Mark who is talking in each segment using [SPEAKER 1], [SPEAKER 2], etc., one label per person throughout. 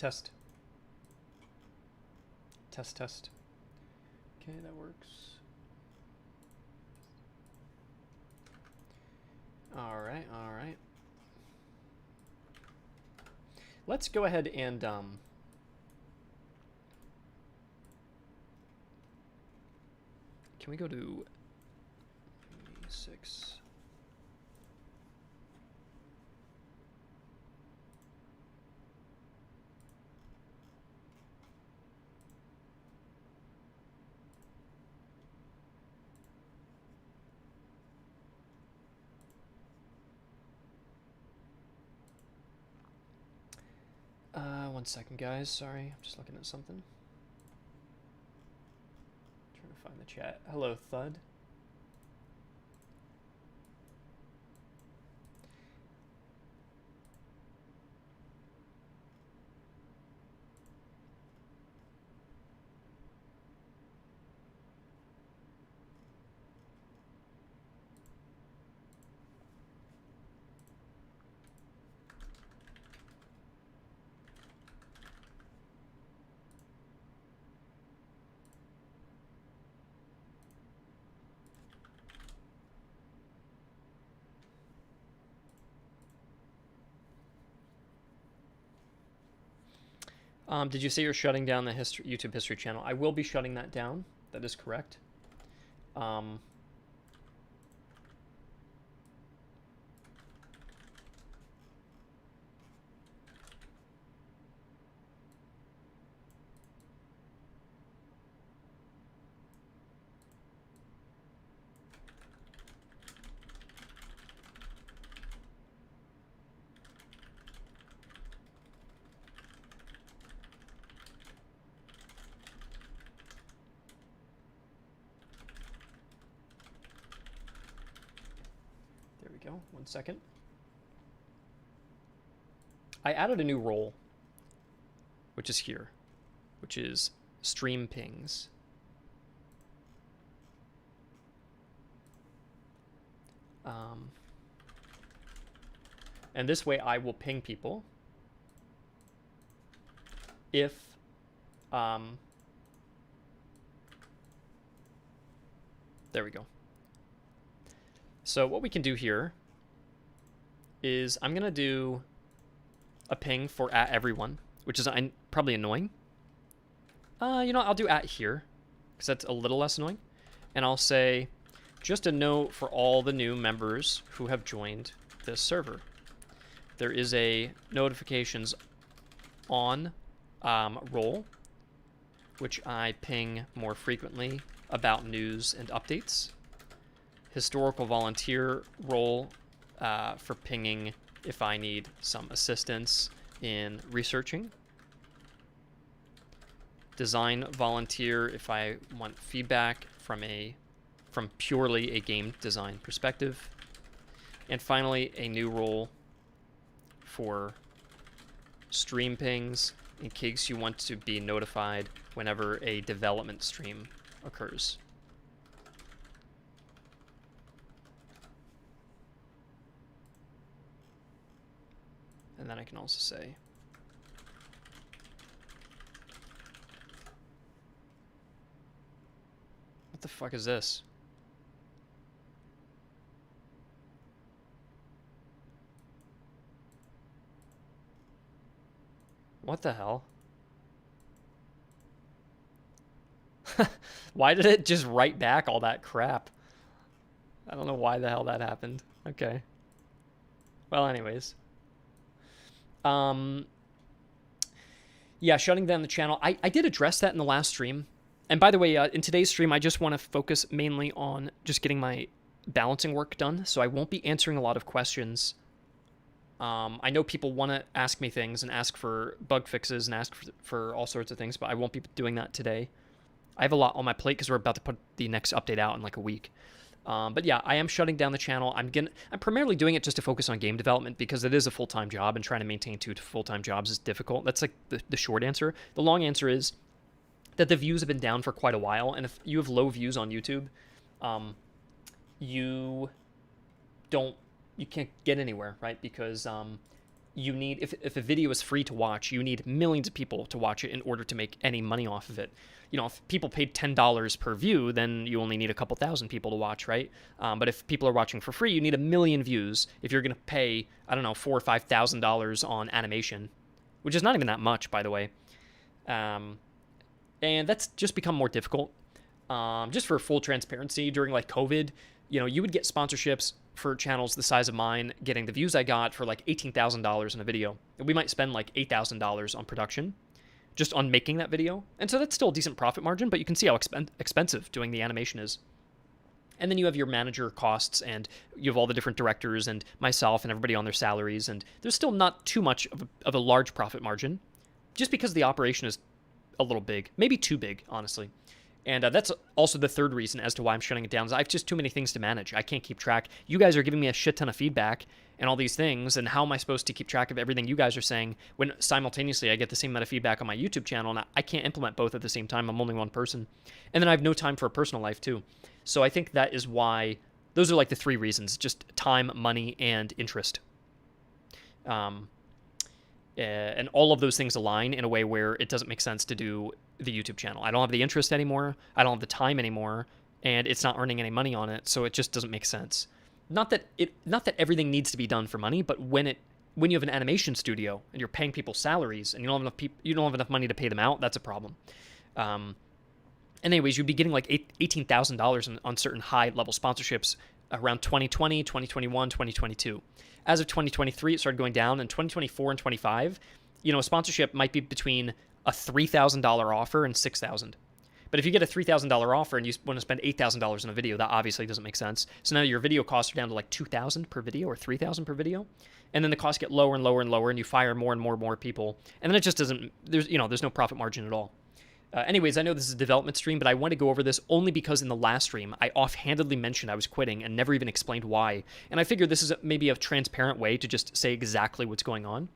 [SPEAKER 1] Test. Test, test. Okay, that works. All right, all right. Let's go ahead and can we go to 6? One second, guys. Sorry, I'm just looking at something. Trying to find the chat. Hello, Thud. Did you say you're shutting down the YouTube history channel? I will be shutting that down. That is correct. Go. 1 second. I added a new role, which is here, which is stream pings. And this way I will ping people if there we go. So what we can do here is I'm going to do a ping for @everyone, which is probably annoying. You know, I'll do @here because that's a little less annoying. And I'll say, just a note for all the new members who have joined this server. There is a notifications on role, which I ping more frequently about news and updates. Historical volunteer role for pinging if I need some assistance in researching. Design volunteer if I want feedback from purely a game design perspective. And finally, a new role for stream pings in case you want to be notified whenever a development stream occurs. And then I can also say what the fuck is this? What the hell? Why did it just write back all that crap? I don't know why the hell that happened. Okay. Well, anyways. Yeah, shutting down the channel. I did address that in the last stream. And by the way, in today's stream, I just want to focus mainly on just getting my balancing work done. So I won't be answering a lot of questions. I know people want to ask me things and ask for bug fixes and ask for all sorts of things, but I won't be doing that today. I have a lot on my plate because we're about to put the next update out in like a week. But yeah, I am shutting down the channel. I'm primarily doing it just to focus on game development because it is a full-time job, and trying to maintain 2 full-time jobs is difficult. That's like the short answer. The long answer is that the views have been down for quite a while, and if you have low views on YouTube, you can't get anywhere, right? Because you need, if a video is free to watch, you need millions of people to watch it in order to make any money off of it. You know, if people paid $10 per view, then you only need a couple thousand people to watch, right? But if people are watching for free, you need 1 million views. If you're going to pay, I don't know, $4,000 or $5,000 on animation, which is not even that much, by the way. And that's just become more difficult. Just for full transparency, during like COVID, you know, you would get sponsorships for channels the size of mine, getting the views I got for like $18,000 in a video. And we might spend like $8,000 on production, just on making that video. And so that's still a decent profit margin, but you can see how expensive doing the animation is. And then you have your manager costs, and you have all the different directors and myself and everybody on their salaries. And there's still not too much of a large profit margin, just because the operation is a little big, maybe too big, honestly. And that's also the third reason as to why I'm shutting it down, is I have just too many things to manage. I can't keep track. You guys are giving me a shit ton of feedback and all these things, and how am I supposed to keep track of everything you guys are saying when simultaneously I get the same amount of feedback on my YouTube channel, and I can't implement both at the same time. I'm only one person. And then I have no time for a personal life too. So I think that is why, those are like the 3 reasons, just time, money, and interest. And all of those things align in a way where it doesn't make sense to do the YouTube channel. I don't have the interest anymore. I don't have the time anymore, and it's not earning any money on it. So it just doesn't make sense. Not that everything needs to be done for money, but when you have an animation studio and you're paying people salaries and you don't have enough money to pay them out, that's a problem. And anyways, you'd be getting like $18,000 on certain high level sponsorships around 2020, 2021, 2022. As of 2023, it started going down. In 2024 and 25, you know, a sponsorship might be between a $3,000 offer and $6,000. But if you get a $3,000 offer and you want to spend $8,000 in a video, that obviously doesn't make sense. So now your video costs are down to like $2,000 per video or $3,000 per video. And then the costs get lower and lower and lower, and you fire more and more people. And then it just doesn't, there's no profit margin at all. Anyways, I know this is a development stream, but I want to go over this only because in the last stream, I offhandedly mentioned I was quitting and never even explained why. And I figured this is maybe a transparent way to just say exactly what's going on.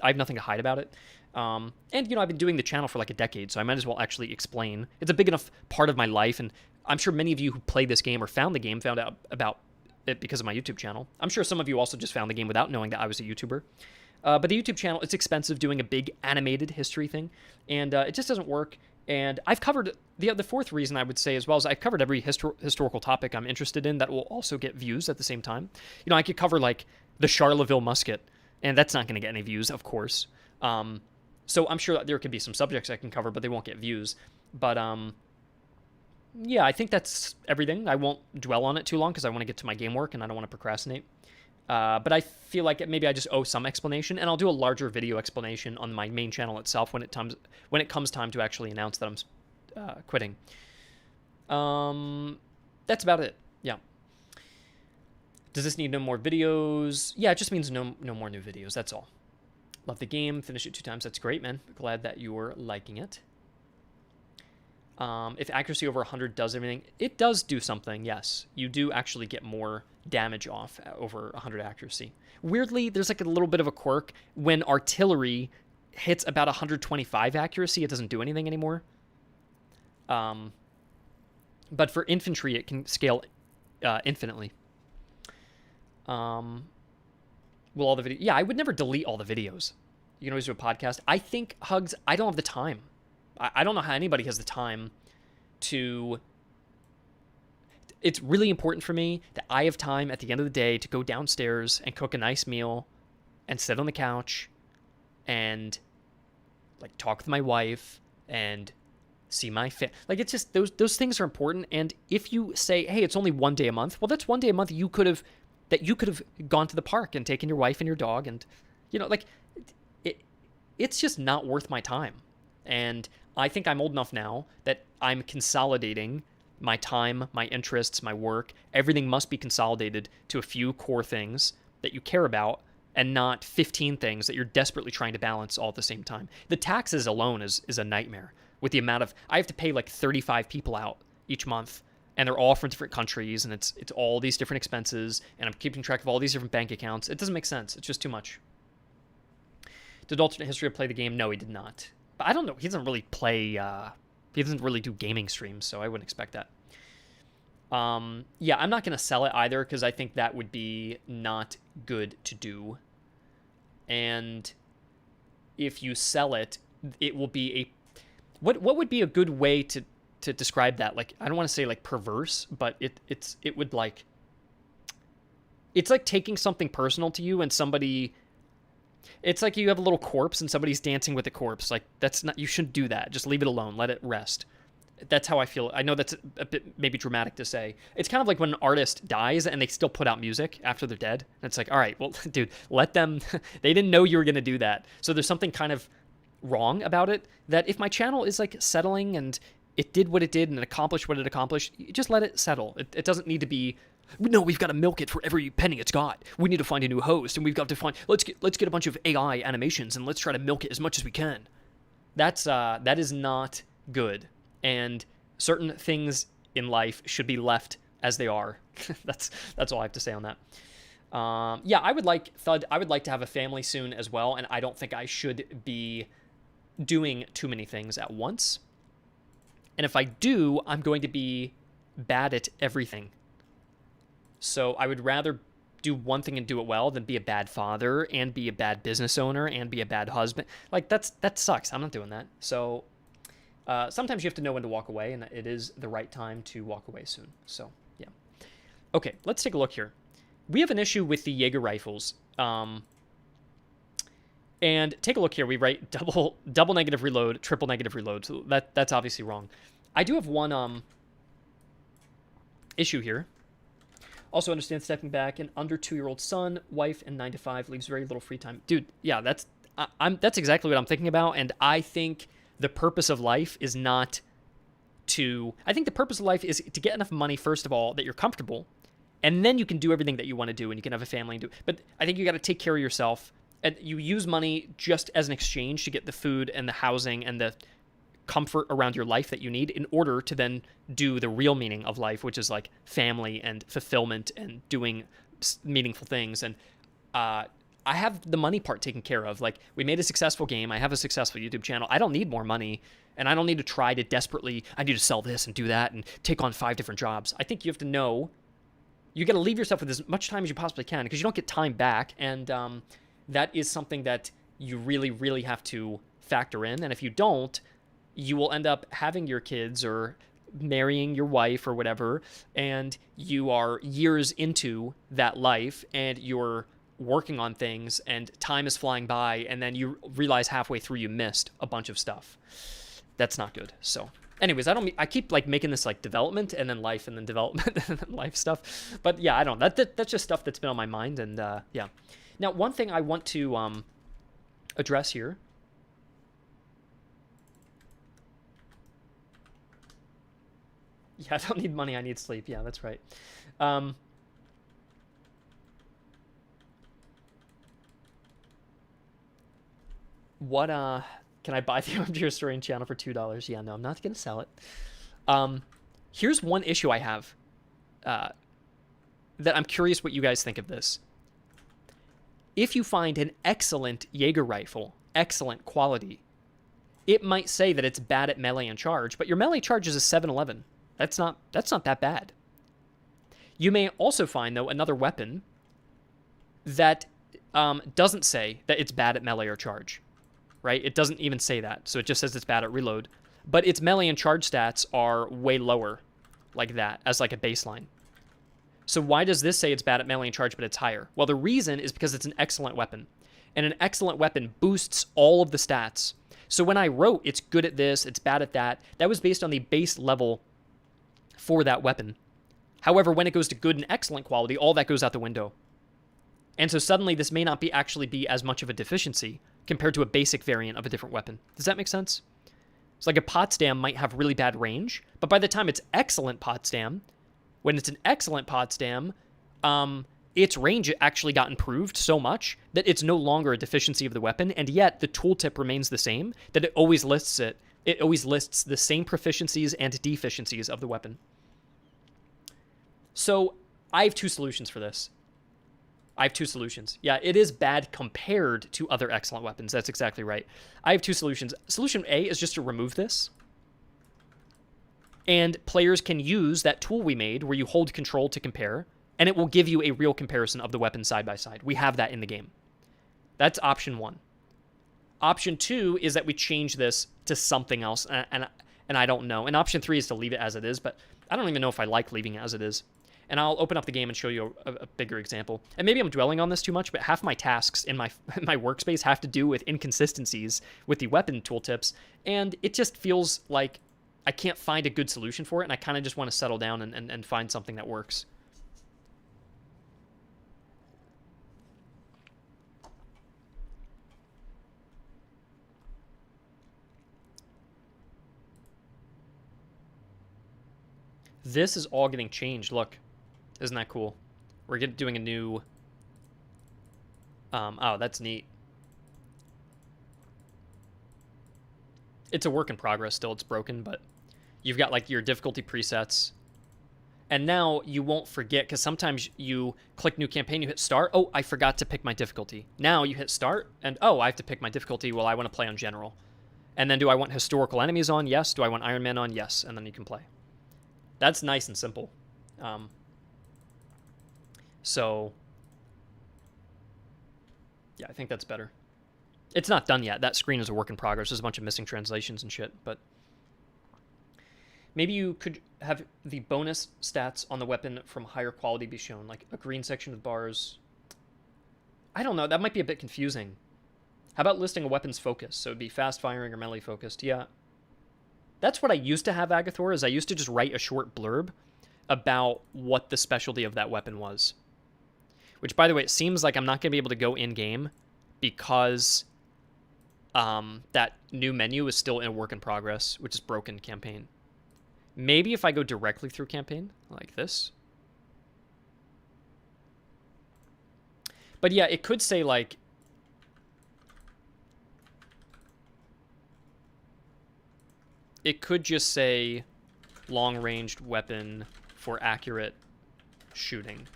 [SPEAKER 1] I have nothing to hide about it. And, you know, I've been doing the channel for like a decade, so I might as well actually explain. It's a big enough part of my life, and I'm sure many of you who played this game or found the game found out about it because of my YouTube channel. I'm sure some of you also just found the game without knowing that I was a YouTuber. But the YouTube channel, it's expensive doing a big animated history thing, and it just doesn't work. And I've covered, the fourth reason I would say as well is I've covered every historical topic I'm interested in that will also get views at the same time. You know, I could cover like the Charleville musket, and that's not going to get any views, of course. So I'm sure that there could be some subjects I can cover, but they won't get views. But yeah, I think that's everything. I won't dwell on it too long because I want to get to my game work and I don't want to procrastinate. But I feel like maybe I just owe some explanation, and I'll do a larger video explanation on my main channel itself when it comes time to actually announce that I'm quitting. That's about it. Yeah. Does this need no more videos? Yeah, it just means no more new videos. That's all. Love the game. Finish it 2 times. That's great, man. Glad that you're liking it. If accuracy over 100 does everything, it does do something, yes. You do actually get more damage off over 100 accuracy. Weirdly, there's like a little bit of a quirk. When artillery hits about 125 accuracy, it doesn't do anything anymore. But for infantry, it can scale infinitely. Will all the videos... Yeah, I would never delete all the videos. You can always do a podcast. I think, Hugs, I don't have the time. I don't know how anybody has the time to... It's really important for me that I have time at the end of the day to go downstairs and cook a nice meal and sit on the couch and like talk with my wife and see my like, it's just those things are important. And if you say, hey, it's only 1 day a month, well, that's 1 day a month you could have gone to the park and taken your wife and your dog, and you know, like it's just not worth my time. And I think I'm old enough now that I'm consolidating my time, my interests, my work. Everything must be consolidated to a few core things that you care about, and not 15 things that you're desperately trying to balance all at the same time. The taxes alone is a nightmare with the amount of... I have to pay like 35 people out each month, and they're all from different countries, and it's all these different expenses, and I'm keeping track of all these different bank accounts. It doesn't make sense. It's just too much. Did Alternate History play the game? No, he did not. But I don't know. He doesn't really play... he doesn't really do gaming streams, so I wouldn't expect that. Yeah, I'm not going to sell it either, because I think that would be not good to do. and if you sell it, it will be a... What would be a good way to describe that? Like, I don't want to say like perverse, but it would like... It's like taking something personal to you and somebody... It's like you have a little corpse and somebody's dancing with the corpse. Like, that's not... You shouldn't do that. Just leave it alone. Let it rest. That's how I feel. I know that's a bit maybe dramatic to say. It's kind of like when an artist dies and they still put out music after they're dead. And it's like, all right, well, dude, let them... They didn't know you were going to do that. So there's something kind of wrong about it, that if my channel is like settling and it did what it did and it accomplished what it accomplished, you just let it settle. It doesn't need to be... No, we've got to milk it for every penny it's got. We need to find a new host, and we've got to find... Let's get a bunch of AI animations, and let's try to milk it as much as we can. That is not good. And certain things in life should be left as they are. That's all I have to say on that. Yeah, I would like to have a family soon as well, and I don't think I should be doing too many things at once. And if I do, I'm going to be bad at everything. So I would rather do one thing and do it well than be a bad father and be a bad business owner and be a bad husband. Like, that sucks. I'm not doing that. So sometimes you have to know when to walk away, and it is the right time to walk away soon. So, yeah. Okay, let's take a look here. We have an issue with the Jaeger rifles. And take a look here. We write double negative reload, triple negative reload. So that's obviously wrong. I do have one issue here. Also understand stepping back, an under 2-year-old son, wife, and 9 to 5 leaves very little free time. Dude, yeah, that's exactly what I'm thinking about, and I think the purpose of life is not to... I think the purpose of life is to get enough money, first of all, that you're comfortable, and then you can do everything that you want to do, and you can have a family and do... But I think you got to take care of yourself, and you use money just as an exchange to get the food and the housing and the comfort around your life that you need in order to then do the real meaning of life, which is like family and fulfillment and doing meaningful things. And I have the money part taken care of. Like, we made a successful game. I have a successful YouTube channel. I don't need more money, and I don't need to try to desperately, I need to sell this and do that and take on 5 different jobs. I think you have to know, you got to leave yourself with as much time as you possibly can, because you don't get time back. And that is something that you really, really have to factor in. And if you don't, you will end up having your kids or marrying your wife or whatever, and you are years into that life and you're working on things and time is flying by, and then you realize halfway through you missed a bunch of stuff. That's not good. So anyways, I keep like making this like development and then life and then development and then life stuff. But yeah, I don't know. That's just stuff that's been on my mind. And yeah. Now, one thing I want to address here. Yeah, I don't need money, I need sleep. Yeah, that's right. What can I buy the Armchair Historian channel for $2? Yeah, no, I'm not gonna sell it. Here's one issue I have that I'm curious what you guys think of this. If you find an excellent Jaeger rifle, excellent quality, it might say that it's bad at melee and charge, but your melee charge is a 711. That's not that bad. You may also find, though, another weapon that doesn't say that it's bad at melee or charge, right? It doesn't even say that, so it just says it's bad at reload. But its melee and charge stats are way lower, like that, as like a baseline. So why does this say it's bad at melee and charge, but it's higher? Well, the reason is because it's an excellent weapon. And an excellent weapon boosts all of the stats. So when I wrote it's good at this, it's bad at that, that was based on the base level for that weapon. However, when it goes to good and excellent quality, all that goes out the window. And so suddenly this may not be actually be as much of a deficiency compared to a basic variant of a different weapon. Does that make sense? It's like a Potsdam might have really bad range, but by the time it's excellent Potsdam, when it's an excellent Potsdam, its range actually got improved so much that it's no longer a deficiency of the weapon, and yet the tooltip remains the same, that it always lists it. It always lists the same proficiencies and deficiencies of the weapon. So I have 2 solutions for this. I have 2 solutions. Yeah, it is bad compared to other excellent weapons. That's exactly right. I have 2 solutions. Solution A is just to remove this. And players can use that tool we made where you hold control to compare, and it will give you a real comparison of the weapons side by side. We have that in the game. That's option 1. Option 2 is that we change this to something else, and I don't know. And option 3 is to leave it as it is, but I don't even know if I like leaving it as it is. And I'll open up the game and show you a bigger example. And maybe I'm dwelling on this too much, but half my tasks in my workspace have to do with inconsistencies with the weapon tooltips, and it just feels like I can't find a good solution for it, and I kind of just want to settle down and find something that works. This is all getting changed. Look, isn't that cool? We're doing a new... oh, that's neat. It's a work in progress still. It's broken, but you've got like your difficulty presets. And now you won't forget, because sometimes you click new campaign, you hit start. Oh, I forgot to pick my difficulty. Now you hit start, and oh, I have to pick my difficulty. Well, I want to play on general. And then do I want historical enemies on? Yes. Do I want Iron Man on? Yes. And then you can play. That's nice and simple. So, yeah, I think that's better. It's not done yet. That screen is a work in progress. There's a bunch of missing translations and shit, but maybe you could have the bonus stats on the weapon from higher quality be shown, like a green section with bars. I don't know. That might be a bit confusing. How about listing a weapon's focus? So it'd be fast firing or melee focused. Yeah. That's what I used to have, Agathor, is I used to just write a short blurb about what the specialty of that weapon was. Which, by the way, it seems like I'm not going to be able to go in-game because that new menu is still in a work in progress, which is broken campaign. Maybe if I go directly through campaign, like this. But yeah, it could say, like... It could just say long-ranged weapon for accurate shooting.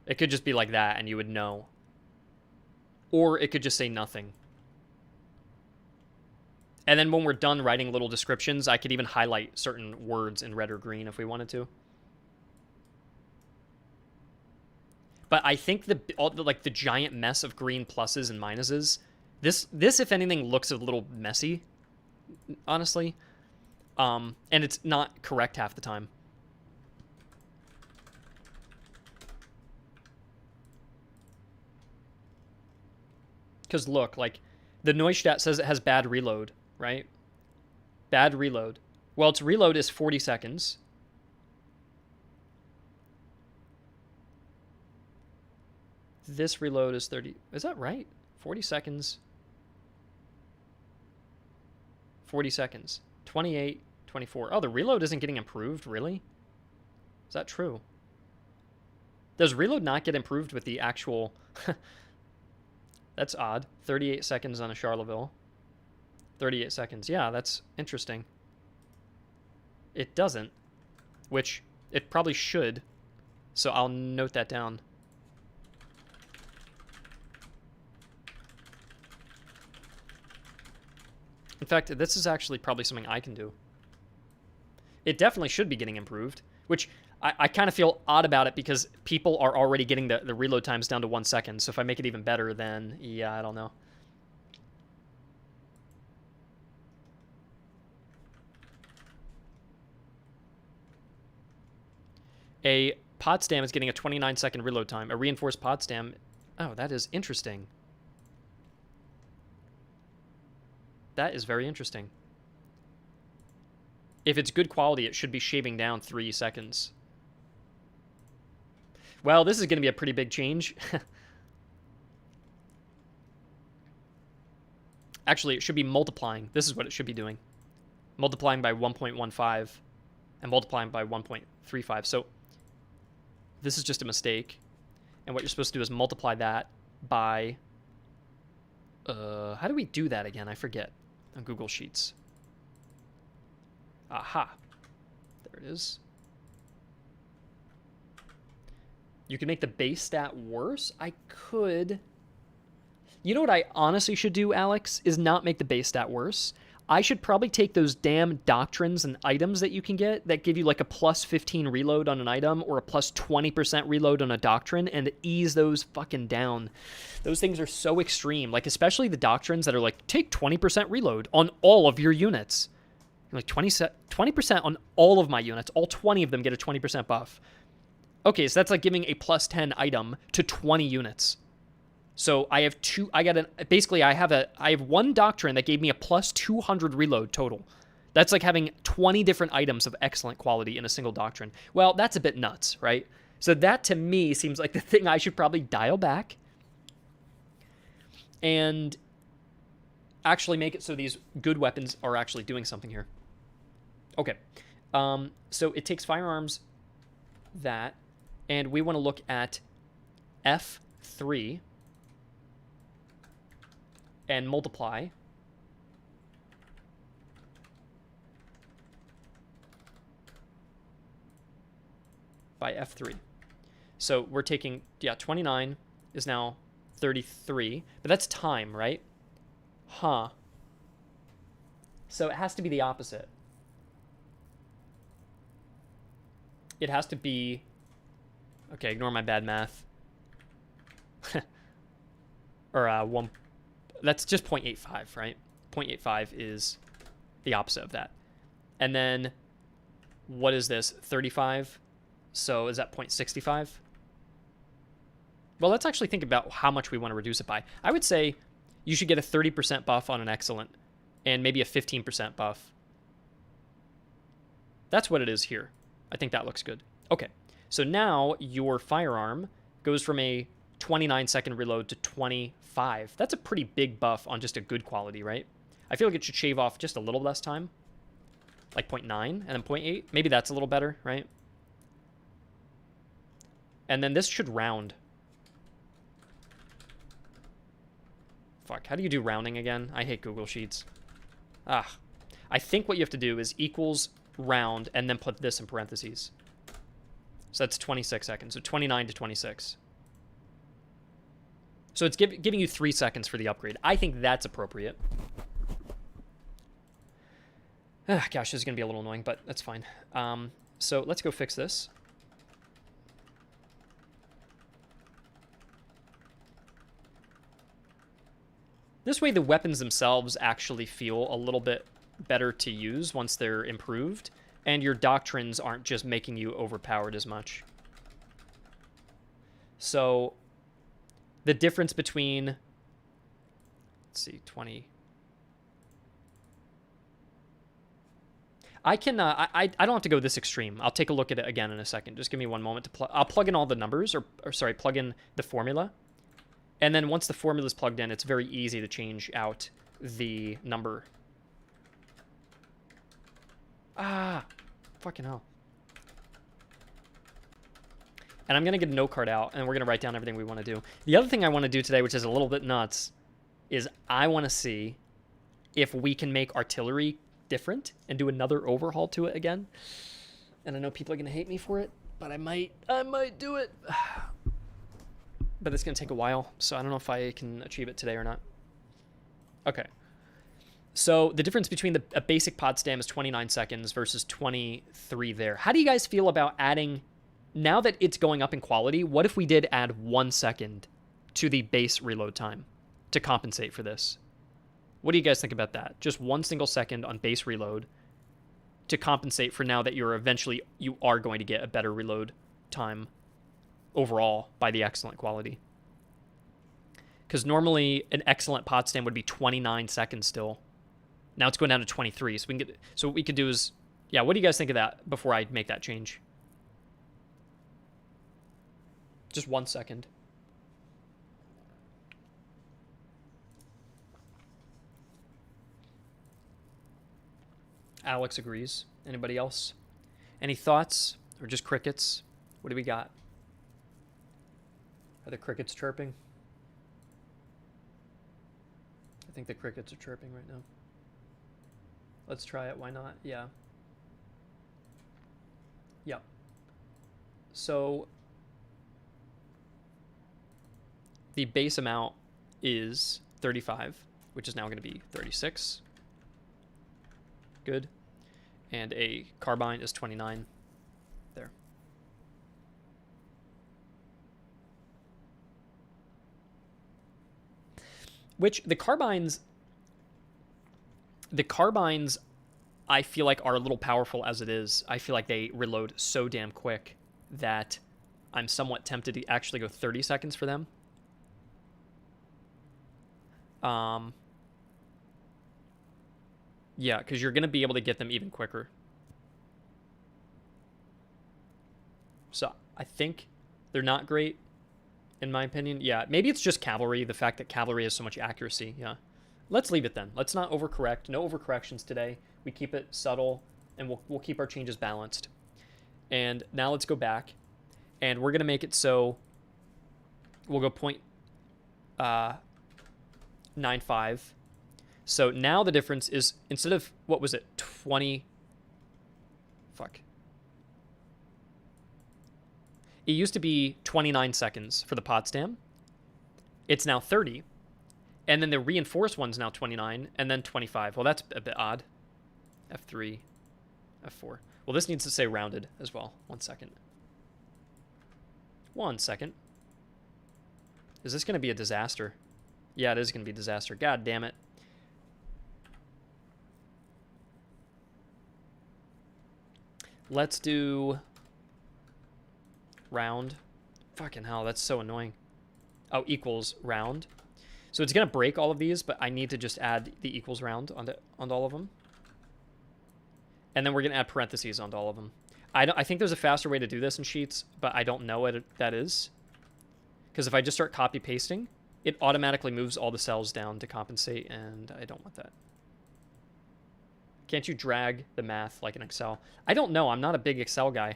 [SPEAKER 1] It could just be like that, and you would know. Or it could just say nothing. And then when we're done writing little descriptions, I could even highlight certain words in red or green if we wanted to. But I think the giant mess of green pluses and minuses, this if anything looks a little messy, honestly. And it's not correct half the time. Because look, like, the noise stat says it has bad reload, right? Bad reload. Well, its reload is 40 seconds. This reload is 30. Is that right? 40 seconds. 40 seconds. 28, 24. Oh, the reload isn't getting improved, really? Is that true? Does reload not get improved with the actual... That's odd. 38 seconds on a Charleville. 38 seconds. Yeah, that's interesting. It doesn't, which it probably should. So I'll note that down. In fact, this is actually probably something I can do. It definitely should be getting improved, which I kind of feel odd about it because people are already getting the reload times down to 1 second. So if I make it even better, then yeah, I don't know. A Potsdam is getting a 29-second reload time. A reinforced Potsdam... Oh, that is interesting. That is very interesting. If it's good quality, it should be shaving down 3 seconds. Well, this is going to be a pretty big change. Actually, it should be multiplying. This is what it should be doing. Multiplying by 1.15 and multiplying by 1.35. So this is just a mistake. And what you're supposed to do is multiply that by... how do we do that again? I forget. On Google Sheets. Aha. There it is. You can make the base stat worse? I could... You know what I honestly should do, Alex, is not make the base stat worse. I should probably take those damn doctrines and items that you can get that give you like a plus 15 reload on an item or a plus 20% reload on a doctrine and ease those fucking down. Those things are so extreme, like especially the doctrines that are like, take 20% reload on all of your units. Like 20% on all of my units. All 20 of them get a 20% buff. Okay, so that's like giving a plus 10 item to 20 units. So I have I have one doctrine that gave me a plus 200 reload total. That's like having 20 different items of excellent quality in a single doctrine. Well, that's a bit nuts, right? So that to me seems like the thing I should probably dial back and actually make it so these good weapons are actually doing something here. Okay. So it takes firearms that, and we want to look at F3 and multiply by F3. So we're taking, 29 is now 33, but that's time, right? Huh. So it has to be the opposite. It has to be, okay, ignore my bad math. Or 1, that's just 0.85, right? 0.85 is the opposite of that. And then what is this? 35. So is that 0.65? Well, let's actually think about how much we want to reduce it by. I would say you should get a 30% buff on an excellent and maybe a 15% buff. That's what it is here. I think that looks good. Okay, so now your firearm goes from a 29-second reload to 25. That's a pretty big buff on just a good quality, right? I feel like it should shave off just a little less time. Like 0.9 and then 0.8. Maybe that's a little better, right? And then this should round. Fuck, how do you do rounding again? I hate Google Sheets. I think what you have to do is equals round and then put this in parentheses. So that's 26 seconds. So 29 to 26. So it's giving you 3 seconds for the upgrade. I think that's appropriate. Gosh, this is going to be a little annoying, but that's fine. So let's go fix this. This way the weapons themselves actually feel a little bit better to use once they're improved, and your doctrines aren't just making you overpowered as much. So the difference between, let's see, 20. I can, I don't have to go this extreme. I'll take a look at it again in a second. Just give me one moment to I'll plug in all the numbers, or sorry, plug in the formula. And then once the formula is plugged in, it's very easy to change out the number. Fucking hell. And I'm going to get a note card out, and we're going to write down everything we want to do. The other thing I want to do today, which is a little bit nuts, is I want to see if we can make artillery different and do another overhaul to it again. And I know people are going to hate me for it, but I might do it. But it's going to take a while, so I don't know if I can achieve it today or not. Okay. So the difference between a basic pod stam is 29 seconds versus 23 there. How do you guys feel about adding, now that it's going up in quality, what if we did add 1 second to the base reload time to compensate for this? What do you guys think about that? Just 1 single second on base reload to compensate for now that you are going to get a better reload time overall by the excellent quality. Because normally an excellent pod stam would be 29 seconds still. Now it's going down to 23. So what we could do is, yeah, what do you guys think of that before I make that change? Just 1 second. Alex agrees. Anybody else? Any thoughts or just crickets? What do we got? Are the crickets chirping? I think the crickets are chirping right now. Let's try it. Why not? Yeah. Yep. So the base amount is 35, which is now going to be 36. Good. And a carbine is 29. There. Which the carbines I feel like are a little powerful as it is. I feel like they reload so damn quick that I'm somewhat tempted to actually go 30 seconds for them. Yeah, because you're going to be able to get them even quicker. So I think they're not great, in my opinion. Yeah, maybe it's just Cavalry, the fact that Cavalry has so much accuracy. Yeah. Let's leave it then. Let's not overcorrect. No overcorrections today. We keep it subtle, and we'll keep our changes balanced. And now let's go back, and we're going to make it so we'll go 0.95. So now the difference is, instead of, what was it, 20... Fuck. It used to be 29 seconds for the Potsdam. It's now 30. And then the reinforced one's now 29, and then 25. Well, that's a bit odd. F3, F4. Well, this needs to say rounded as well. 1 second. 1 second. Is this going to be a disaster? Yeah, it is going to be a disaster. God damn it. Let's do round. Fucking hell, that's so annoying. Oh, equals round. So it's going to break all of these, but I need to just add the equals round onto all of them. And then we're going to add parentheses onto all of them. I think there's a faster way to do this in Sheets, but I don't know what that is. Because if I just start copy pasting, it automatically moves all the cells down to compensate, and I don't want that. Can't you drag the math like in Excel? I don't know. I'm not a big Excel guy.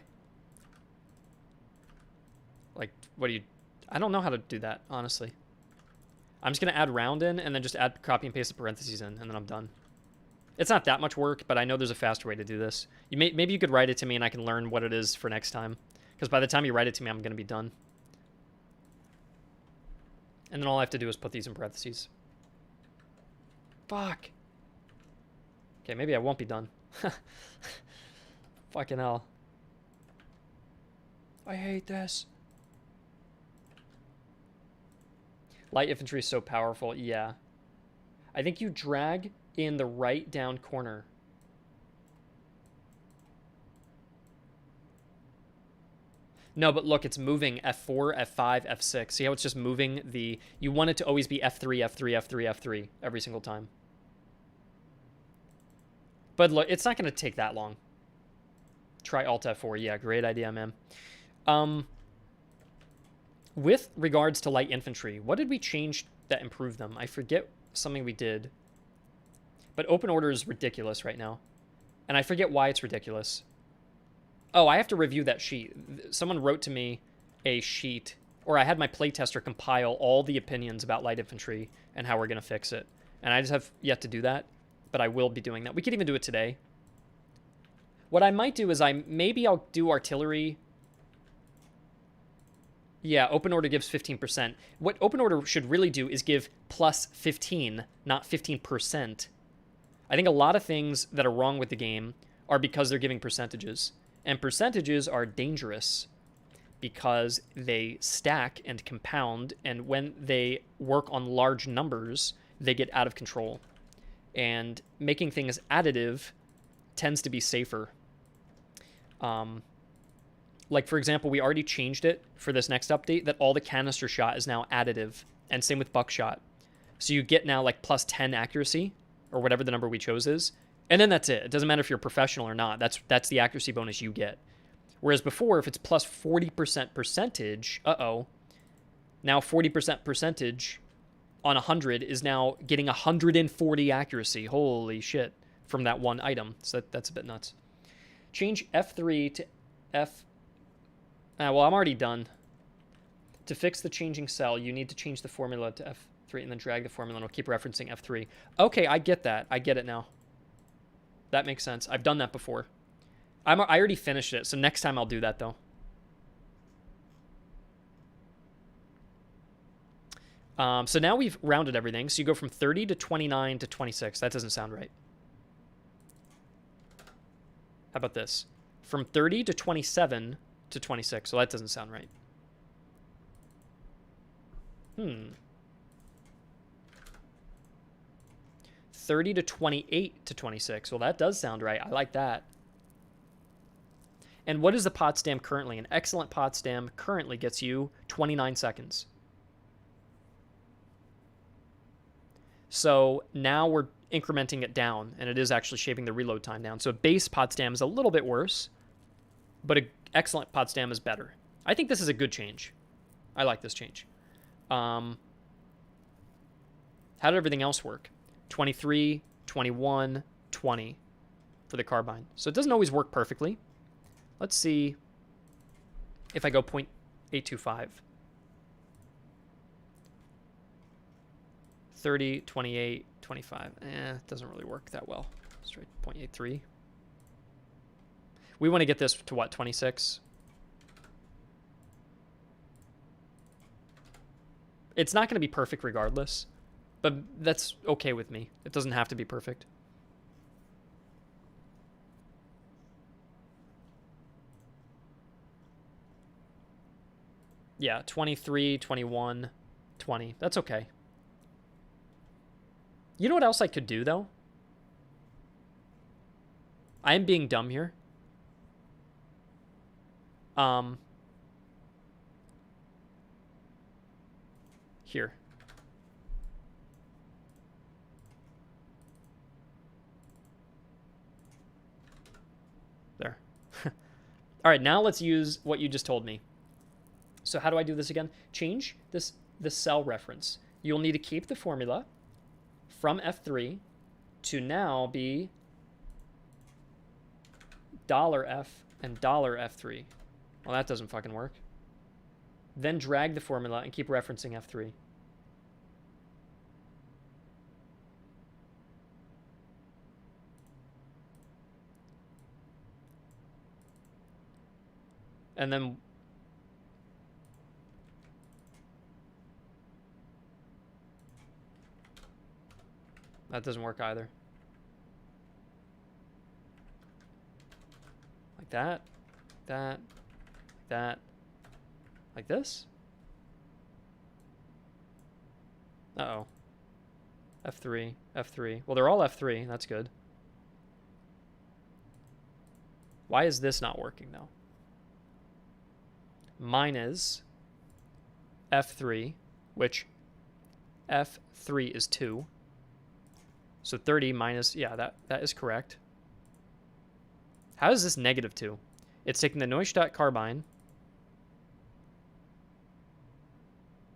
[SPEAKER 1] Like, what do you... I don't know how to do that, honestly. I'm just going to add round in and then just add copy and paste the parentheses in, and then I'm done. It's not that much work, but I know there's a faster way to do this. Maybe you could write it to me and I can learn what it is for next time. Because by the time you write it to me, I'm going to be done. And then all I have to do is put these in parentheses. Fuck. Okay, maybe I won't be done. Fucking hell. I hate this. Light infantry is so powerful. Yeah. I think you drag in the right down corner. No, but look, it's moving F4, F5, F6. See how it's just moving the... You want it to always be F3, F3, F3, F3 every single time. But look, it's not going to take that long. Try Alt F4. Yeah, great idea, man. With regards to light infantry, what did we change that improved them? I forget something we did. But open order is ridiculous right now. And I forget why it's ridiculous. Oh, I have to review that sheet. Someone wrote to me a sheet, or I had my playtester compile all the opinions about light infantry and how we're going to fix it. And I just have yet to do that, but I will be doing that. We could even do it today. What I might do is maybe I'll do artillery. Yeah, open order gives 15%. What open order should really do is give plus 15, not 15%. I think a lot of things that are wrong with the game are because they're giving percentages. And percentages are dangerous because they stack and compound, and when they work on large numbers, they get out of control. And making things additive tends to be safer. Like, for example, we already changed it for this next update that all the canister shot is now additive, and same with buckshot. So you get now like plus 10 accuracy, or whatever the number we chose is, and then that's it. It doesn't matter if you're professional or not. That's the accuracy bonus you get. Whereas before, if it's plus 40% percentage, now 40% percentage on 100 is now getting 140 accuracy. Holy shit, from that one item. So that's a bit nuts. Change F3 to F... well, I'm already done. To fix the changing cell, you need to change the formula to F3 and then drag the formula, and we'll keep referencing F3. Okay, I get that. I get it now. That makes sense. I've done that before. I already finished it, so next time I'll do that, though. So now we've rounded everything. So you go from 30 to 29 to 26. That doesn't sound right. How about this? From 30 to 27 to 26. So that doesn't sound right. 30 to 28 to 26. Well, that does sound right. I like that. And what is the Potsdam currently? An excellent Potsdam currently gets you 29 seconds. So now we're incrementing it down, and it is actually shaving the reload time down. So base Potsdam is a little bit worse, but an excellent Potsdam is better. I think this is a good change. I like this change. How did everything else work? 23, 21, 20 for the carbine. So it doesn't always work perfectly. Let's see if I go 0.825. 30, 28, 25. It doesn't really work that well. Let's try 0.83. We want to get this to what, 26? It's not going to be perfect regardless, but that's okay with me. It doesn't have to be perfect. Yeah, 23, 21, 20. That's okay. You know what else I could do, though? I am being dumb here. Here. There. All right, now let's use what you just told me. So how do I do this again? Change this cell reference. You'll need to keep the formula from F3 to now be $F and $F3. Well, that doesn't fucking work. Then drag the formula and keep referencing F3. And then that doesn't work either. Like that, that, like this. Uh-oh. F3, F3. Well, they're all F3. That's good. Why is this not working, though? Mine is F3, which F3 is 2. So 30 minus, yeah, that is correct. How is this -2? It's taking the Neustadt carbine.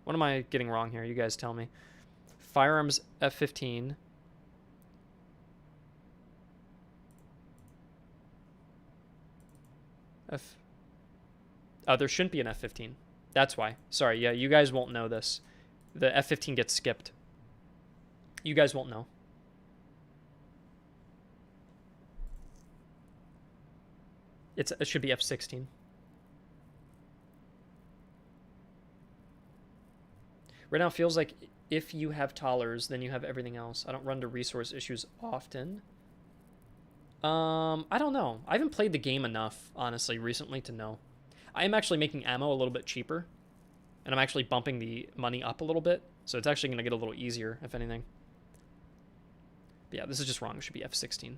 [SPEAKER 1] What am I getting wrong here? You guys tell me. Firearms F15. Oh, there shouldn't be an F15. That's why. Sorry, yeah, you guys won't know this. The F15 gets skipped. You guys won't know. It should be F16. Right now it feels like if you have tollers, then you have everything else. I don't run into resource issues often. I don't know. I haven't played the game enough, honestly, recently to know. I am actually making ammo a little bit cheaper, and I'm actually bumping the money up a little bit, so it's actually going to get a little easier, if anything. But yeah, this is just wrong. It should be F16.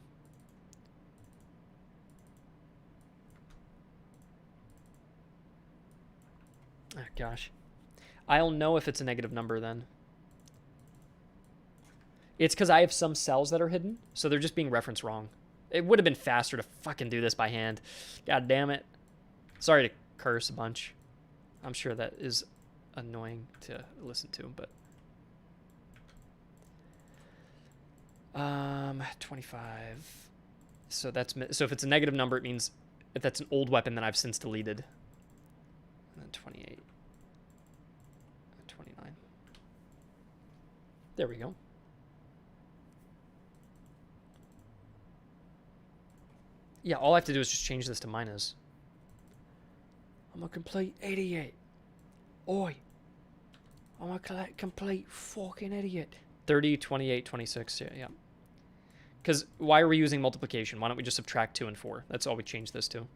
[SPEAKER 1] Oh, gosh. I'll know if it's a negative number then. It's because I have some cells that are hidden, so they're just being referenced wrong. It would have been faster to fucking do this by hand. God damn it. Sorry to curse a bunch. I'm sure that is annoying to listen to, but... 25. So if it's a negative number, it means if that's an old weapon that I've since deleted. And then 28. 29. There we go. Yeah, all I have to do is just change this to minus. I'm a complete idiot. Oi. I'm a complete fucking idiot. 30, 28, 26. Yeah. Because why are we using multiplication? Why don't we just subtract 2 and 4? That's all we changed this to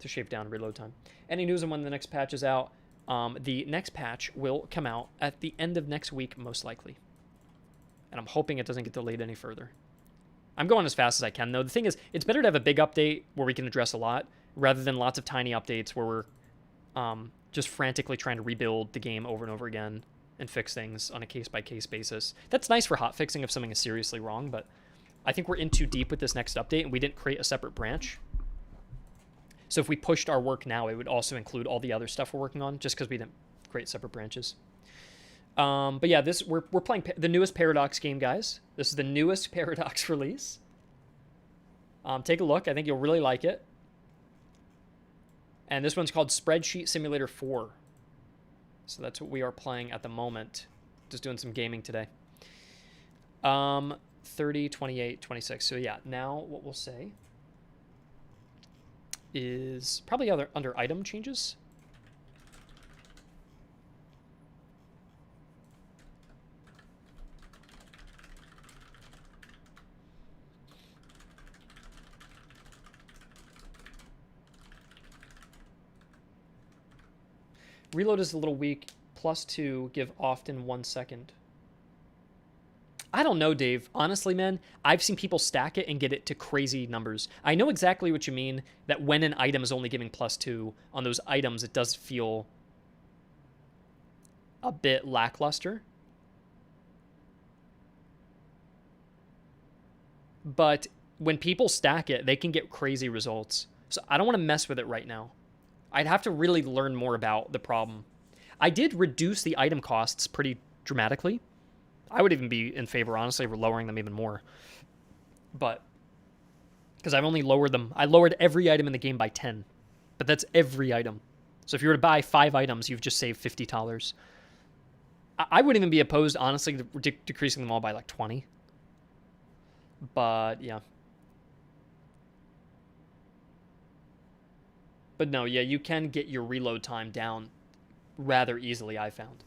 [SPEAKER 1] shape down reload time. Any news on when the next patch is out? The next patch will come out at the end of next week, most likely. And I'm hoping it doesn't get delayed any further. I'm going as fast as I can, though. The thing is, it's better to have a big update where we can address a lot, rather than lots of tiny updates where we're just frantically trying to rebuild the game over and over again and fix things on a case-by-case basis. That's nice for hotfixing if something is seriously wrong, but I think we're in too deep with this next update, and we didn't create a separate branch. So if we pushed our work now, it would also include all the other stuff we're working on, just because we didn't create separate branches. But yeah, we're playing the newest Paradox game, guys. This is the newest Paradox release. Take a look. I think you'll really like it. And this one's called Spreadsheet Simulator 4. So that's what we are playing at the moment. Just doing some gaming today. 30, 28, 26. So yeah, now what we'll say is probably under item changes. Reload is a little weak. +2, give often 1 second. I don't know, Dave. Honestly, man, I've seen people stack it and get it to crazy numbers. I know exactly what you mean, that when an item is only giving +2, on those items, it does feel a bit lackluster. But when people stack it, they can get crazy results. So I don't want to mess with it right now. I'd have to really learn more about the problem. I did reduce the item costs pretty dramatically. I would even be in favor, honestly, of lowering them even more. But, because I've only lowered them. I lowered every item in the game by 10. But that's every item. So if you were to buy 5 items, you've just saved $50. I wouldn't even be opposed, honestly, to decreasing them all by like 20. But, yeah. But no, yeah, you can get your reload time down rather easily, I found.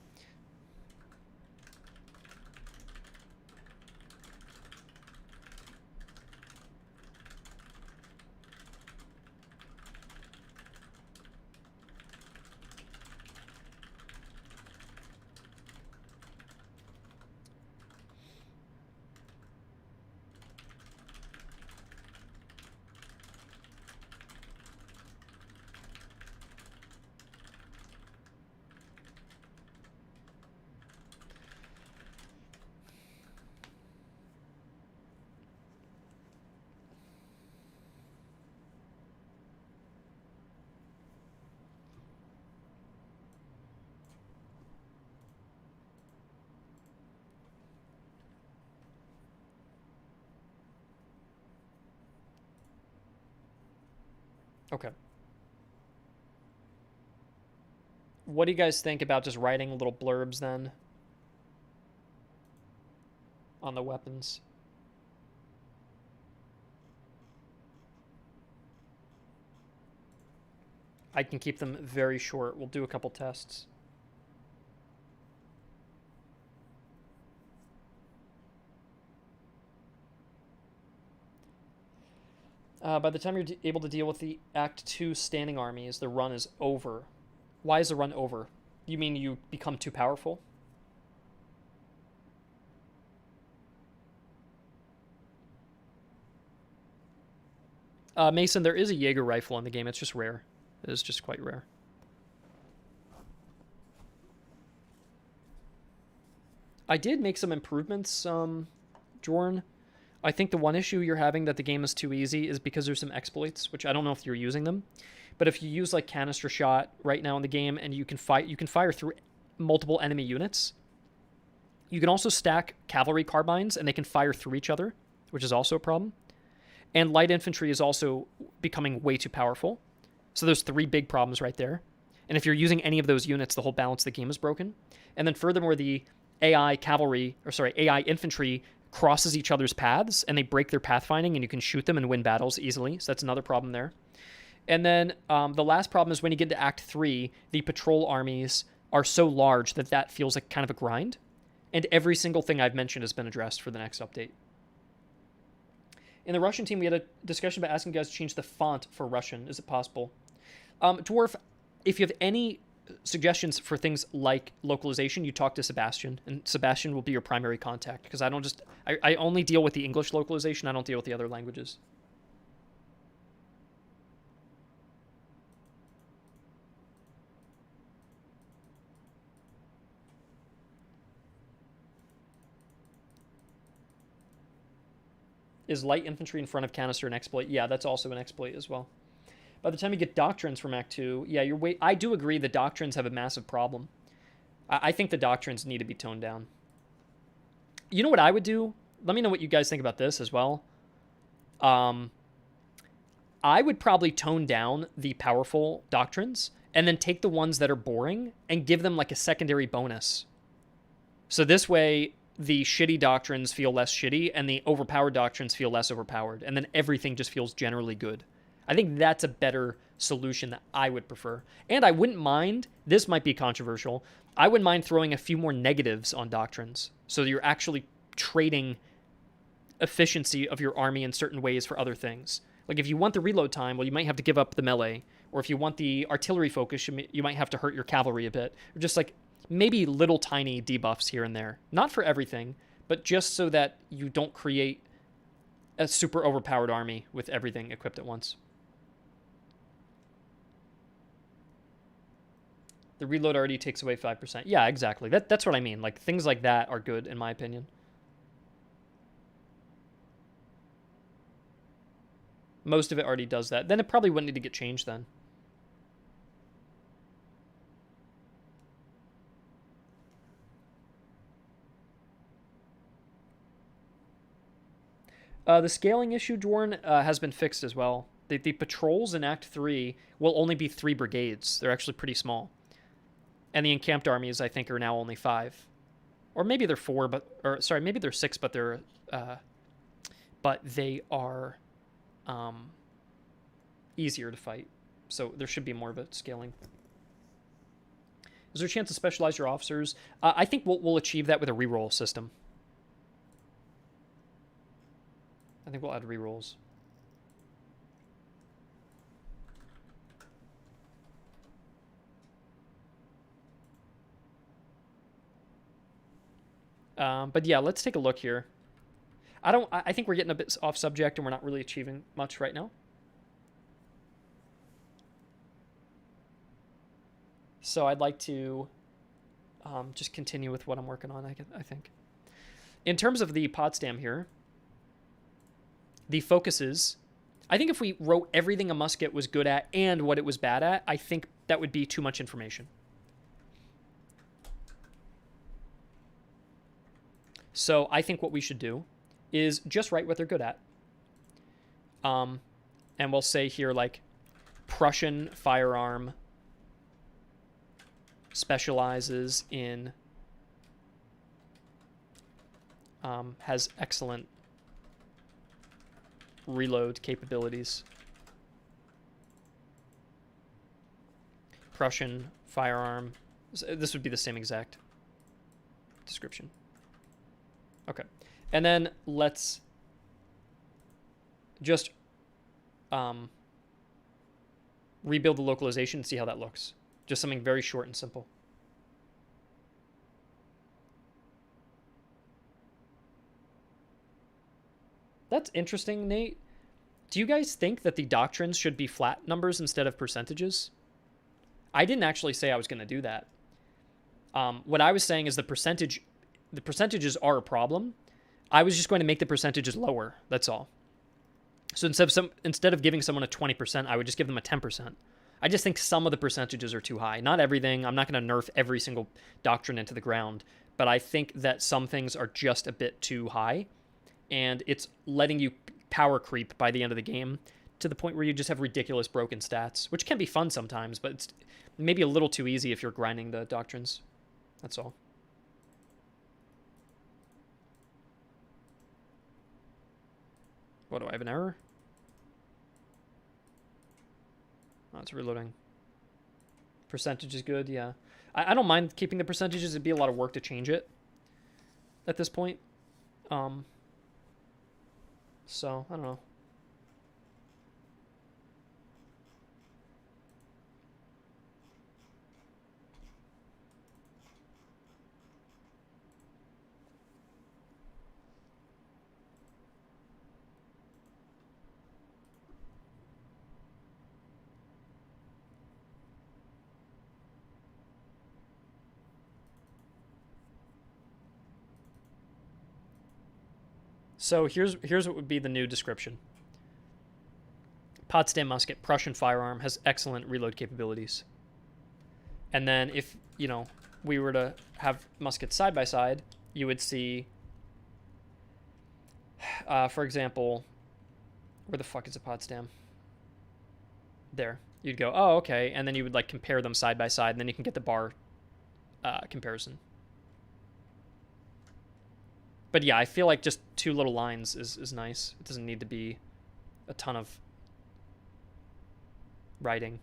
[SPEAKER 1] Okay. What do you guys think about just writing little blurbs then on the weapons? I can keep them very short. We'll do a couple tests. By the time you're able to deal with the Act 2 standing armies, the run is over. Why is the run over? You mean you become too powerful? Mason, there is a Jaeger rifle in the game. It's just rare. It is just quite rare. I did make some improvements, Jorn. I think the one issue you're having that the game is too easy is because there's some exploits, which I don't know if you're using them. But if you use like canister shot right now in the game and you can fire through multiple enemy units. You can also stack cavalry carbines and they can fire through each other, which is also a problem. And light infantry is also becoming way too powerful. So there's 3 big problems right there. And if you're using any of those units, the whole balance of the game is broken. And then furthermore, the AI infantry crosses each other's paths and they break their pathfinding and you can shoot them and win battles easily. So that's another problem there. And then the last problem is when you get to Act 3, the patrol armies are so large that feels like kind of a grind. And every single thing I've mentioned has been addressed for the next update. In the Russian team, we had a discussion about asking guys to change the font for Russian. Is it possible? Dwarf, if you have any suggestions for things like localization, you talk to Sebastian, and Sebastian will be your primary contact, because I only deal with the English localization. I don't deal with the other languages. Is light infantry in front of canister an exploit? Yeah, that's also an exploit as well. By the time you get doctrines from Act 2, yeah, I do agree the doctrines have a massive problem. I think the doctrines need to be toned down. You know what I would do? Let me know what you guys think about this as well. I would probably tone down the powerful doctrines and then take the ones that are boring and give them like a secondary bonus. So this way, the shitty doctrines feel less shitty and the overpowered doctrines feel less overpowered. And then everything just feels generally good. I think that's a better solution that I would prefer. And I wouldn't mind, this might be controversial, I wouldn't mind throwing a few more negatives on doctrines. So that you're actually trading efficiency of your army in certain ways for other things. Like if you want the reload time, well, you might have to give up the melee. Or if you want the artillery focus, you might have to hurt your cavalry a bit. Or just like maybe little tiny debuffs here and there. Not for everything, but just so that you don't create a super overpowered army with everything equipped at once. The reload already takes away 5%. Yeah, exactly. That's what I mean. Like things like that are good in my opinion. Most of it already does that. Then it probably wouldn't need to get changed then. The scaling issue, Dwarn, has been fixed as well. The patrols in Act 3 will only be 3 brigades. They're actually pretty small. And the encamped armies, I think, are now only 5. Or maybe they're 4, sorry, maybe they're 6, but they are easier to fight. So there should be more of a scaling. Is there a chance to specialize your officers? I think we'll achieve that with a reroll system. I think we'll add rerolls. But yeah, let's take a look here. I think we're getting a bit off subject and we're not really achieving much right now. So I'd like to just continue with what I'm working on, I think. In terms of the Potsdam here, the focuses, I think if we wrote everything a musket was good at and what it was bad at, I think that would be too much information. So I think what we should do is just write what they're good at. And we'll say here, like, Prussian firearm specializes in, has excellent reload capabilities. Prussian firearm. This would be the same exact description. Okay. And then let's just rebuild the localization and see how that looks. Just something very short and simple. That's interesting, Nate. Do you guys think that the doctrines should be flat numbers instead of percentages? I didn't actually say I was going to do that. What I was saying is the percentages are a problem. I was just going to make the percentages lower. That's all. So instead of giving someone a 20%, I would just give them a 10%. I just think some of the percentages are too high. Not everything. I'm not going to nerf every single doctrine into the ground. But I think that some things are just a bit too high. And it's letting you power creep by the end of the game to the point where you just have ridiculous broken stats, which can be fun sometimes, but it's maybe a little too easy if you're grinding the doctrines. That's all. What, do I have an error? Oh, it's reloading. Percentage is good, yeah. I don't mind keeping the percentages. It'd be a lot of work to change it at this point. So, I don't know. So here's what would be the new description. Potsdam musket, Prussian firearm, has excellent reload capabilities. And then if, you know, we were to have muskets side by side, you would see, for example, where the fuck is a Potsdam? There. You'd go, oh, okay, and then you would like compare them side by side, and then you can get the bar comparison. But yeah, I feel like just 2 little lines is nice. It doesn't need to be a ton of writing.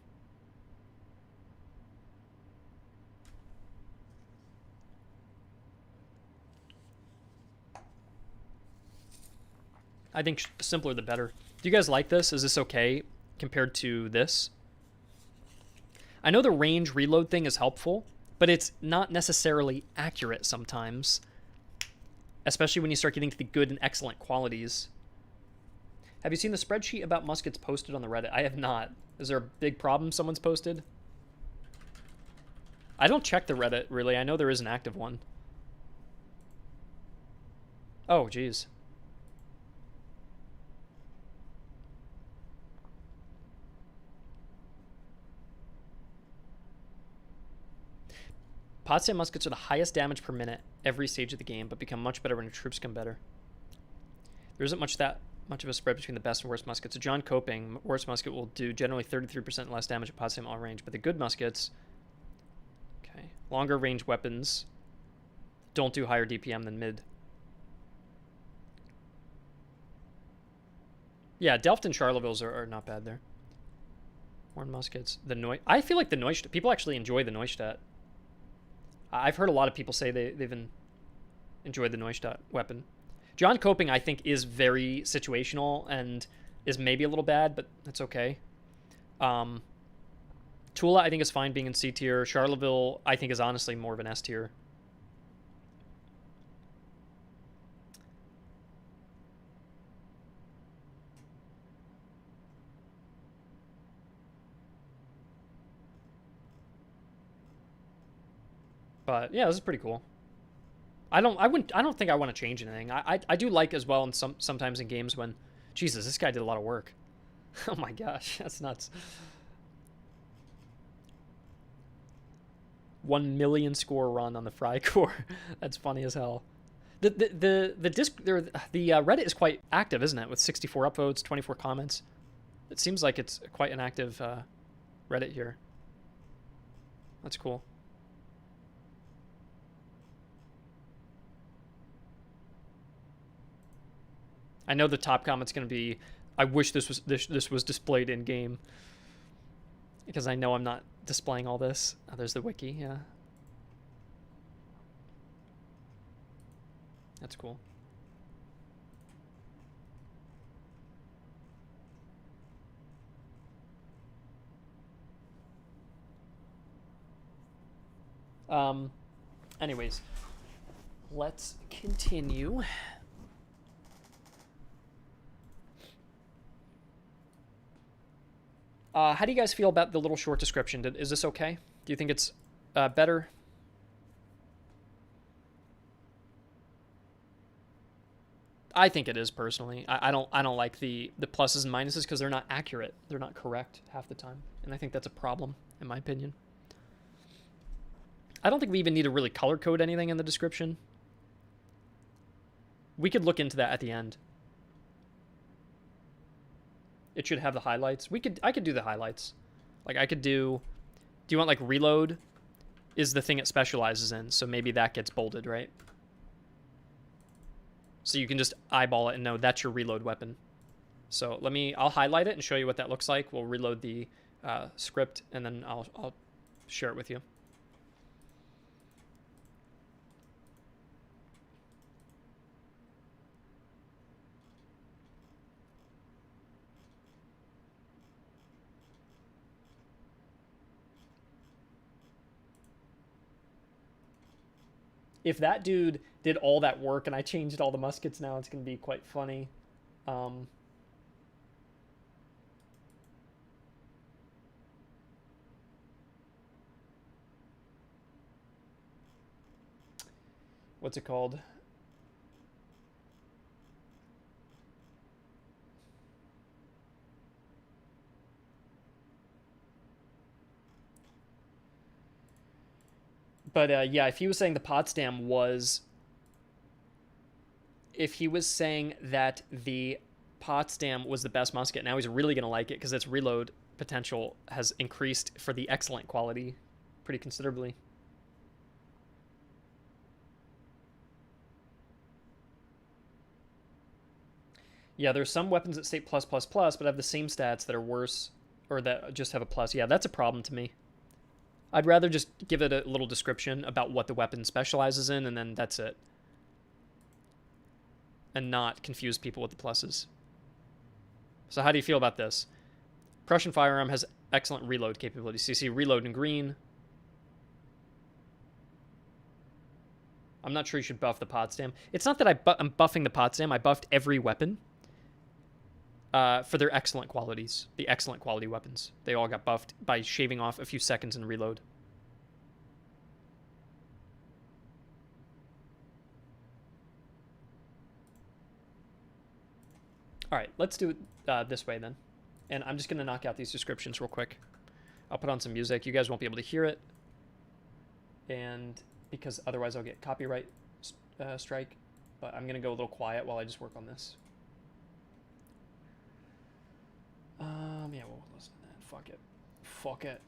[SPEAKER 1] I think simpler the better. Do you guys like this? Is this okay compared to this? I know the range reload thing is helpful, but it's not necessarily accurate sometimes, especially when you start getting to the good and excellent qualities. Have you seen the spreadsheet about muskets posted on the Reddit? I have not. Is there a big problem someone's posted? I don't check the Reddit, really. I know there is an active one. Oh, geez. Potsdam muskets are the highest damage per minute every stage of the game, but become much better when your troops come better. There isn't much of a spread between the best and worst muskets. So John Coping, worst musket will do generally 33% less damage at Potsdam all range, but the good muskets, okay, longer range weapons don't do higher DPM than mid. Yeah, Delft and Charlevilles are not bad there. Horn muskets. I feel like the Neustadt, people actually enjoy the Neustadt. I've heard a lot of people say they've enjoyed the Neustadt weapon. John Coping, I think, is very situational and is maybe a little bad, but that's okay. Tula, I think, is fine being in C tier. Charleville, I think, is honestly more of an S tier. But yeah, this is pretty cool. I don't think I want to change anything. I do like as well, and sometimes in games when, Jesus, this guy did a lot of work. Oh my gosh, that's nuts. 1 million score run on the Frycore. That's funny as hell. The Reddit is quite active, isn't it? With 64 upvotes, 24 comments. It seems like it's quite an active Reddit here. That's cool. I know the top comment's going to be, I wish this was displayed in game, because I know I'm not displaying all this. Oh, there's the wiki, yeah. That's cool. Anyways, let's continue. How do you guys feel about the little short description? Is this okay? Do you think it's better? I think it is personally. I don't like the pluses and minuses because they're not accurate. They're not correct half the time, and I think that's a problem in my opinion. I don't think we even need to really color code anything in the description. We could look into that at the end. It should have the highlights. I could do the highlights. Like I could do you want like reload is the thing it specializes in, so maybe that gets bolded, right? So you can just eyeball it and know that's your reload weapon. So I'll highlight it and show you what that looks like. We'll reload the script and then I'll share it with you. if that dude did all that work and I changed all the muskets now, it's going to be quite funny. What's it called? But yeah, if he was saying the Potsdam was, if he was saying that the Potsdam was the best musket, now he's really gonna like it because its reload potential has increased for the excellent quality pretty considerably. Yeah, there's some weapons that state plus plus plus, but have the same stats that are worse, or that just have a plus. Yeah, that's a problem to me. I'd rather just give it a little description about what the weapon specializes in, and then that's it. And not confuse people with the pluses. So how do you feel about this? Prussian firearm has excellent reload capabilities. So you see reload in green. I'm not sure you should buff the Potsdam. It's not that I'm buffing the Potsdam. I buffed every weapon for their excellent qualities. The excellent quality weapons. They all got buffed by shaving off a few seconds in reload. All right, let's do it this way then. And I'm just going to knock out these descriptions real quick. I'll put on some music. You guys won't be able to hear it. And because otherwise I'll get copyright strike. But I'm going to go a little quiet while I just work on this. Yeah, we'll listen to that. Fuck it. Fuck it.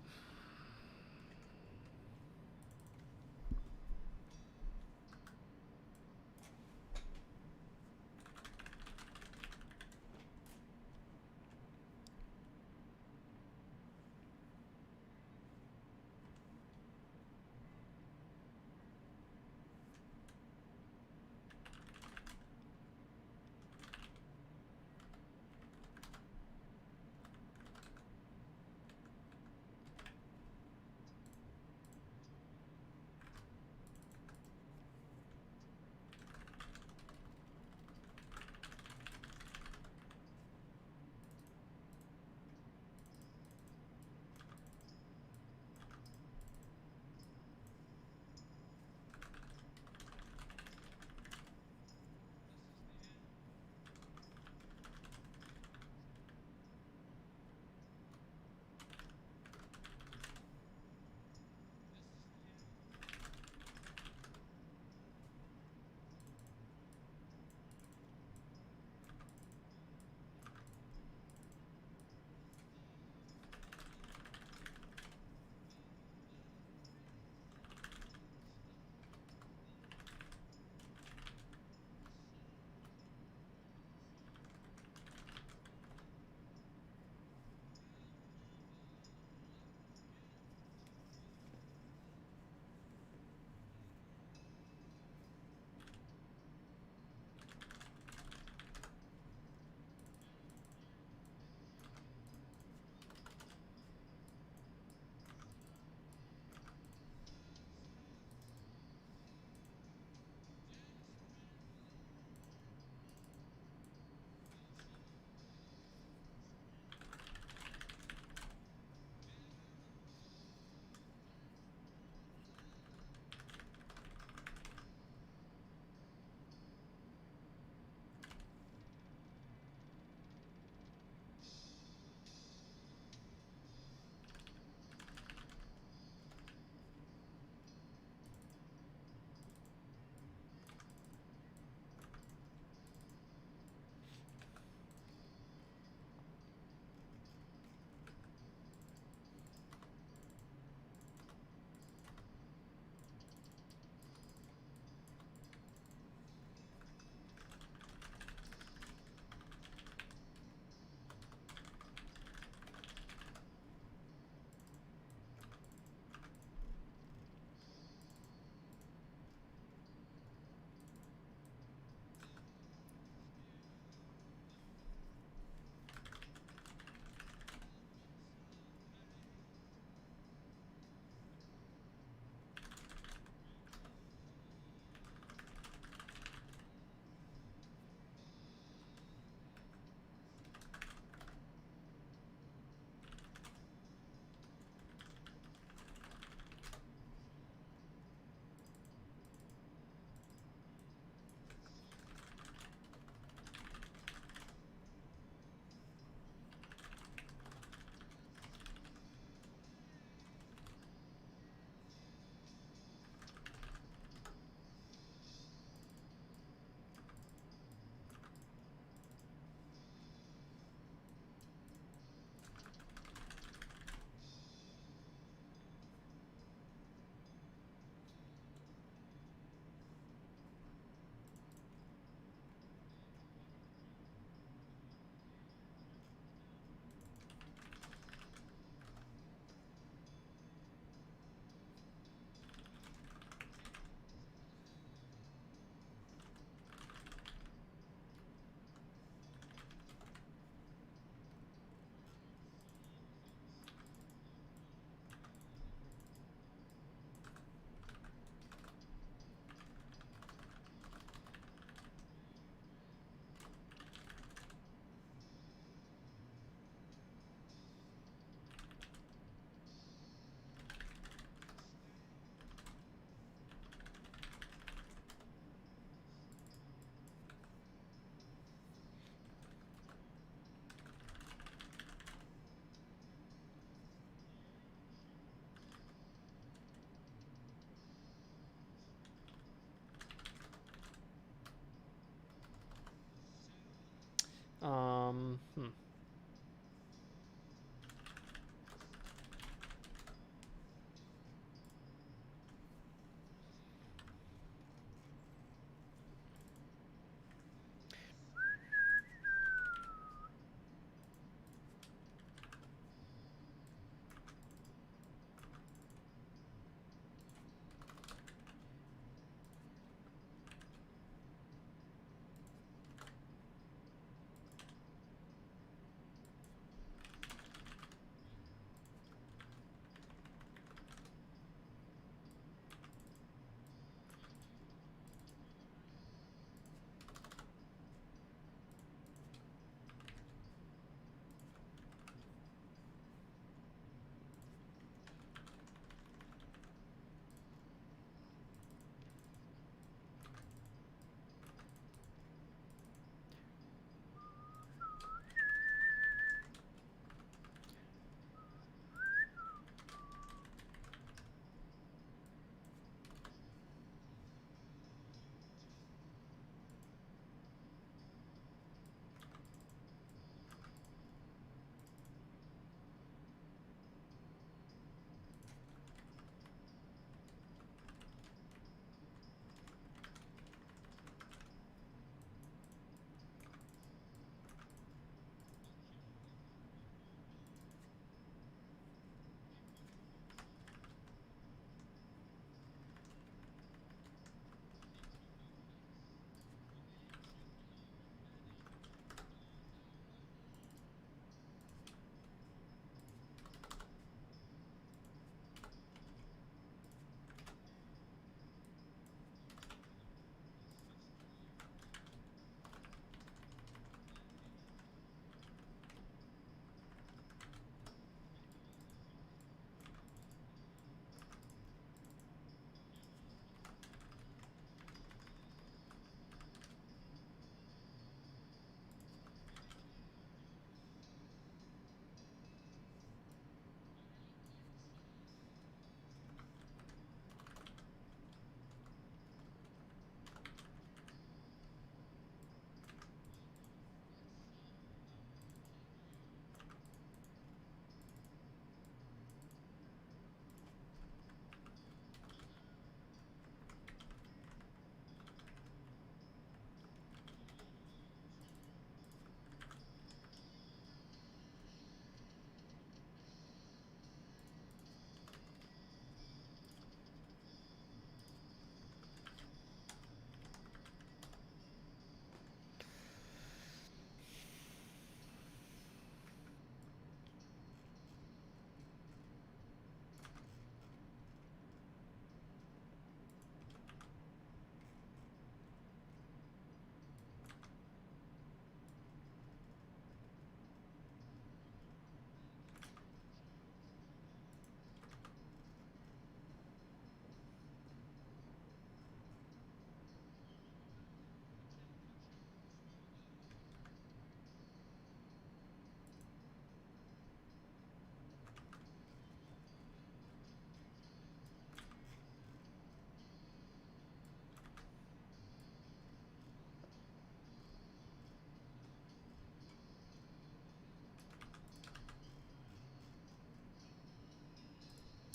[SPEAKER 1] Hmm.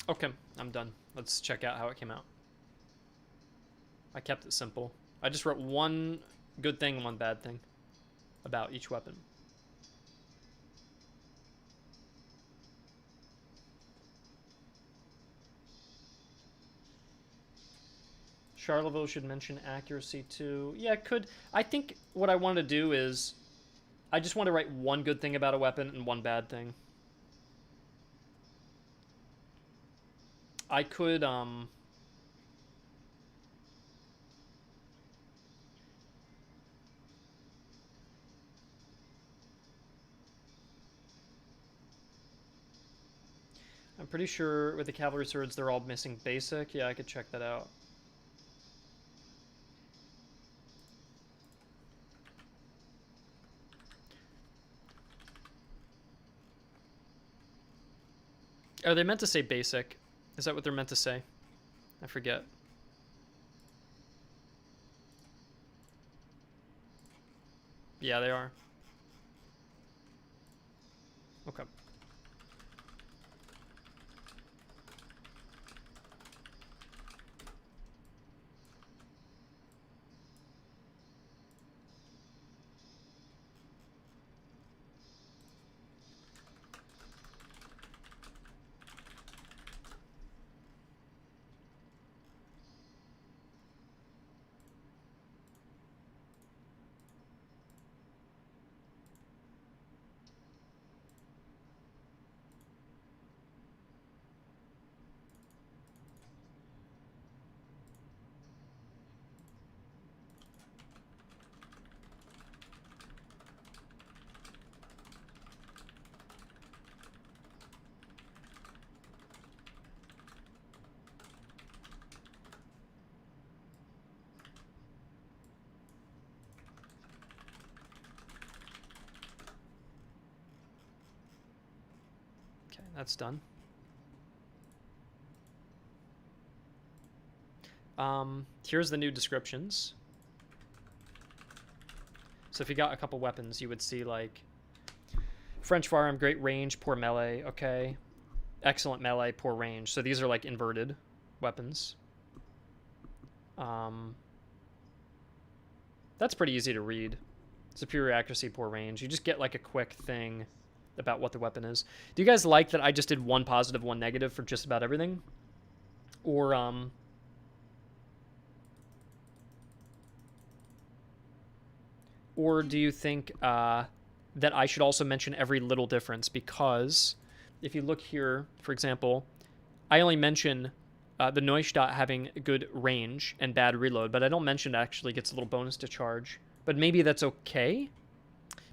[SPEAKER 1] Okay, I'm done. Let's check out how it came out. I kept it simple. I just wrote one good thing and one bad thing about each weapon. Charleville should mention accuracy too. Yeah, it could. I think what I want to do is I just want to write one good thing about a weapon and one bad thing. I could, I'm pretty sure with the cavalry swords they're all missing basic. Yeah, I could check that out. Are they meant to say basic? Is that what they're meant to say? I forget. Yeah, they are. Okay. Okay, that's done. Here's the new descriptions. So if you got a couple weapons, you would see like French firearm, great range, poor melee. Okay, excellent melee, poor range. So these are like inverted weapons. That's pretty easy to read. Superior accuracy, poor range. You just get like a quick thing about what the weapon is. Do you guys like that I just did one positive, one negative for just about everything? Or do you think that I should also mention every little difference? Because if you look here, for example, I only mention the Neustadt having good range and bad reload, but I don't mention it actually gets a little bonus to charge. But maybe that's okay?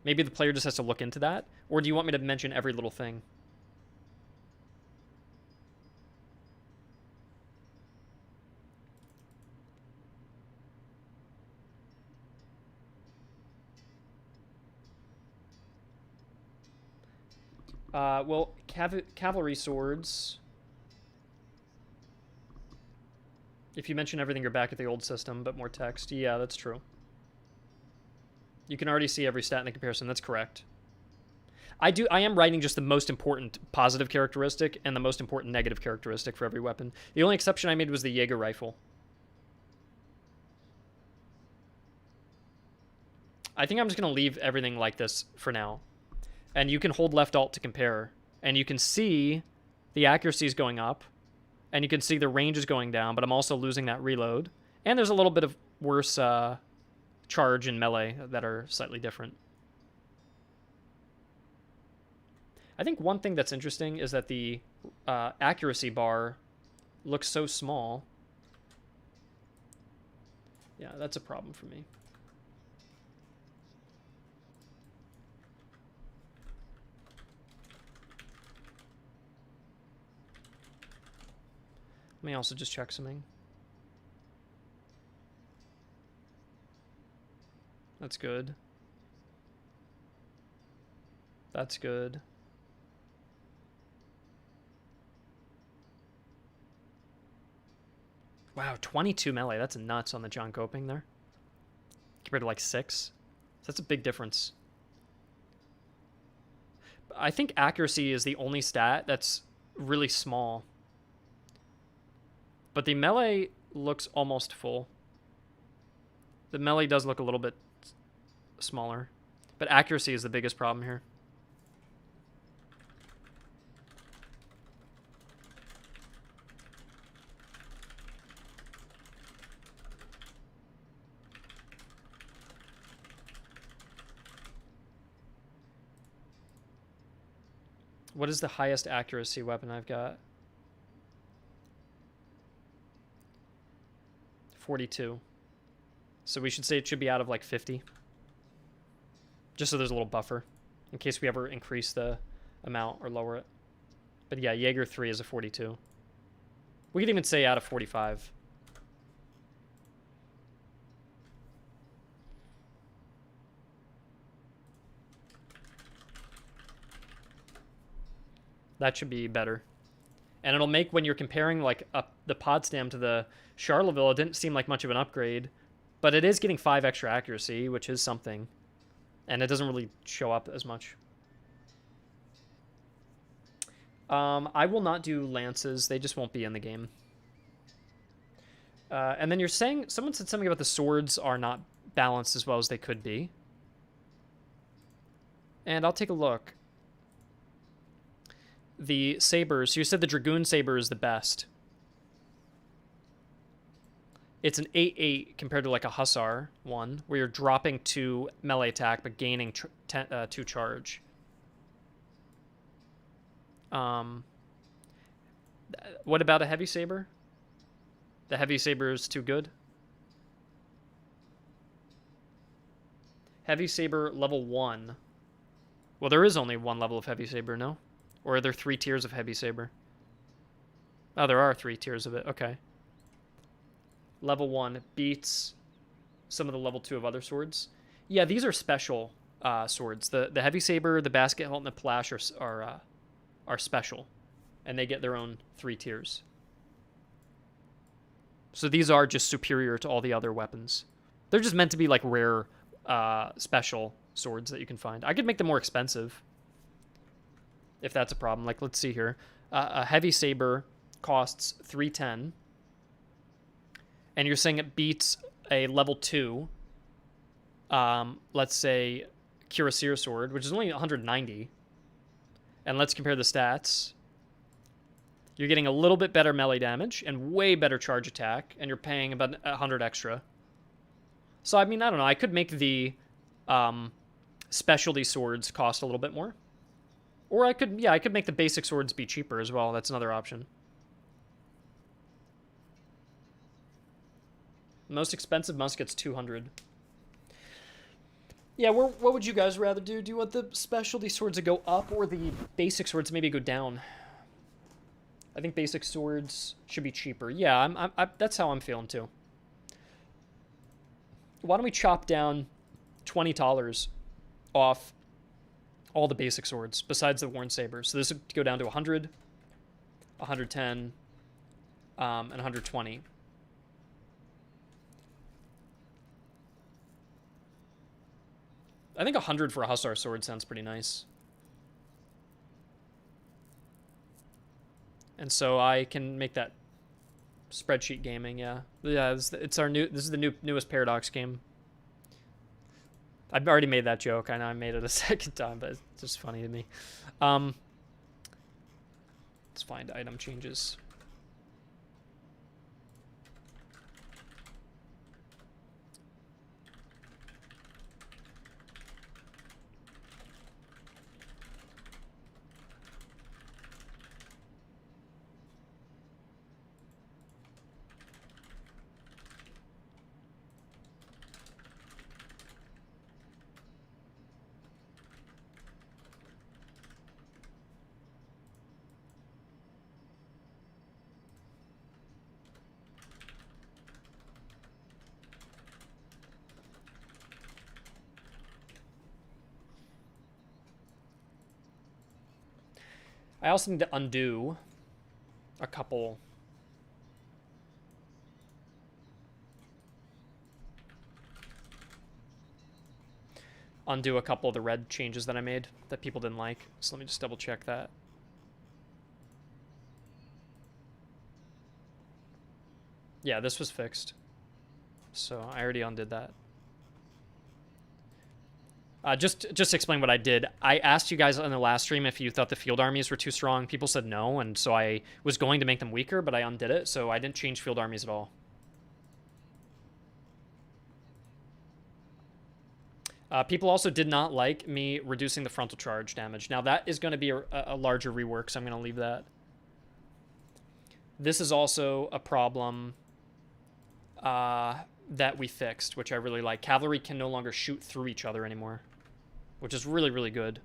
[SPEAKER 1] Maybe the player just has to look into that? Or do you want me to mention every little thing? Well, cavalry swords. If you mention everything, you're back at the old system, but more text. Yeah, that's true. You can already see every stat in the comparison. That's correct. I am writing just the most important positive characteristic and the most important negative characteristic for every weapon. The only exception I made was the Jaeger rifle. I think I'm just going to leave everything like this for now. And you can hold left alt to compare. And you can see the accuracy is going up. And you can see the range is going down, but I'm also losing that reload. And there's a little bit of worse charge and melee that are slightly different. I think one thing that's interesting is that the accuracy bar looks so small. Yeah, that's a problem for me. Let me also just check something. That's good. That's good. Wow, 22 melee. That's nuts on the John Coping there. Compared to like 6. So that's a big difference. I think accuracy is the only stat that's really small. But the melee looks almost full. The melee does look a little bit smaller. But accuracy is the biggest problem here. What is the highest accuracy weapon I've got? 42. So we should say it should be out of like 50. Just so there's a little buffer in case we ever increase the amount or lower it. But yeah, Jaeger 3 is a 42. We could even say out of 45. That should be better. And it'll make, when you're comparing like the Potsdam to the Charleville, it didn't seem like much of an upgrade. But it is getting 5 extra accuracy, which is something. And it doesn't really show up as much. I will not do lances. They just won't be in the game. And then you're saying... Someone said something about the swords are not balanced as well as they could be. And I'll take a look. The sabers. You said the Dragoon saber is the best. It's an 8-8 compared to like a Hussar one, where you're dropping 2 melee attack but gaining 2 charge. What about a heavy saber? The heavy saber is too good. Heavy saber level 1. Well, there is only one level of heavy saber, no? Or are there 3 tiers of heavy saber? Oh, there are 3 tiers of it. Okay. Level 1 beats some of the level 2 of other swords. Yeah, these are special swords. The heavy saber, the basket hilt, and the plash are special, and they get their own 3 tiers. So these are just superior to all the other weapons. They're just meant to be like rare, special swords that you can find. I could make them more expensive, if that's a problem. Like, let's see here. A heavy saber costs 310. And you're saying it beats a level 2, let's say, Cuirassier sword, which is only 190. And let's compare the stats. You're getting a little bit better melee damage and way better charge attack, and you're paying about 100 extra. So, I mean, I don't know. I could make the specialty swords cost a little bit more. Or I could make the basic swords be cheaper as well. That's another option. Most expensive musket's 200. Yeah, what would you guys rather do? Do you want the specialty swords to go up or the basic swords maybe go down? I think basic swords should be cheaper. Yeah, that's how I'm feeling too. Why don't we chop down $20 off all the basic swords besides the worn sabers? So this would go down to 100, 110, and 120. I think 100 for a Hussar sword sounds pretty nice. And so I can make that spreadsheet gaming, yeah. Yeah, it's our this is the newest Paradox game. I've already made that joke. I know I made it a second time, but it's just funny to me. Let's find item changes. I also need to undo a couple. Undo a couple of the red changes that I made that people didn't like. So let me just double check that. Yeah, this was fixed. So I already undid that. Just to explain what I did, I asked you guys on the last stream if you thought the field armies were too strong. People said no, and so I was going to make them weaker, but I undid it, so I didn't change field armies at all. People also did not like me reducing the frontal charge damage. Now that is going to be a larger rework, so I'm going to leave that. This is also a problem that we fixed, which I really like. Cavalry can no longer shoot through each other anymore, which is really, really good.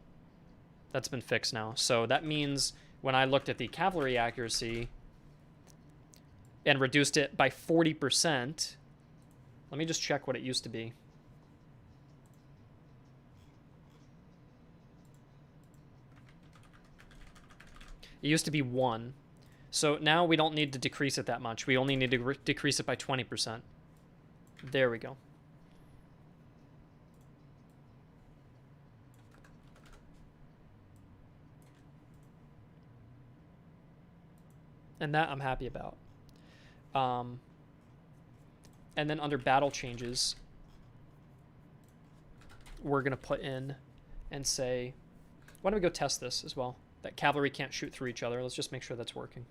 [SPEAKER 1] That's been fixed now. So that means when I looked at the cavalry accuracy and reduced it by 40%, let me just check what it used to be. It used to be 1. So now we don't need to decrease it that much. We only need to decrease it by 20%. There we go. And that I'm happy about. And then under battle changes, we're going to put in and say, why don't we go test this as well? That cavalry can't shoot through each other. Let's just make sure that's working.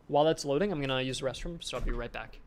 [SPEAKER 1] While that's loading, I'm going to use the restroom, so I'll be right back.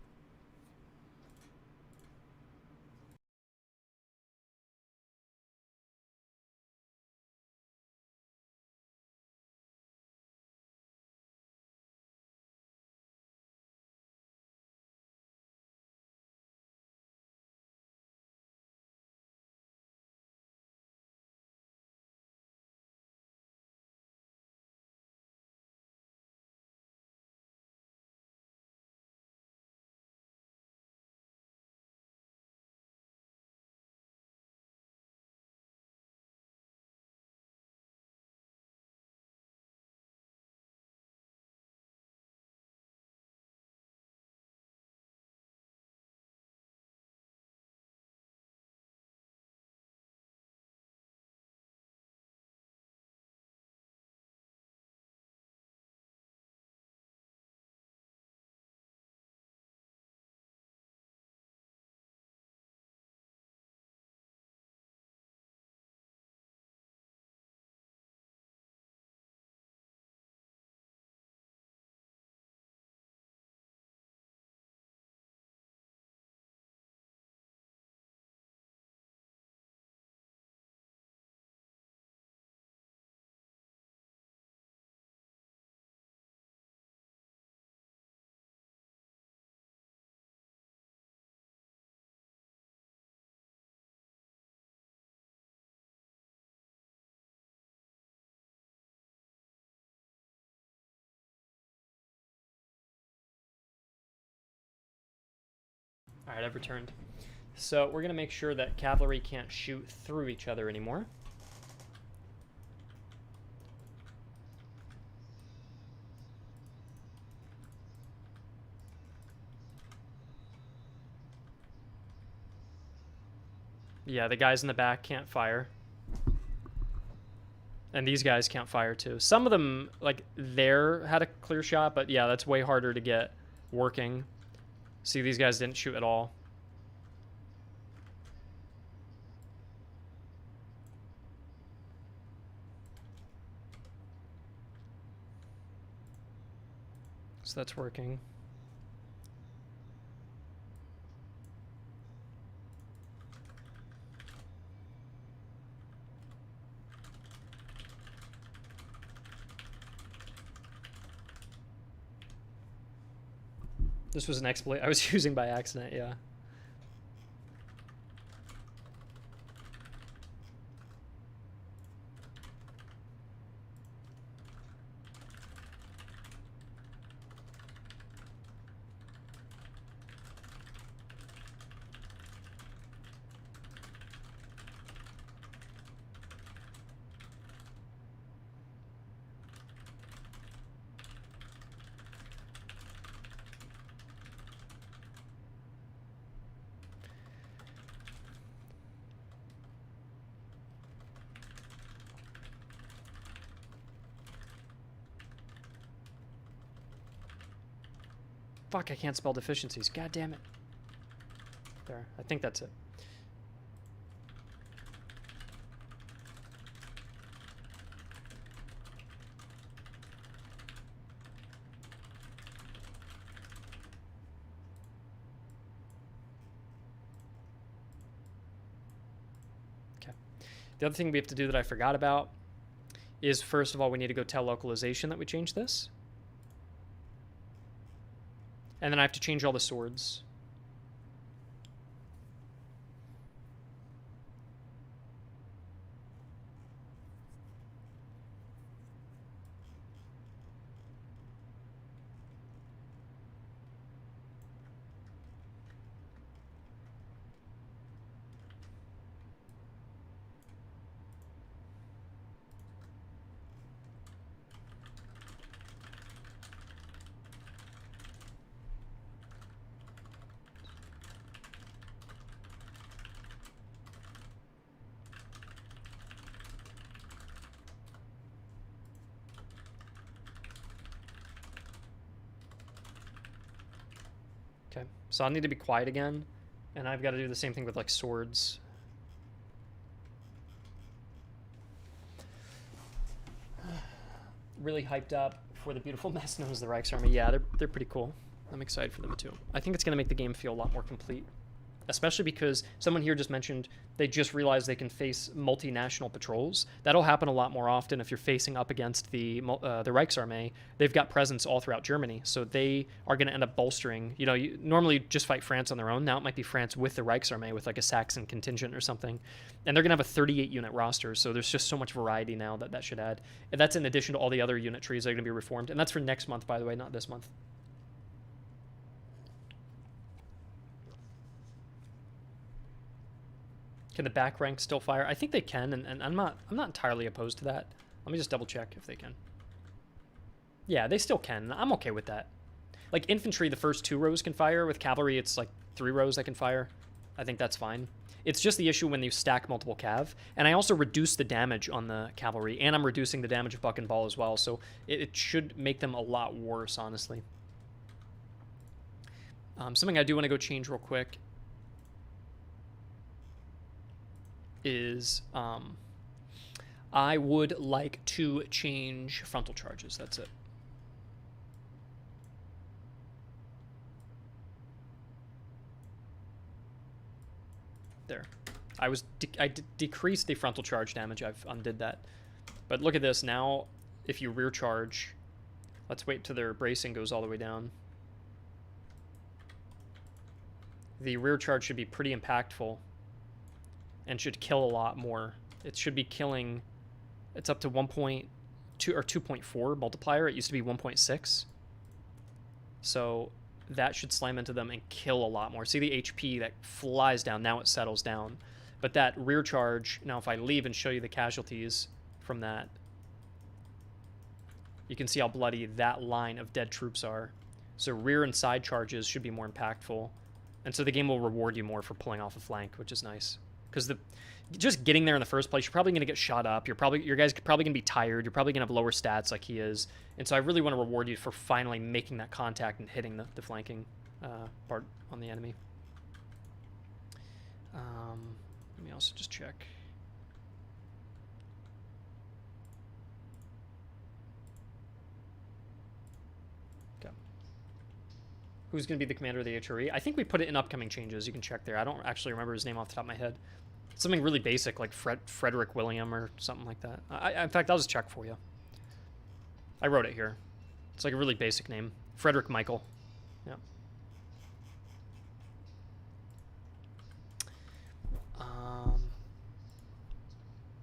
[SPEAKER 1] All right, I've returned. So we're going to make sure that cavalry can't shoot through each other anymore. Yeah, the guys in the back can't fire. And these guys can't fire too. Some of them, like, there had a clear shot, but yeah, that's way harder to get working. See, these guys didn't shoot at all. So that's working. This was an exploit I was using by accident, yeah. Fuck, I can't spell deficiencies. God damn it. There, I think that's it. Okay. The other thing we have to do that I forgot about is, first of all, we need to go tell localization that we changed this. And then I have to change all the swords. So I'll need to be quiet again, and I've got to do the same thing with like swords. Really hyped up for the beautiful mess known as the Reichsarmee. Yeah, they're pretty cool. I'm excited for them too. I think it's going to make the game feel a lot more complete. Especially because someone here just mentioned they just realized they can face multinational patrols. That'll happen a lot more often if you're facing up against the Reichsarmee. They've got presence all throughout Germany, so they are going to end up bolstering. You know, you normally just fight France on their own. Now it might be France with the Reichsarmee with like a Saxon contingent or something, and they're going to have a 38 unit roster. So there's just so much variety now that should add. And that's in addition to all the other unit trees that are going to be reformed, and that's for next month, by the way, not this month. Can the back rank still fire? I think they can, and I'm not entirely opposed to that. Let me just double check if they can. Yeah, they still can. I'm okay with that. Like infantry, the first 2 rows can fire. With cavalry, it's like 3 rows that can fire. I think that's fine. It's just the issue when you stack multiple cav. And I also reduce the damage on the cavalry, and I'm reducing the damage of buck and ball as well, so it should make them a lot worse, honestly. Something I do want to go change real quick is I would like to change frontal charges. That's it. There. I decreased the frontal charge damage. I've undid that. But look at this. Now, if you rear charge, let's wait till their bracing goes all the way down. The rear charge should be pretty impactful and should kill a lot more. It should be killing, it's up to 1.2 or 2.4 multiplier. It used to be 1.6. So that should slam into them and kill a lot more. See the HP that flies down, now it settles down. But that rear charge, now if I leave and show you the casualties from that, you can see how bloody that line of dead troops are. So rear and side charges should be more impactful. And so the game will reward you more for pulling off a flank, which is nice. Because just getting there in the first place, you're probably going to get shot up. Your guys are probably going to be tired. You're probably going to have lower stats like he is. And so I really want to reward you for finally making that contact and hitting the flanking part on the enemy. Let me also just check. Okay. Who's going to be the commander of the HRE? I think we put it in upcoming changes. You can check there. I don't actually remember his name off the top of my head. Something really basic, like Frederick William or something like that. In fact, I'll just check for you. I wrote it here. It's like a really basic name. Frederick Michael. Yeah.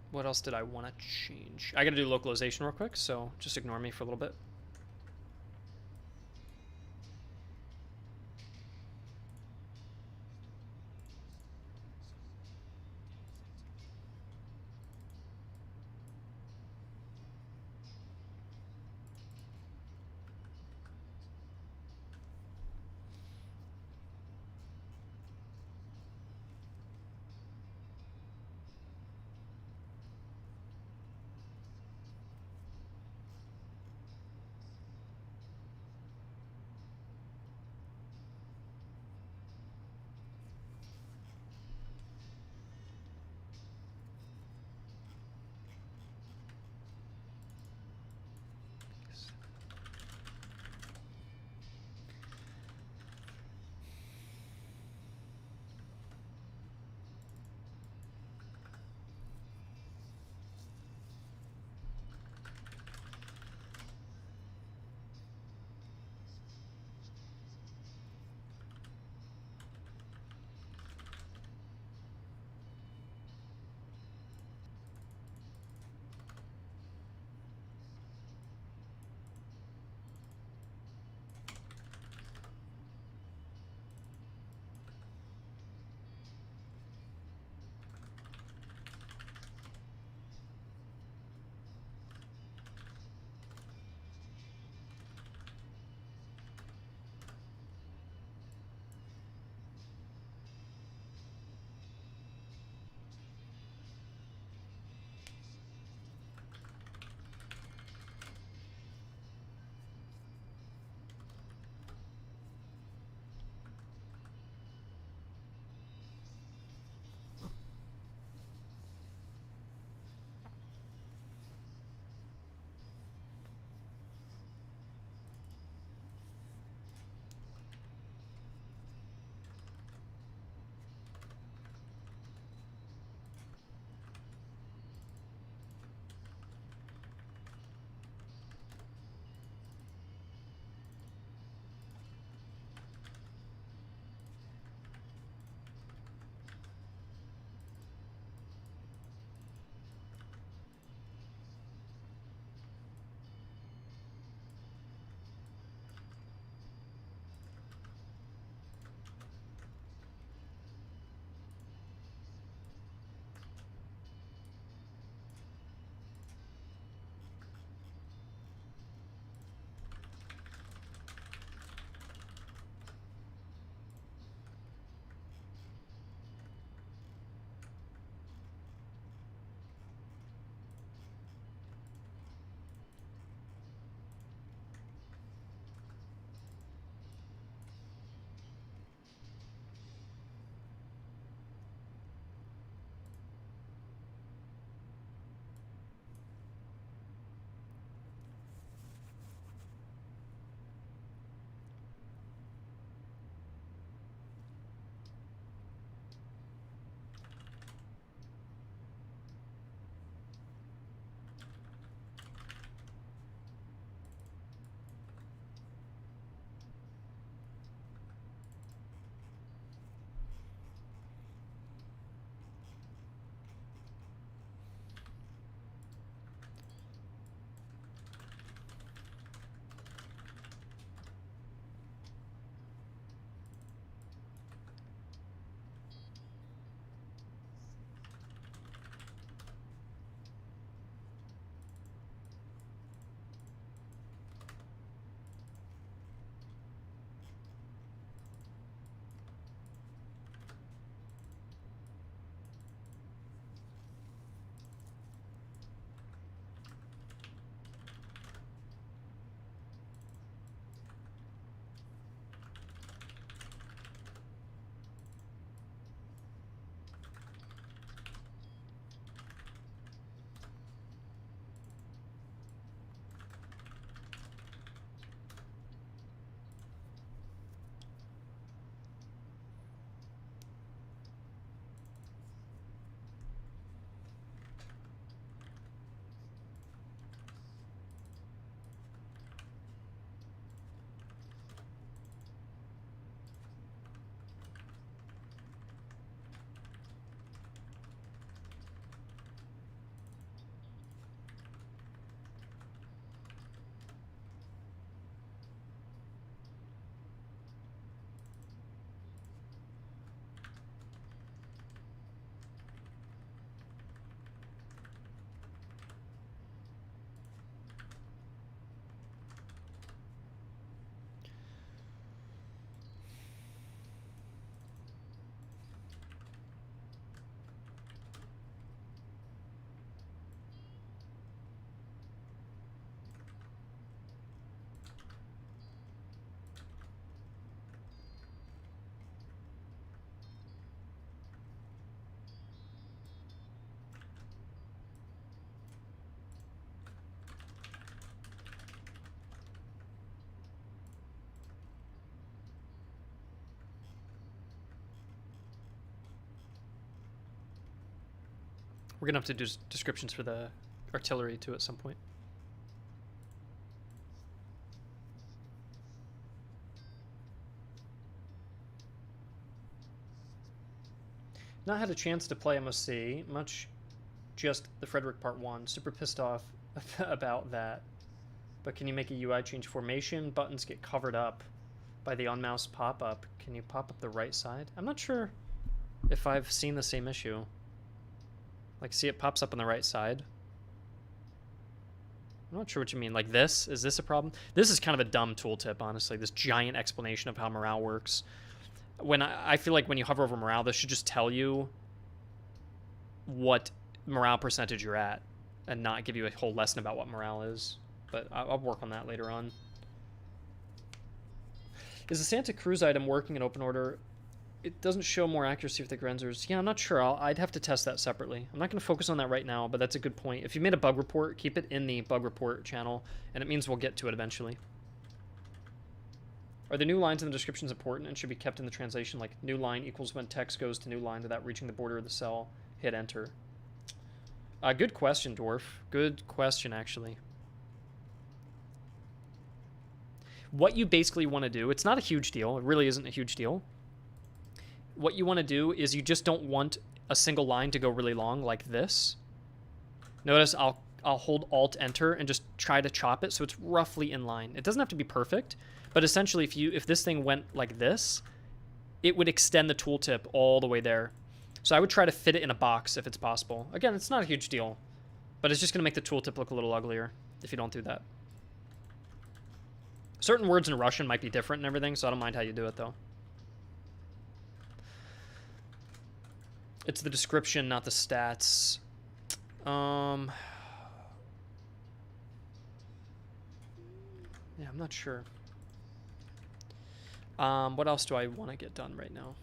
[SPEAKER 1] What else did I want to change? I got to do localization real quick, so just ignore me for a little bit. We're going to have to do descriptions for the artillery, too, at some point. Not had a chance to play MOC, much just the Frederick Part 1. Super pissed off about that. But can you make a UI change formation? Buttons get covered up by the on-mouse pop-up. Can you pop up the right side? I'm not sure if I've seen the same issue. Like, see, it pops up on the right side. I'm not sure what you mean. Like this? Is this a problem? This is kind of a dumb tooltip, honestly. This giant explanation of how morale works. When I feel like when you hover over morale, this should just tell you what morale percentage you're at and not give you a whole lesson about what morale is. But I'll work on that later on. Is the Santa Cruz item working in open order? It doesn't show more accuracy with the Grenzers. Yeah, I'm not sure. I'd have to test that separately. I'm not going to focus on that right now, but that's a good point. If you made a bug report, keep it in the bug report channel, and it means we'll get to it eventually. Are the new lines in the descriptions important and should be kept in the translation, like new line equals when text goes to new line without reaching the border of the cell, hit enter? Good question, Dwarf. Good question, actually. What you basically want to do, it's not a huge deal. It really isn't a huge deal. What you want to do is you just don't want a single line to go really long like this. Notice I'll hold Alt-Enter and just try to chop it so it's roughly in line. It doesn't have to be perfect, but essentially if this thing went like this, it would extend the tooltip all the way there. So I would try to fit it in a box if it's possible. Again, it's not a huge deal, but it's just going to make the tooltip look a little uglier if you don't do that. Certain words in Russian might be different and everything, so I don't mind how you do it, though. It's the description, not the stats. Yeah, I'm not sure. What else do I want to get done right now?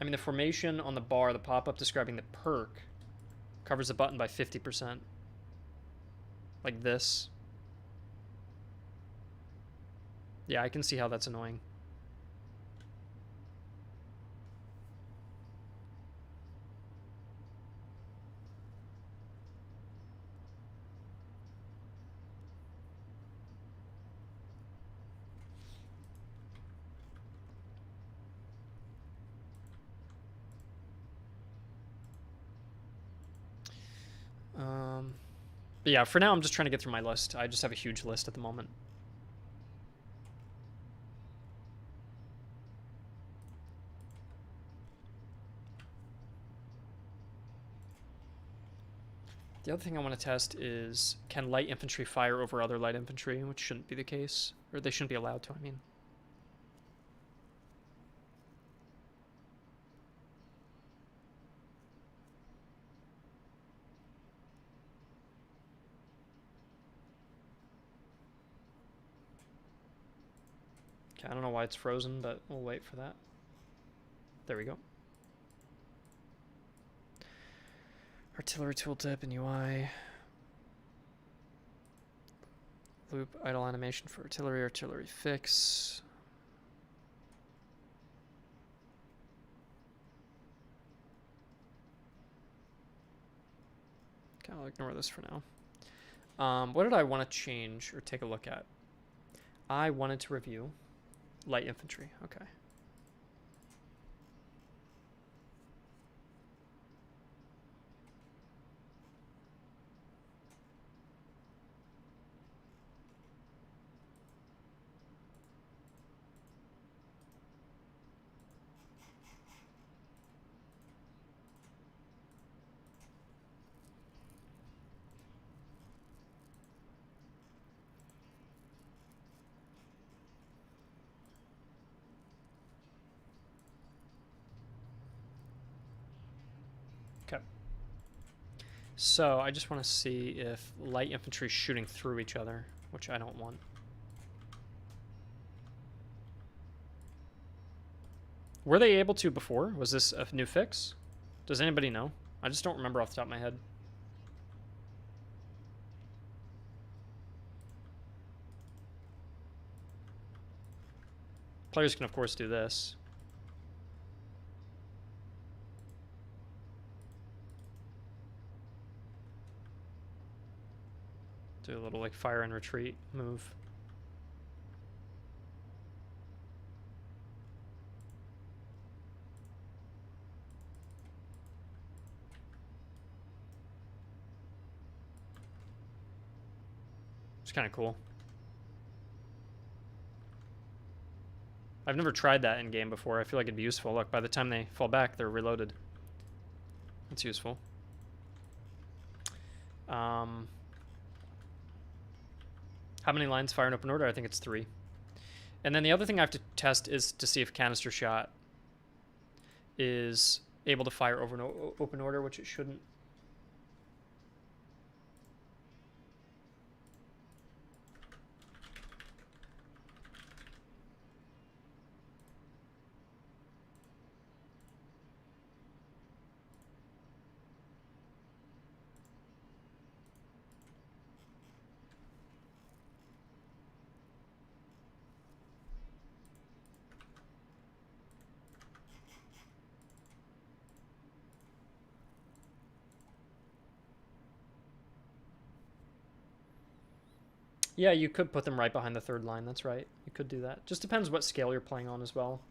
[SPEAKER 1] I mean, the formation on the bar, the pop-up describing the perk, covers the button by 50%. Like this. Yeah, I can see how that's annoying. But yeah, for now I'm just trying to get through my list. I just have a huge list at the moment. The other thing I want to test is, can light infantry fire over other light infantry, which shouldn't be the case. Or they shouldn't be allowed to, I mean. Okay, I don't know why it's frozen, but we'll wait for that. There we go. Artillery tooltip and UI. Loop idle animation for artillery, artillery fix. Okay, I'll ignore this for now. What did I want to change or take a look at? I wanted to review light infantry. Okay. Okay. So I just want to see if light infantry is shooting through each other, which I don't want. Were they able to before? Was this a new fix? Does anybody know? I just don't remember off the top of my head. Players can, of course, do this. Do a little like fire and retreat move. It's kind of cool. I've never tried that in game before. I feel like it'd be useful. Look, by the time they fall back, they're reloaded. That's useful. How many lines fire in open order? I think it's 3. And then the other thing I have to test is to see if canister shot is able to fire over an open order, which it shouldn't. Yeah, you could put them right behind the 3rd line. That's right. You could do that. Just depends what scale you're playing on as well.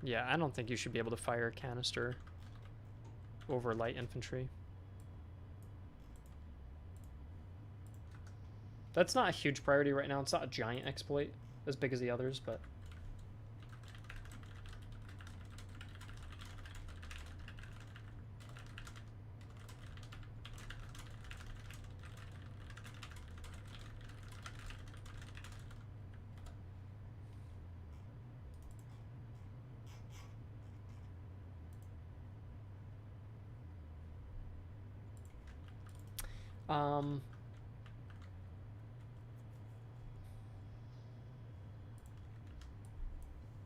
[SPEAKER 1] Yeah, I don't think you should be able to fire a canister over light infantry. That's not a huge priority right now. It's not a giant exploit as big as the others, but...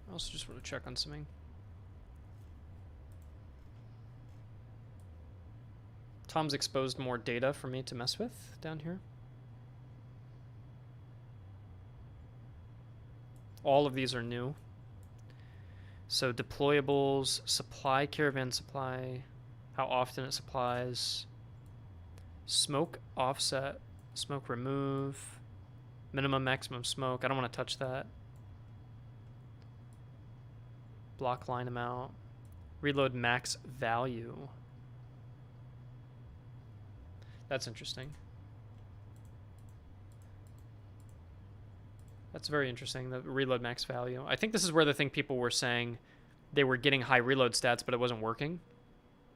[SPEAKER 1] I also just want to check on something. Tom's exposed more data for me to mess with down here. All of these are new. So deployables, supply, caravan supply, how often it supplies, smoke offset, smoke remove, minimum maximum smoke. I don't want to touch that. Block line amount, reload max value. That's interesting. That's very interesting, the reload max value. I think this is where the thing people were saying they were getting high reload stats, but it wasn't working.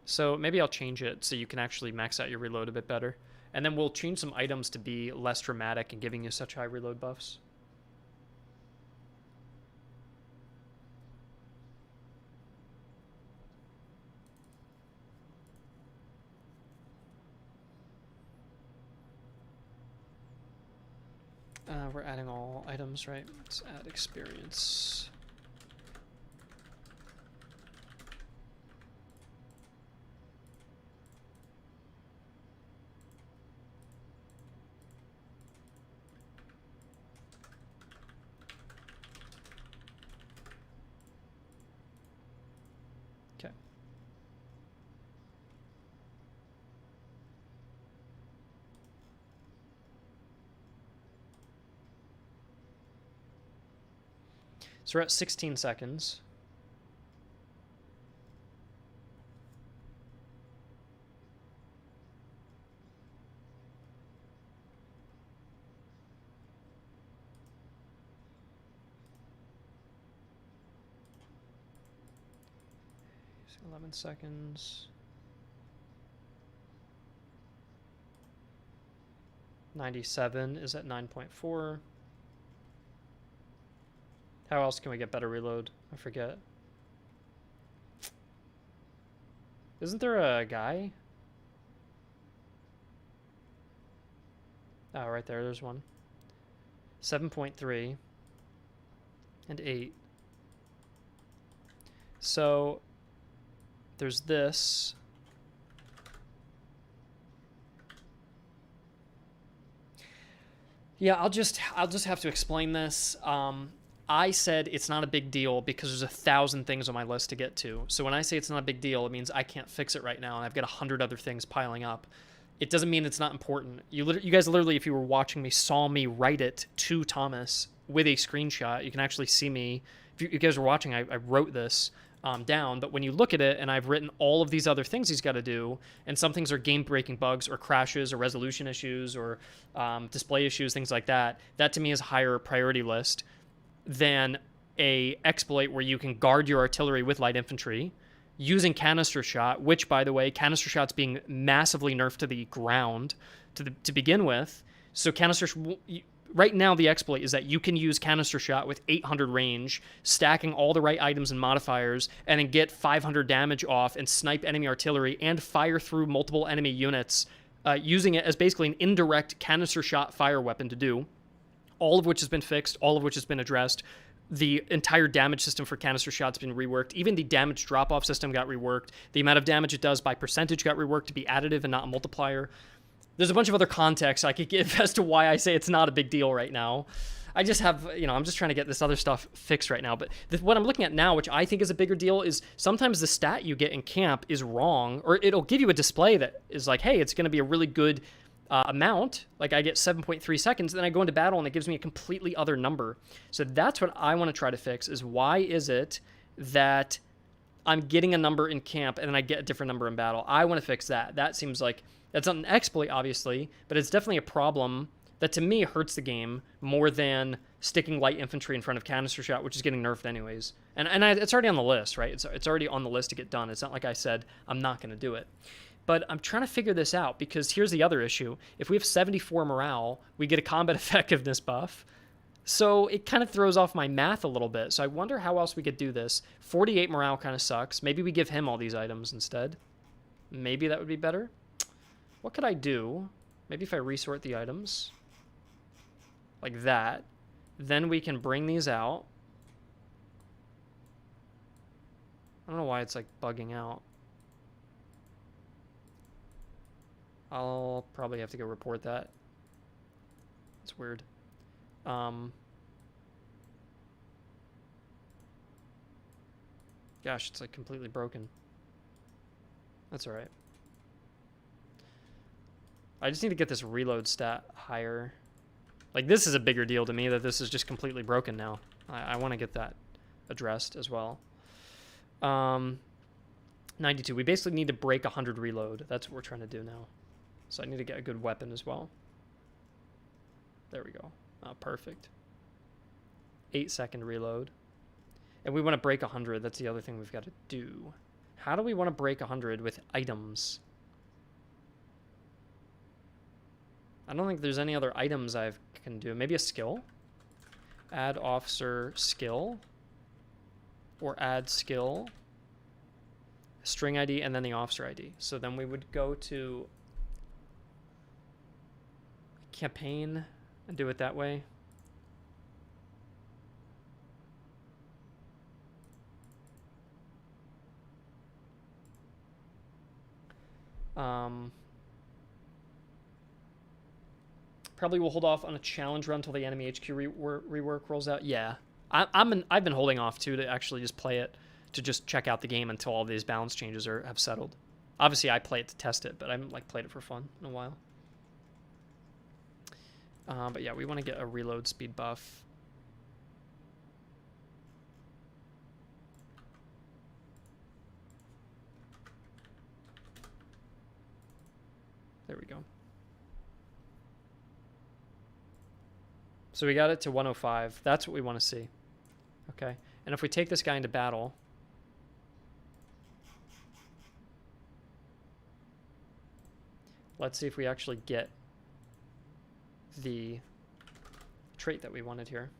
[SPEAKER 1] So maybe I'll change it so you can actually max out your reload a bit better. And then we'll change some items to be less dramatic and giving you such high reload buffs. We're adding all items, right? Let's add experience. Okay. So we're at 16 seconds. So 11 seconds. 97 is at 9.4. How else can we get better reload? I forget. Isn't there a guy? Oh, right there, there's one. 7.3 and 8. So there's this. Yeah, I'll just have to explain this. I said it's not a big deal because there's 1,000 things on my list to get to. So when I say it's not a big deal, it means I can't fix it right now, and I've got 100 other things piling up. It doesn't mean it's not important. You guys literally, if you were watching me, saw me write it to Thomas with a screenshot. You can actually see me. If you guys were watching, I wrote this down. But when you look at it, and I've written all of these other things he's got to do, and some things are game-breaking bugs or crashes or resolution issues or display issues, things like that. That to me is a higher priority list than a exploit where you can guard your artillery with light infantry using canister shot, which, by the way, canister shot's being massively nerfed to the ground to begin with. So right now the exploit is that you can use canister shot with 800 range, stacking all the right items and modifiers, and then get 500 damage off and snipe enemy artillery and fire through multiple enemy units, using it as basically an indirect canister shot fire weapon to do. All of which has been fixed, all of which has been addressed. The entire damage system for canister shots has been reworked. Even the damage drop-off system got reworked. The amount of damage it does by percentage got reworked to be additive and not a multiplier. There's a bunch of other context I could give as to why I say it's not a big deal right now. I just have, I'm just trying to get this other stuff fixed right now. But what I'm looking at now, which I think is a bigger deal, is sometimes the stat you get in camp is wrong, or it'll give you a display that is like, hey, it's going to be a really good amount, like I get 7.3 seconds, then I go into battle and it gives me a completely other number. So that's what I want to try to fix, is why is it that I'm getting a number in camp and then I get a different number in battle? I want to fix that. That seems like, that's not an exploit, obviously, but it's definitely a problem that to me hurts the game more than sticking light infantry in front of canister shot, which is getting nerfed anyways. And it's already on the list, right? It's already on the list to get done. It's not like I said I'm not going to do it. But I'm trying to figure this out, because here's the other issue. If we have 74 morale, we get a combat effectiveness buff. So it kind of throws off my math a little bit. So I wonder how else we could do this. 48 morale kind of sucks. Maybe we give him all these items instead. Maybe that would be better. What could I do? Maybe if I resort the items. Like that. Then we can bring these out. I don't know why it's like bugging out. I'll probably have to go report that. It's weird. Gosh, it's like completely broken. That's alright. I just need to get this reload stat higher. Like, this is a bigger deal to me, that this is just completely broken now. I want to get that addressed as well. 92. We basically need to break 100 reload. That's what we're trying to do now. So I need to get a good weapon as well. There we go. Oh, perfect. 8-second reload. And we want to break 100. That's the other thing we've got to do. How do we want to break 100 with items? I don't think there's any other items I can do. Maybe a skill? Add officer skill. Or add skill. String ID and then the officer ID. So then we would go to campaign and do it that way. Probably will hold off on a challenge run until the enemy HQ rework rolls out. Yeah, I've been holding off too to actually just play it, to just check out the game until all these balance changes have settled. Obviously, I play it to test it, but I haven't like played it for fun in a while. But yeah, we want to get a reload speed buff. There we go. So we got it to 105. That's what we want to see. Okay. And if we take this guy into battle, let's see if we actually get the trait that we wanted here.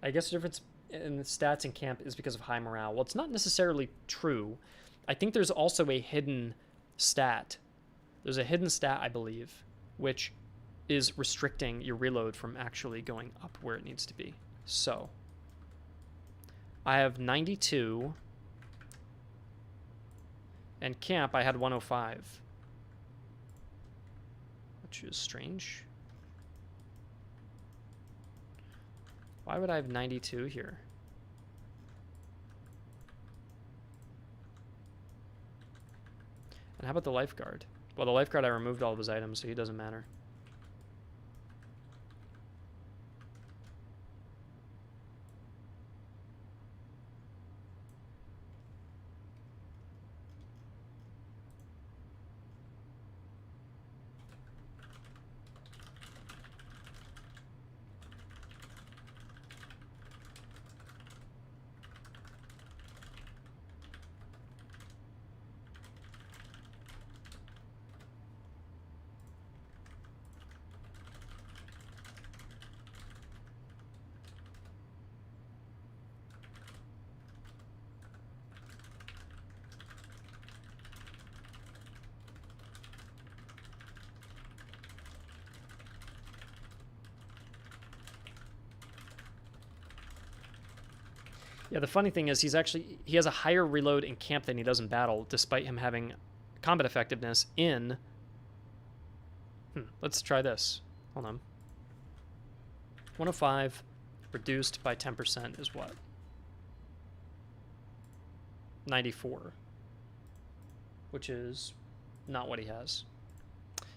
[SPEAKER 1] I guess the difference in the stats in camp is because of high morale. Well, it's not necessarily true. I think there's also a hidden stat. There's a hidden stat, I believe, which is restricting your reload from actually going up where it needs to be. So, I have 92, and camp I had 105, which is strange. Why would I have 92 here? And how about the lifeguard? Well, the lifeguard, I removed all of his items, so he doesn't matter. Yeah, the funny thing is he has a higher reload in camp than he does in battle, despite him having combat effectiveness in... let's try this. Hold on. 105 reduced by 10% is what? 94. Which is not what he has.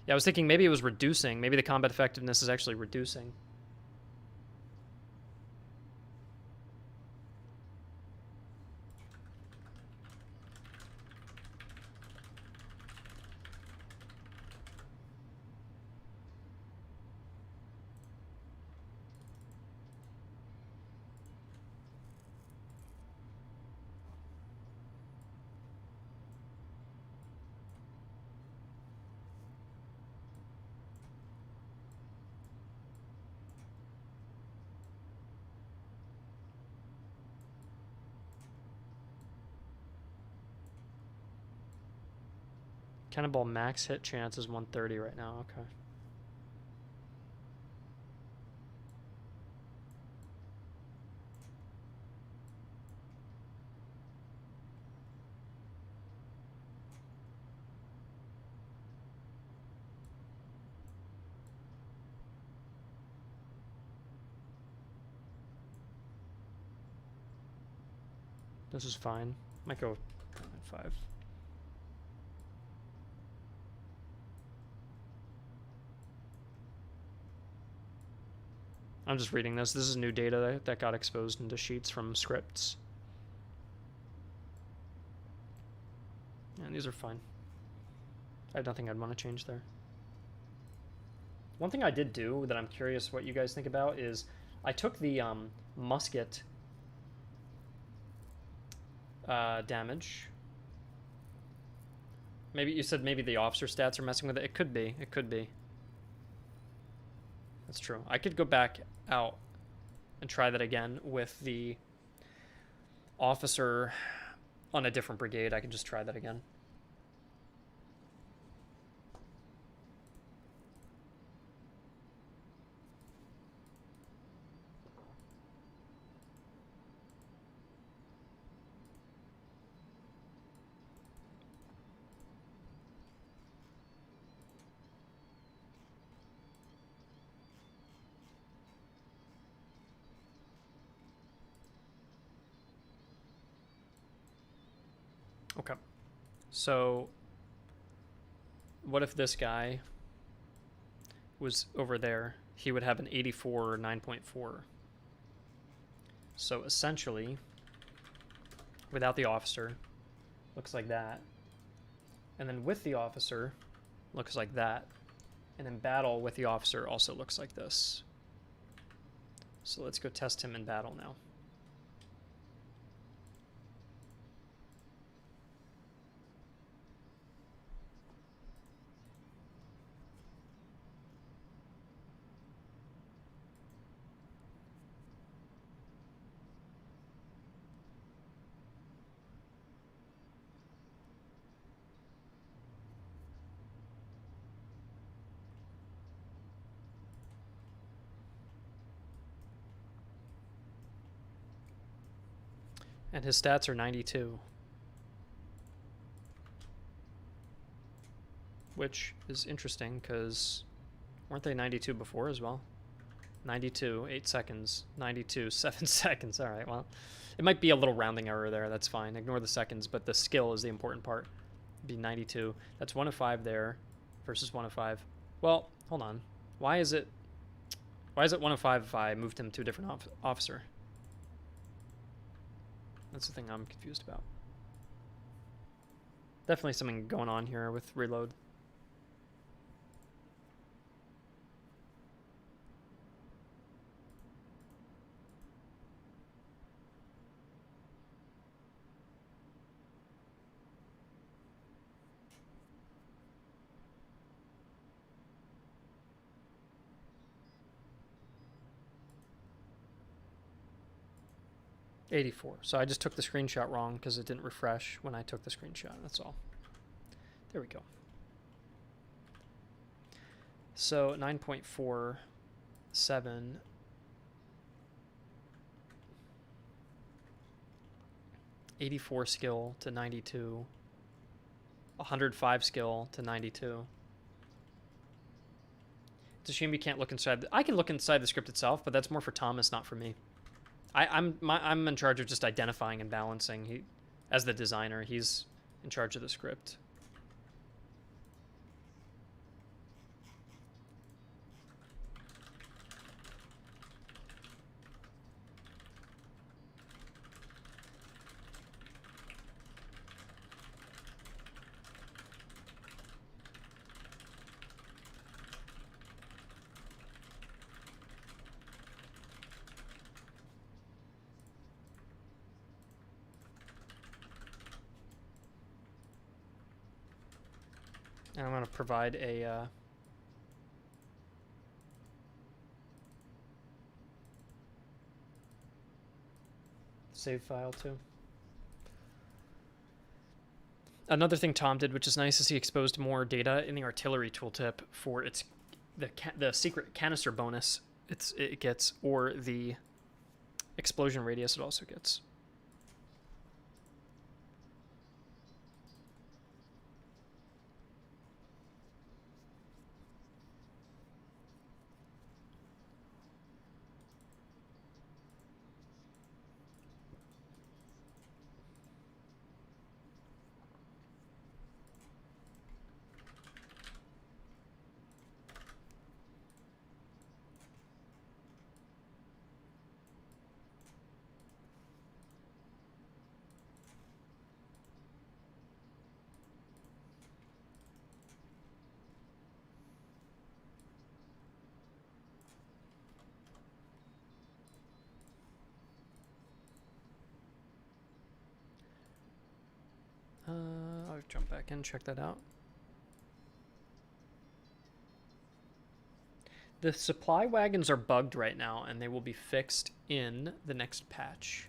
[SPEAKER 1] Yeah, I was thinking maybe it was reducing. Maybe the combat effectiveness is actually reducing. Cannonball max hit chance is 130 right now. Okay. This is fine. Might go 5. I'm just reading this. This is new data that got exposed into sheets from scripts. And these are fine. I have nothing I'd want to change there. One thing I did do that I'm curious what you guys think about is I took the musket damage. Maybe you said maybe the officer stats are messing with it. It could be. It could be. That's true. I could go back out and try that again with the officer on a different brigade. I could just try that again. Okay. So what if this guy was over there? He would have an 84 or 9.4. So essentially, without the officer, looks like that. And then with the officer, looks like that. And in battle with the officer also looks like this. So let's go test him in battle now. And his stats are 92. Which is interesting, because weren't they 92 before as well? 92, 8 seconds. 92, 7 seconds. All right, well, it might be a little rounding error there. That's fine. Ignore the seconds, but the skill is the important part. It'd be 92. That's 1 of 5 there versus 1 of 5. Well, hold on. Why is it 1 of 5 if I moved him to a different officer? That's the thing I'm confused about. Definitely something going on here with reload. $84. So I just took the screenshot wrong because it didn't refresh when I took the screenshot. That's all. There we go. So 9.47. $84 skill to 92. 105 skill to 92. It's a shame you can't look inside. I can look inside the script itself, but that's more for Thomas, not for me. I'm in charge of just identifying and balancing. As the designer, he's in charge of the script. And I'm going to provide a save file too. Another thing Tom did, which is nice, is he exposed more data in the artillery tooltip for the secret canister bonus it gets, or the explosion radius it also gets. I'll jump back in, check that out. The supply wagons are bugged right now, and they will be fixed in the next patch.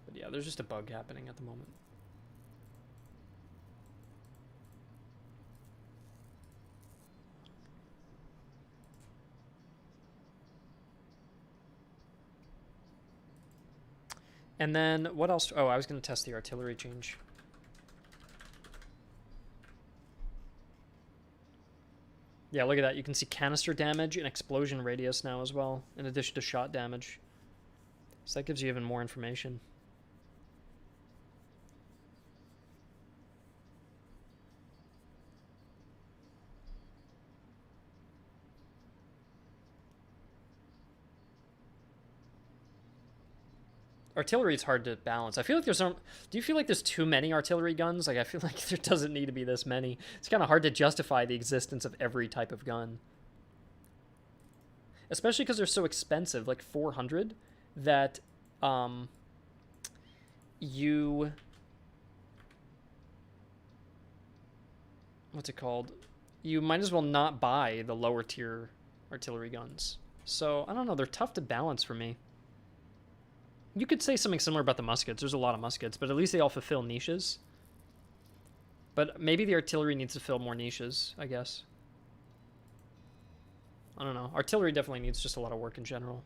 [SPEAKER 1] But yeah, there's just a bug happening at the moment. And then what else? Oh, I was going to test the artillery change. Yeah, look at that. You can see canister damage and explosion radius now as well, in addition to shot damage. So that gives you even more information. Artillery is hard to balance. I feel like there's some... Do you feel like there's too many artillery guns? Like, I feel like there doesn't need to be this many. It's kind of hard to justify the existence of every type of gun. Especially because they're so expensive, like 400, that you... What's it called? You might as well not buy the lower tier artillery guns. So, I don't know. They're tough to balance for me. You could say something similar about the muskets. There's a lot of muskets, but at least they all fulfill niches. But maybe the artillery needs to fill more niches, I guess. I don't know. Artillery definitely needs just a lot of work in general.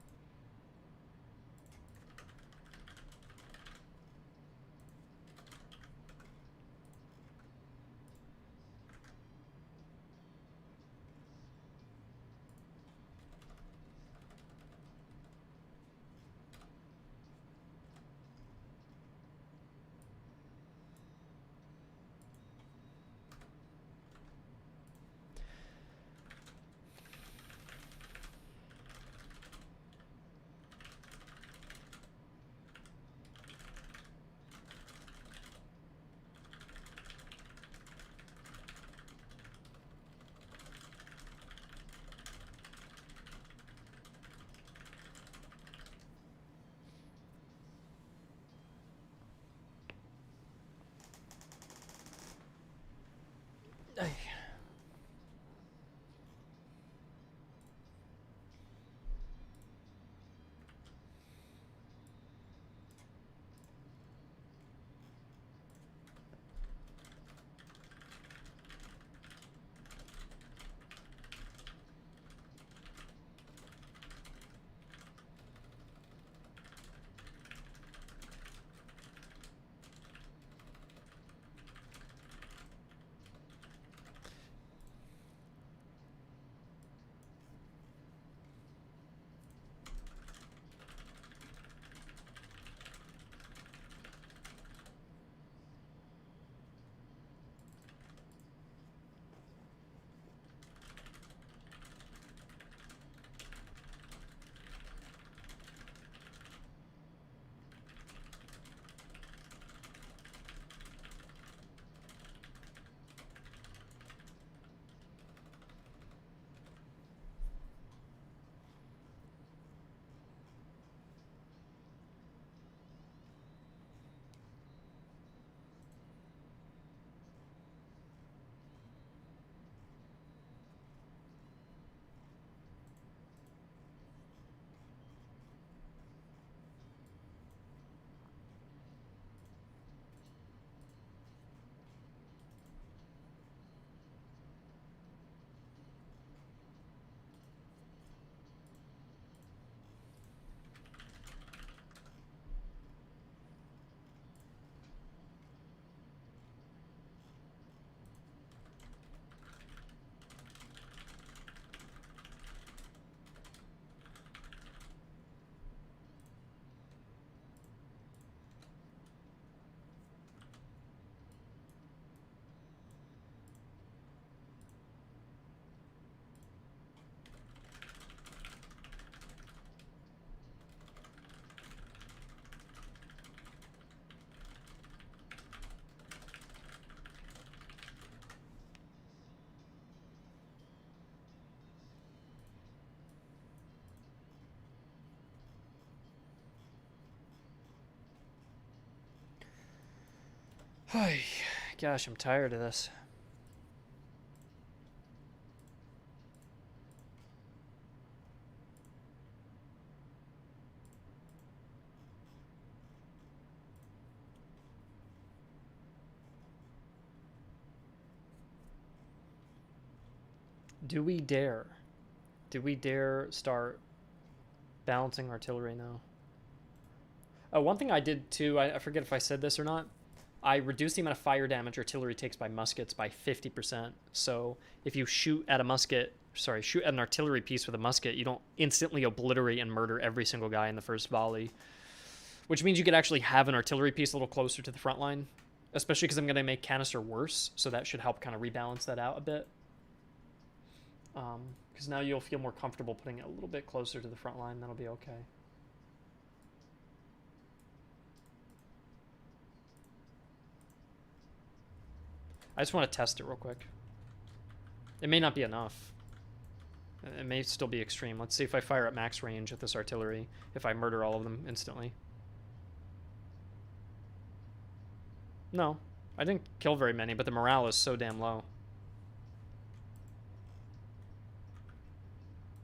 [SPEAKER 1] Gosh, I'm tired of this. Do we dare? Do we dare start balancing artillery now? One thing I did too, I forget if I said this or not, I reduced the amount of fire damage artillery takes by muskets by 50%. So if you shoot at an artillery piece with a musket, you don't instantly obliterate and murder every single guy in the first volley. Which means you could actually have an artillery piece a little closer to the front line, especially because I'm going to make canister worse, so that should help kind of rebalance that out a bit. Because now you'll feel more comfortable putting it a little bit closer to the front line. That'll be okay. I just want to test it real quick. It may not be enough. It may still be extreme. Let's see if I fire at max range at this artillery, if I murder all of them instantly. No, I didn't kill very many, but the morale is so damn low.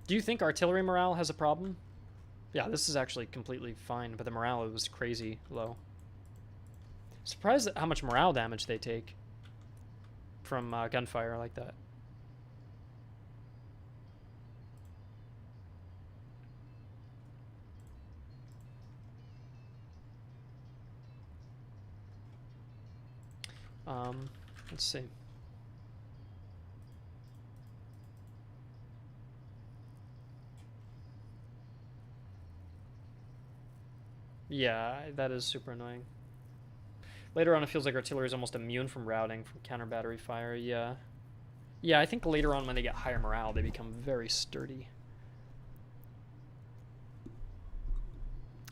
[SPEAKER 1] Do you think artillery morale has a problem? Yeah, this is actually completely fine, but the morale was crazy low. Surprised at how much morale damage they take from gunfire like that. Let's see. Yeah, that is super annoying. Later on, it feels like artillery is almost immune from routing from counter battery fire. Yeah. Yeah, I think later on when they get higher morale, they become very sturdy.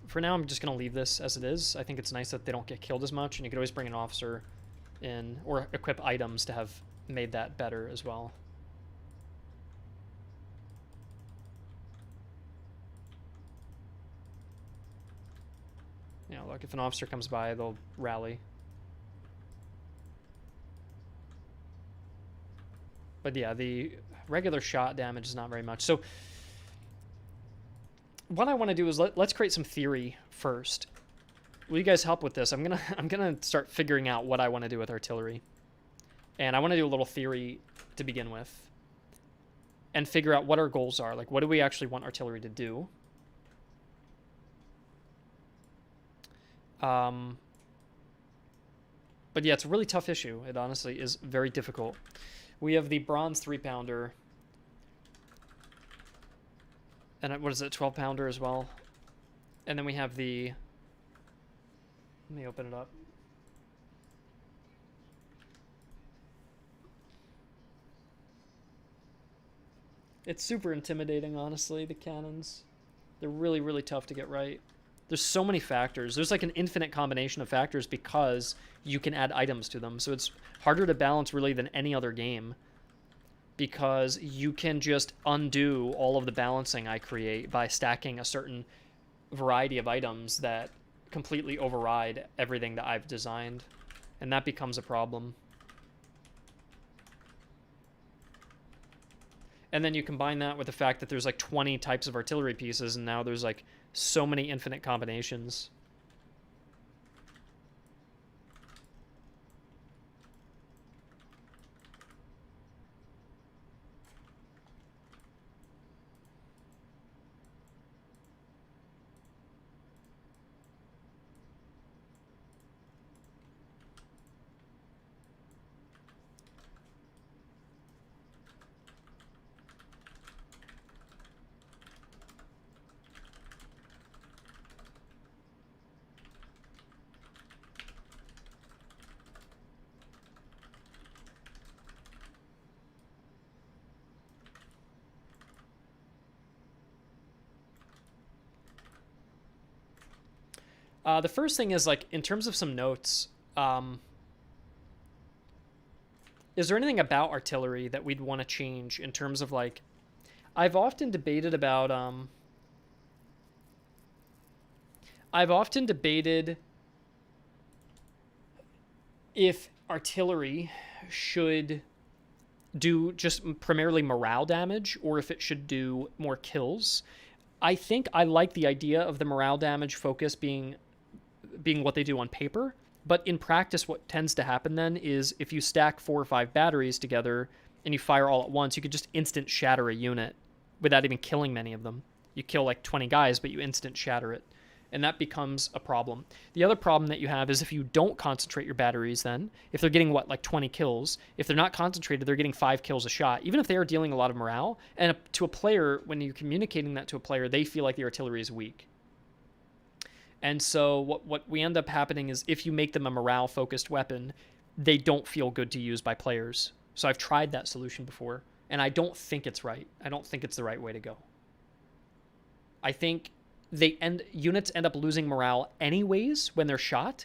[SPEAKER 1] For now, I'm just going to leave this as it is. I think it's nice that they don't get killed as much, and you could always bring an officer in or equip items to have made that better as well. You know, look, if an officer comes by, they'll rally. But yeah, the regular shot damage is not very much. So what I want to do is let's create some theory first. Will you guys help with this? I'm gonna start figuring out what I want to do with artillery, and I want to do a little theory to begin with, and figure out what our goals are. Like, what do we actually want artillery to do? But yeah, it's a really tough issue. It honestly is very difficult. We have the bronze 3-pounder. And what is it, 12-pounder as well? And then we have the... Let me open it up. It's super intimidating, honestly, the cannons. They're really, really tough to get right. There's so many factors. There's like an infinite combination of factors because you can add items to them. So it's harder to balance really than any other game because you can just undo all of the balancing I create by stacking a certain variety of items that completely override everything that I've designed. And that becomes a problem. And then you combine that with the fact that there's like 20 types of artillery pieces, and now there's like so many infinite combinations. The first thing is, like, in terms of some notes, is there anything about artillery that we'd want to change in terms of, like, I've often debated about, if artillery should do just primarily morale damage or if it should do more kills. I think I like the idea of the morale damage focus being what they do on paper, but in practice what tends to happen then is if you stack 4 or 5 batteries together and you fire all at once, you could just instant shatter a unit without even killing many of them. You kill like 20 guys, but you instant shatter it. And that becomes a problem. The other problem that you have is if you don't concentrate your batteries then, if they're getting, like 20 kills, if they're not concentrated, they're getting 5 kills a shot, even if they are dealing a lot of morale. And to a player, when you're communicating that to a player, they feel like the artillery is weak. And so what we end up happening is if you make them a morale-focused weapon, they don't feel good to use by players. So I've tried that solution before, and I don't think it's right. I don't think it's the right way to go. I think units end up losing morale anyways when they're shot.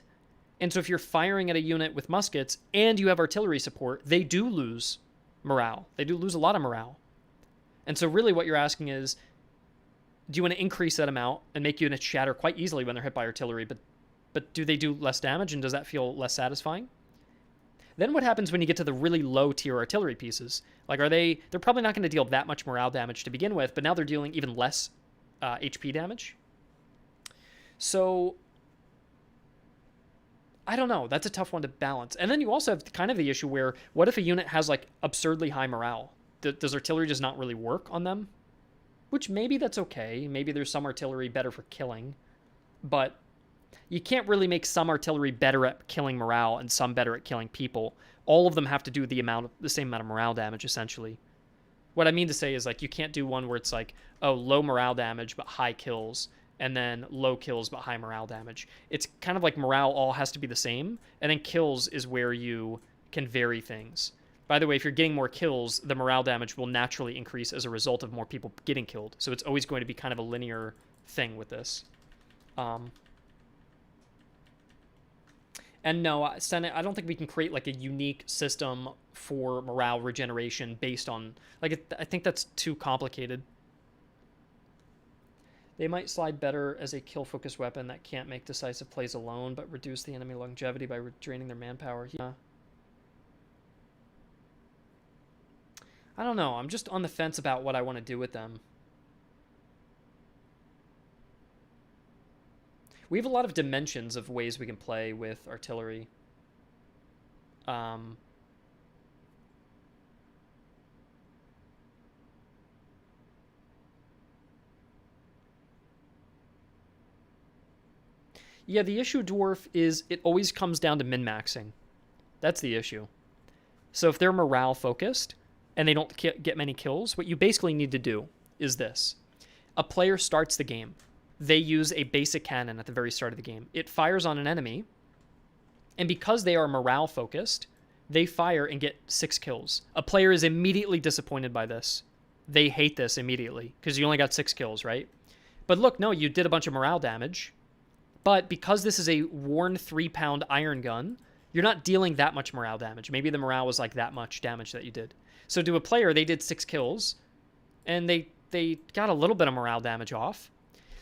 [SPEAKER 1] And so if you're firing at a unit with muskets and you have artillery support, they do lose morale. They do lose a lot of morale. And so really what you're asking is, do you want to increase that amount and make units shatter quite easily when they're hit by artillery, but do they do less damage, and does that feel less satisfying? Then what happens when you get to the really low tier artillery pieces? Like, they're probably not going to deal that much morale damage to begin with, but now they're dealing even less HP damage. So I don't know. That's a tough one to balance. And then you also have kind of the issue where, what if a unit has like absurdly high morale? Does artillery just not really work on them? Which maybe that's okay. Maybe there's some artillery better for killing, but you can't really make some artillery better at killing morale and some better at killing people. All of them have to do the same amount of morale damage, essentially. What I mean to say is, like, you can't do one where it's like, oh, low morale damage but high kills, and then low kills but high morale damage. It's kind of like morale all has to be the same, and then kills is where you can vary things. By the way, if you're getting more kills, the morale damage will naturally increase as a result of more people getting killed. So it's always going to be kind of a linear thing with this. And no, Senate, I don't think we can create like a unique system for morale regeneration based on, like, I think that's too complicated. They might slide better as a kill-focused weapon that can't make decisive plays alone, but reduce the enemy longevity by draining their manpower. Yeah. I don't know. I'm just on the fence about what I want to do with them. We have a lot of dimensions of ways we can play with artillery. Yeah, the issue, Dwarf, is it always comes down to min-maxing. That's the issue. So if they're morale-focused and they don't get many kills, what you basically need to do is this. A player starts the game. They use a basic cannon at the very start of the game. It fires on an enemy, and because they are morale-focused, they fire and get 6 kills. A player is immediately disappointed by this. They hate this immediately, because you only got 6 kills, right? But look, no, you did a bunch of morale damage, but because this is a worn 3-pound iron gun, you're not dealing that much morale damage. Maybe the morale was like that much damage that you did. So to a player, they did 6 kills, and they got a little bit of morale damage off.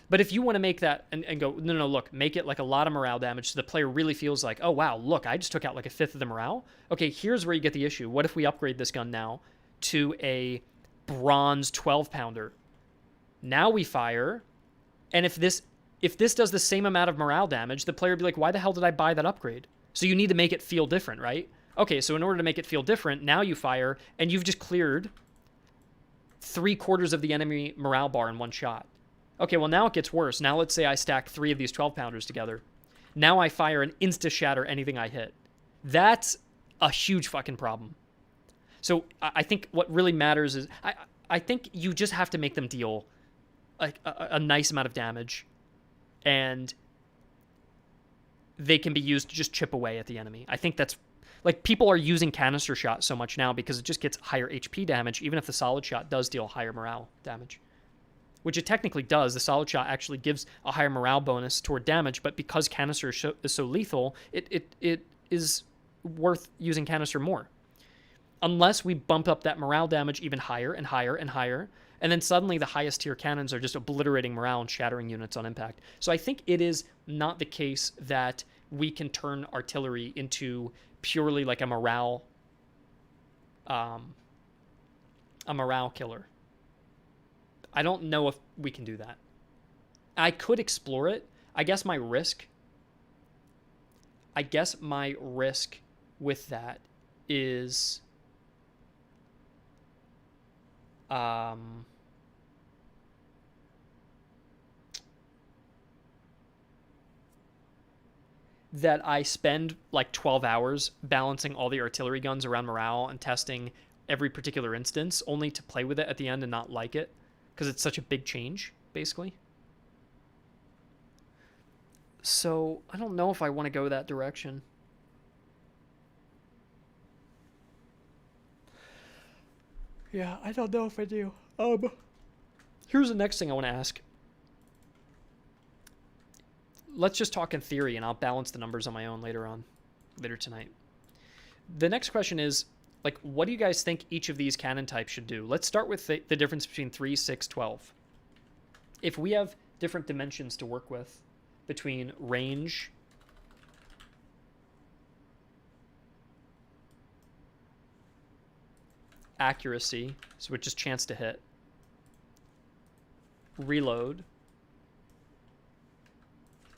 [SPEAKER 1] But if you want to make that and go, no, look, make it like a lot of morale damage so the player really feels like, oh, wow, look, I just took out like a fifth of the morale. Okay, here's where you get the issue. What if we upgrade this gun now to a bronze 12-pounder? Now we fire, and if this does the same amount of morale damage, the player would be like, why the hell did I buy that upgrade? So you need to make it feel different, right? Okay, so in order to make it feel different, now you fire, and you've just cleared 3/4 of the enemy morale bar in one shot. Okay, well, now it gets worse. Now let's say I stack 3 of these 12-pounders together. Now I fire and insta-shatter anything I hit. That's a huge fucking problem. So I think what really matters is I think you just have to make them deal a nice amount of damage, and they can be used to just chip away at the enemy. I think that's... Like, people are using canister shot so much now because it just gets higher HP damage, even if the solid shot does deal higher morale damage. Which it technically does. The solid shot actually gives a higher morale bonus toward damage, but because canister is so lethal, it is worth using canister more. Unless we bump up that morale damage even higher and higher and higher, and then suddenly the highest tier cannons are just obliterating morale and shattering units on impact. So I think it is not the case that we can turn artillery into purely like a morale killer. I don't know if we can do that. I could explore it. I guess my risk with that is that I spend like 12 hours balancing all the artillery guns around morale and testing every particular instance, only to play with it at the end and not like it, because it's such a big change, basically. So I don't know if I want to go that direction. Yeah, I don't know if I do. Here's the next thing I want to ask. Let's just talk in theory, and I'll balance the numbers on my own later tonight. The next question is, like, what do you guys think each of these cannon types should do? Let's start with the difference between 3, 6, 12. If we have different dimensions to work with between range, accuracy, so it's just chance to hit, reload,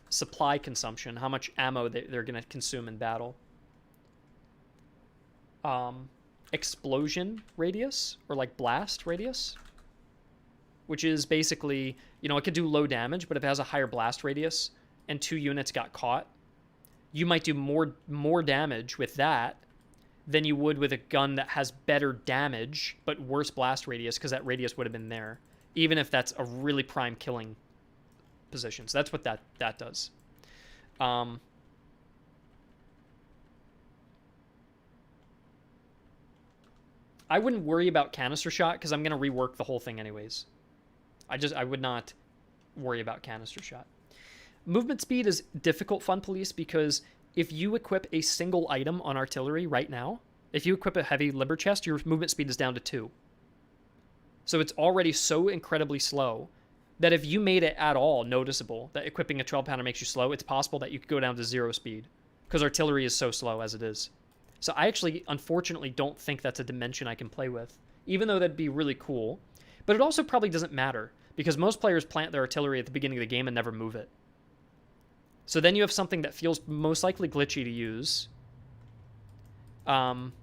[SPEAKER 1] supply consumption, how much ammo they're going to consume in battle, explosion radius, or like blast radius, which is basically, you know, it could do low damage, but if it has a higher blast radius and 2 units got caught, you might do more damage with that than you would with a gun that has better damage but worse blast radius, because that radius would have been there, even if that's a really prime killing position. So that's what that does. I wouldn't worry about canister shot because I'm going to rework the whole thing anyways. I would not worry about canister shot. Movement speed is difficult, Fun Police, because if you equip a single item on artillery right now, if you equip a heavy liber chest, your movement speed is down to 2. So it's already so incredibly slow that if you made it at all noticeable that equipping a 12-pounder makes you slow, it's possible that you could go down to 0 speed, because artillery is so slow as it is. So I actually, unfortunately, don't think that's a dimension I can play with, even though that'd be really cool. But it also probably doesn't matter, because most players plant their artillery at the beginning of the game and never move it. So then you have something that feels most likely glitchy to use. And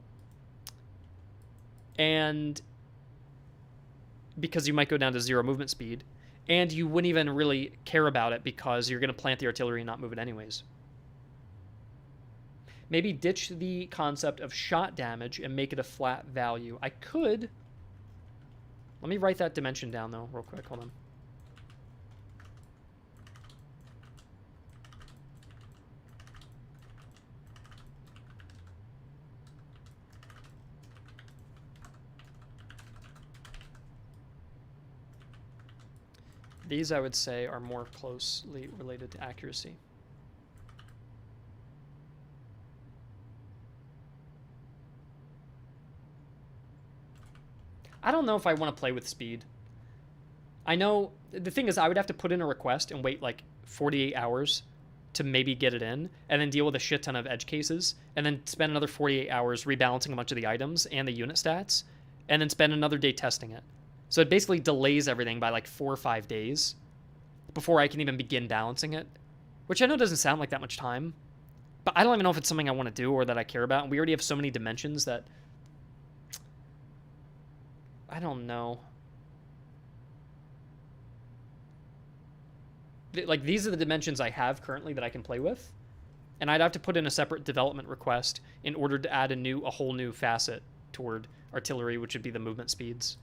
[SPEAKER 1] because you might go down to 0 movement speed, and you wouldn't even really care about it because you're going to plant the artillery and not move it anyways. Maybe ditch the concept of shot damage and make it a flat value. I could. Let me write that dimension down, though, real quick. Hold on. These, I would say, are more closely related to accuracy. I don't know if I want to play with speed. I know, the thing is, I would have to put in a request and wait like 48 hours to maybe get it in, and then deal with a shit ton of edge cases, and then spend another 48 hours rebalancing a bunch of the items and the unit stats, and then spend another day testing it. So it basically delays everything by like 4 or 5 days before I can even begin balancing it, which I know doesn't sound like that much time, but I don't even know if it's something I want to do or that I care about. And we already have so many dimensions that I don't know. Like, these are the dimensions I have currently that I can play with, and I'd have to put in a separate development request in order to add a whole new facet toward artillery, which would be the movement speeds.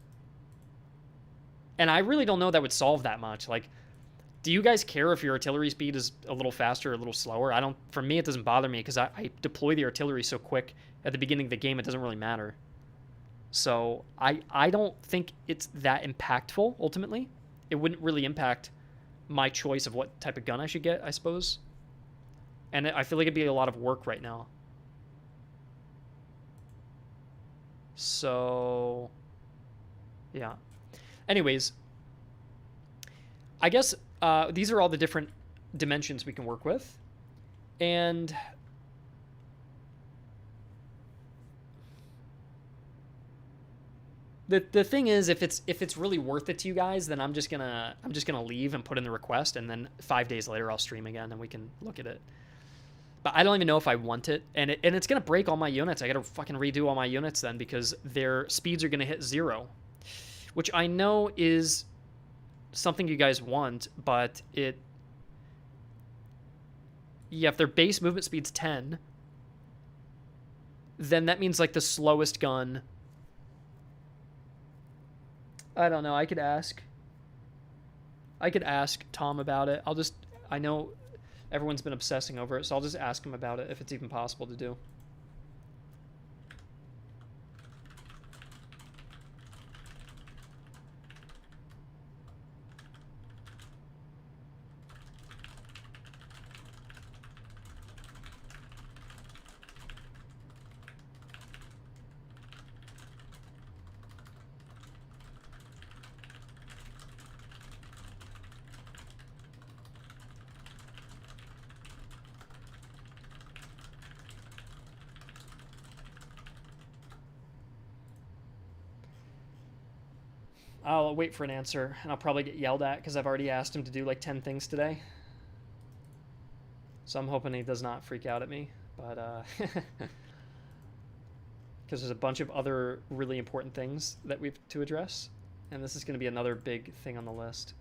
[SPEAKER 1] And I really don't know that would solve that much. Like, do you guys care if your artillery speed is a little faster or a little slower? For me, it doesn't bother me, because I deploy the artillery so quick at the beginning of the game, it doesn't really matter. So I don't think it's that impactful, ultimately. It wouldn't really impact my choice of what type of gun I should get, I suppose. And I feel like it'd be a lot of work right now. So, yeah. Anyways, I guess these are all the different dimensions we can work with. And the thing is, if it's really worth it to you guys, then I'm just gonna leave and put in the request, and then 5 days later I'll stream again and we can look at it. But I don't even know if I want it, and it's gonna break all my units. I gotta fucking redo all my units then, because their speeds are gonna hit 0, which I know is something you guys want, but yeah, if their base movement speed's 10, then that means like the slowest gun. I don't know. I could ask Tom about it. I know everyone's been obsessing over it, so I'll just ask him about it if it's even possible to do. I'll wait for an answer, and I'll probably get yelled at because I've already asked him to do like 10 things today. So I'm hoping he does not freak out at me, but because there's a bunch of other really important things that we have to address, and this is going to be another big thing on the list.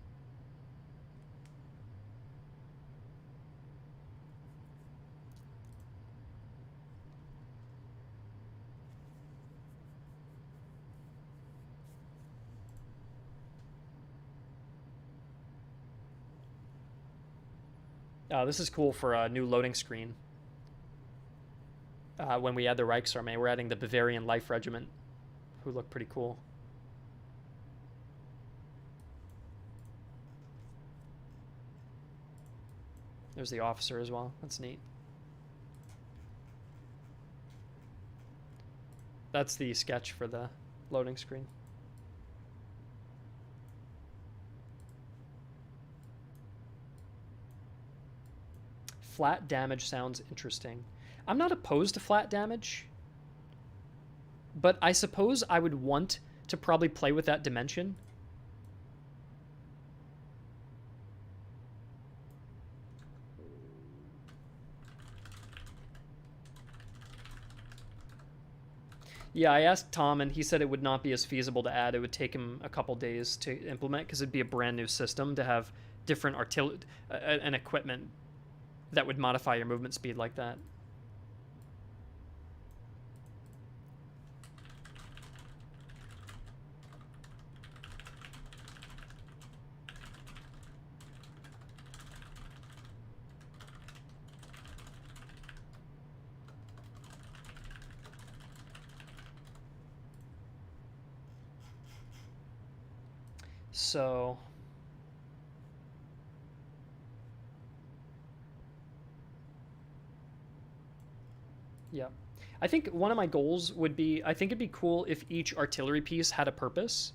[SPEAKER 1] This is cool for a new loading screen. When we add the Reichsarmee, we're adding the Bavarian Life Regiment, who look pretty cool. There's the officer as well. That's neat. That's the sketch for the loading screen. Flat damage sounds interesting. I'm not opposed to flat damage, but I suppose I would want to probably play with that dimension. Yeah, I asked Tom, and he said it would not be as feasible to add. It would take him a couple days to implement, because it'd be a brand new system to have different artillery and equipment that would modify your movement speed like that. So yeah, I think one of my goals would be, I think it'd be cool if each artillery piece had a purpose.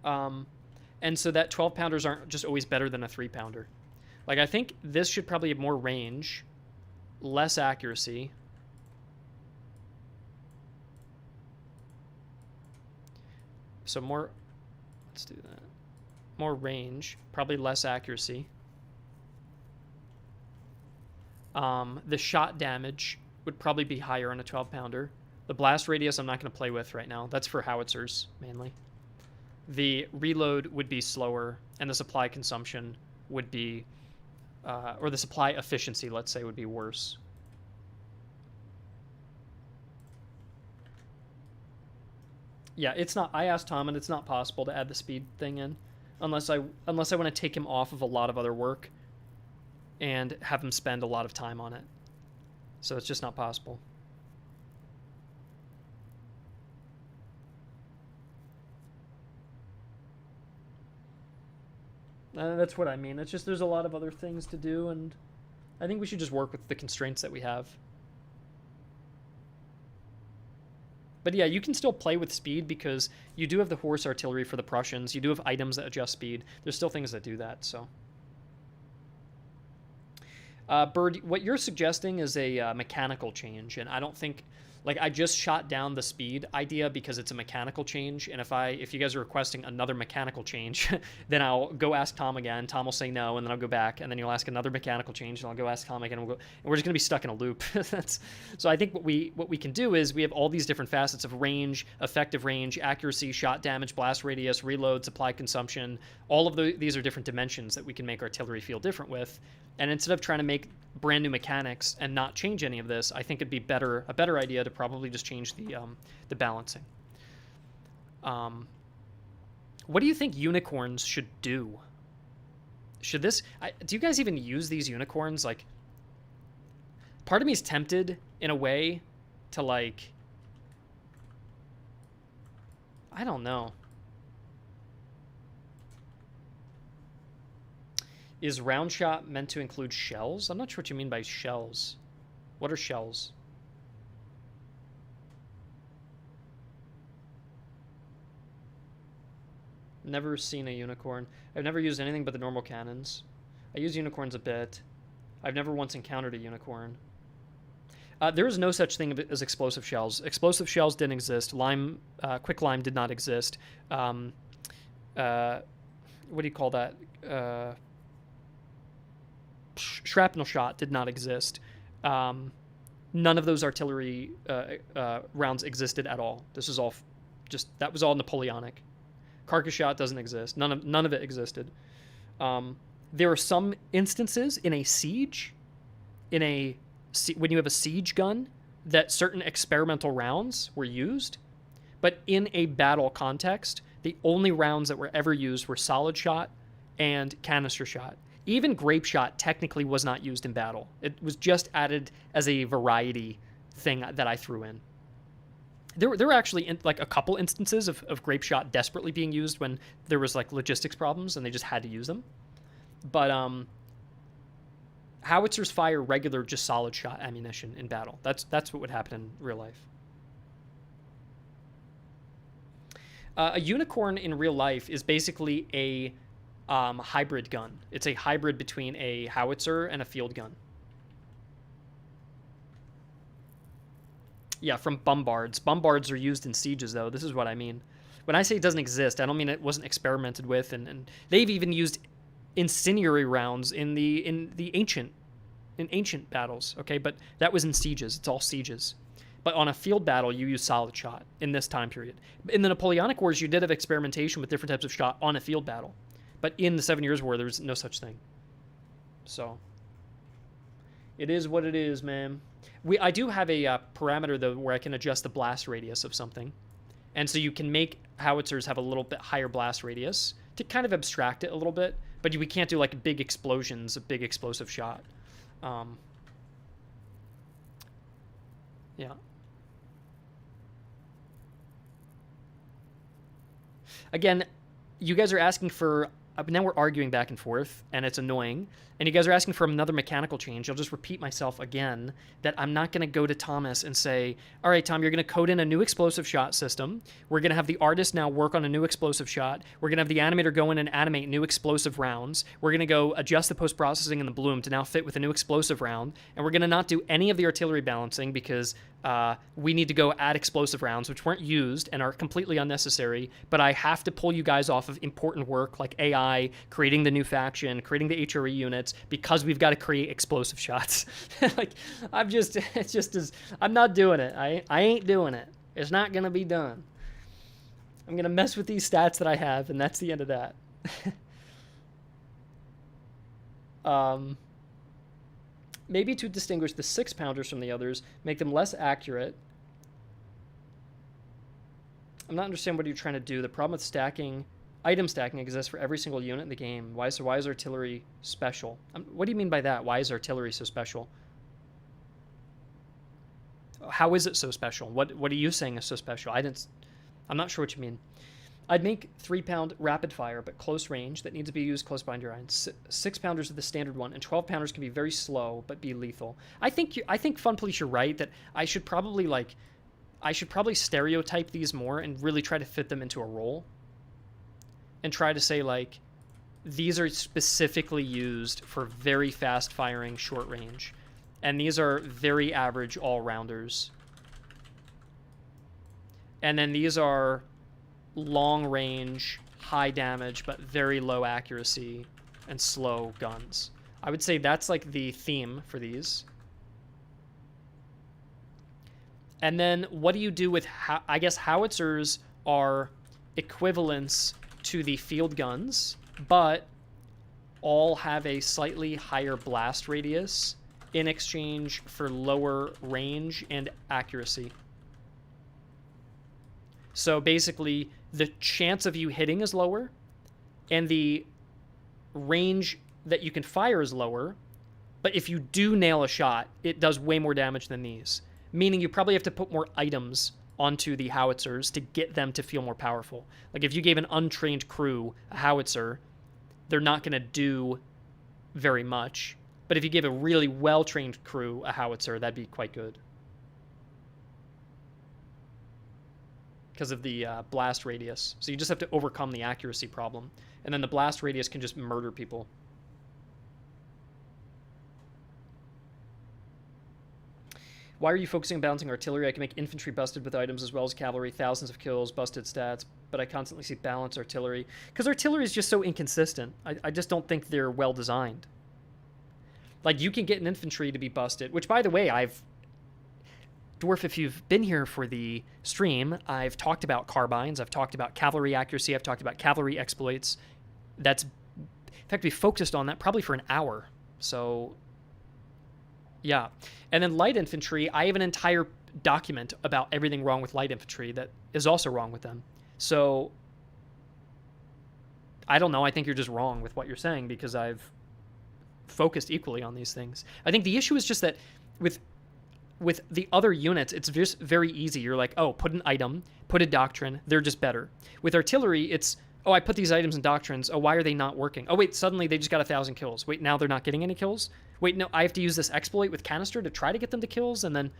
[SPEAKER 1] And so that 12 pounders aren't just always better than a 3-pounder. Like, I think this should probably have more range, less accuracy. So more, let's do that. More range, probably less accuracy. The shot damage would probably be higher on a 12-pounder. The blast radius I'm not going to play with right now. That's for howitzers, mainly. The reload would be slower, and the supply consumption would be, or the supply efficiency, let's say, would be worse. Yeah, it's not. I asked Tom, and it's not possible to add the speed thing in, unless I want to take him off of a lot of other work, and have him spend a lot of time on it. So it's just not possible. That's what I mean. It's just there's a lot of other things to do, and I think we should just work with the constraints that we have. But yeah, you can still play with speed, because you do have the horse artillery for the Prussians. You do have items that adjust speed. There's still things that do that, so. Bird, what you're suggesting is a mechanical change, and I don't think, like, I just shot down the speed idea because it's a mechanical change, and if you guys are requesting another mechanical change, then I'll go ask Tom again. Tom will say no, and then I'll go back, and then you'll ask another mechanical change, and I'll go ask Tom again, and we're just gonna be stuck in a loop. So I think what we can do is we have all these different facets of range, effective range, accuracy, shot damage, blast radius, reload, supply consumption. All of these are different dimensions that we can make artillery feel different with. And instead of trying to make brand new mechanics and not change any of this, I think it'd be a better idea to probably just change the balancing. What do you think unicorns should do? Do you guys even use these unicorns? Like, part of me is tempted in a way to, like, I don't know. Is round shot meant to include shells? I'm not sure what you mean by shells. What are shells? Never seen a unicorn. I've never used anything but the normal cannons. I use unicorns a bit. I've never once encountered a unicorn. There is no such thing as explosive shells. Explosive shells didn't exist. Quick lime did not exist. What do you call that? Shrapnel shot did not exist. None of those artillery rounds existed at all. This is all that was all Napoleonic. Carcass shot doesn't exist. None of it existed. There are some instances in a siege, when you have a siege gun, that certain experimental rounds were used, but in a battle context, the only rounds that were ever used were solid shot and canister shot. Even grape shot technically was not used in battle. It was just added as a variety thing that I threw in. There were actually like a couple instances of grape shot desperately being used when there was like logistics problems and they just had to use them. But howitzers fire regular, just solid shot ammunition in battle. That's what would happen in real life. A unicorn in real life is basically a hybrid gun. It's a hybrid between a howitzer and a field gun. Yeah, from bombards. Bombards are used in sieges, though. This is what I mean. When I say it doesn't exist, I don't mean it wasn't experimented with, and they've even used incendiary rounds in ancient battles. Okay, but that was in sieges. It's all sieges. But on a field battle, you use solid shot in this time period. In the Napoleonic Wars, you did have experimentation with different types of shot on a field battle. But in the 7 Years' War, there was no such thing. So, it is what it is, man. I do have a parameter, though, where I can adjust the blast radius of something. And so you can make howitzers have a little bit higher blast radius to kind of abstract it a little bit. But we can't do, like, big explosions, a big explosive shot. Yeah. Again, you guys are asking for... now we're arguing back and forth, and it's annoying. And you guys are asking for another mechanical change. I'll just repeat myself again that I'm not going to go to Thomas and say, all right, Tom, you're going to code in a new explosive shot system. We're going to have the artist now work on a new explosive shot. We're going to have the animator go in and animate new explosive rounds. We're going to go adjust the post-processing and the bloom to now fit with a new explosive round. And we're going to not do any of the artillery balancing because we need to go add explosive rounds, which weren't used and are completely unnecessary. But I have to pull you guys off of important work like AI, creating the new faction, creating the HRE units, because we've got to create explosive shots. Like, I'm not doing it. I ain't doing it. It's not going to be done. I'm going to mess with these stats that I have, and that's the end of that. Maybe to distinguish the 6-pounders from the others, make them less accurate. I'm not understanding what you're trying to do. The problem with item stacking exists for every single unit in the game. Why is artillery special? What do you mean by that? Why is artillery so special? How is it so special? What are you saying is so special? I'm not sure what you mean. I'd make 3-pound rapid fire, but close range that needs to be used close behind your eyes. 6-pounders are the standard one, and 12-pounders can be very slow but be lethal. I think Fun Police, you're right that I should probably stereotype these more and really try to fit them into a role. And try to say, like, these are specifically used for very fast firing short range. And these are very average all-rounders. And then these are long range, high damage, but very low accuracy and slow guns. I would say that's like the theme for these. And then what do you do with, I guess howitzers are equivalents to the field guns, but all have a slightly higher blast radius in exchange for lower range and accuracy. So basically, the chance of you hitting is lower, and the range that you can fire is lower, but if you do nail a shot, it does way more damage than these. Meaning you probably have to put more items onto the howitzers to get them to feel more powerful. Like if you gave an untrained crew a howitzer, they're not going to do very much. But if you gave a really well-trained crew a howitzer, that'd be quite good. Because of the blast radius. So you just have to overcome the accuracy problem. And then the blast radius can just murder people. Why are you focusing on balancing artillery? I can make infantry busted with items as well as cavalry, thousands of kills, busted stats, but I constantly see balanced artillery. Because artillery is just so inconsistent. I just don't think they're well designed. Like, you can get an infantry to be busted, which, by the way, Dwarf, if you've been here for the stream, I've talked about carbines, I've talked about cavalry accuracy, I've talked about cavalry exploits. In fact, we focused on that probably for an hour. So, yeah. And then light infantry, I have an entire document about everything wrong with light infantry that is also wrong with them. So, I don't know, I think you're just wrong with what you're saying because I've focused equally on these things. I think the issue is just that with the other units, it's just very easy. You're like, oh, put an item, put a doctrine, they're just better. With artillery, it's, oh, I put these items and doctrines, oh, why are they not working? Oh, wait, suddenly they just got 1,000 kills. Wait, now they're not getting any kills? Wait, no, I have to use this exploit with canister to try to get them to kills, and then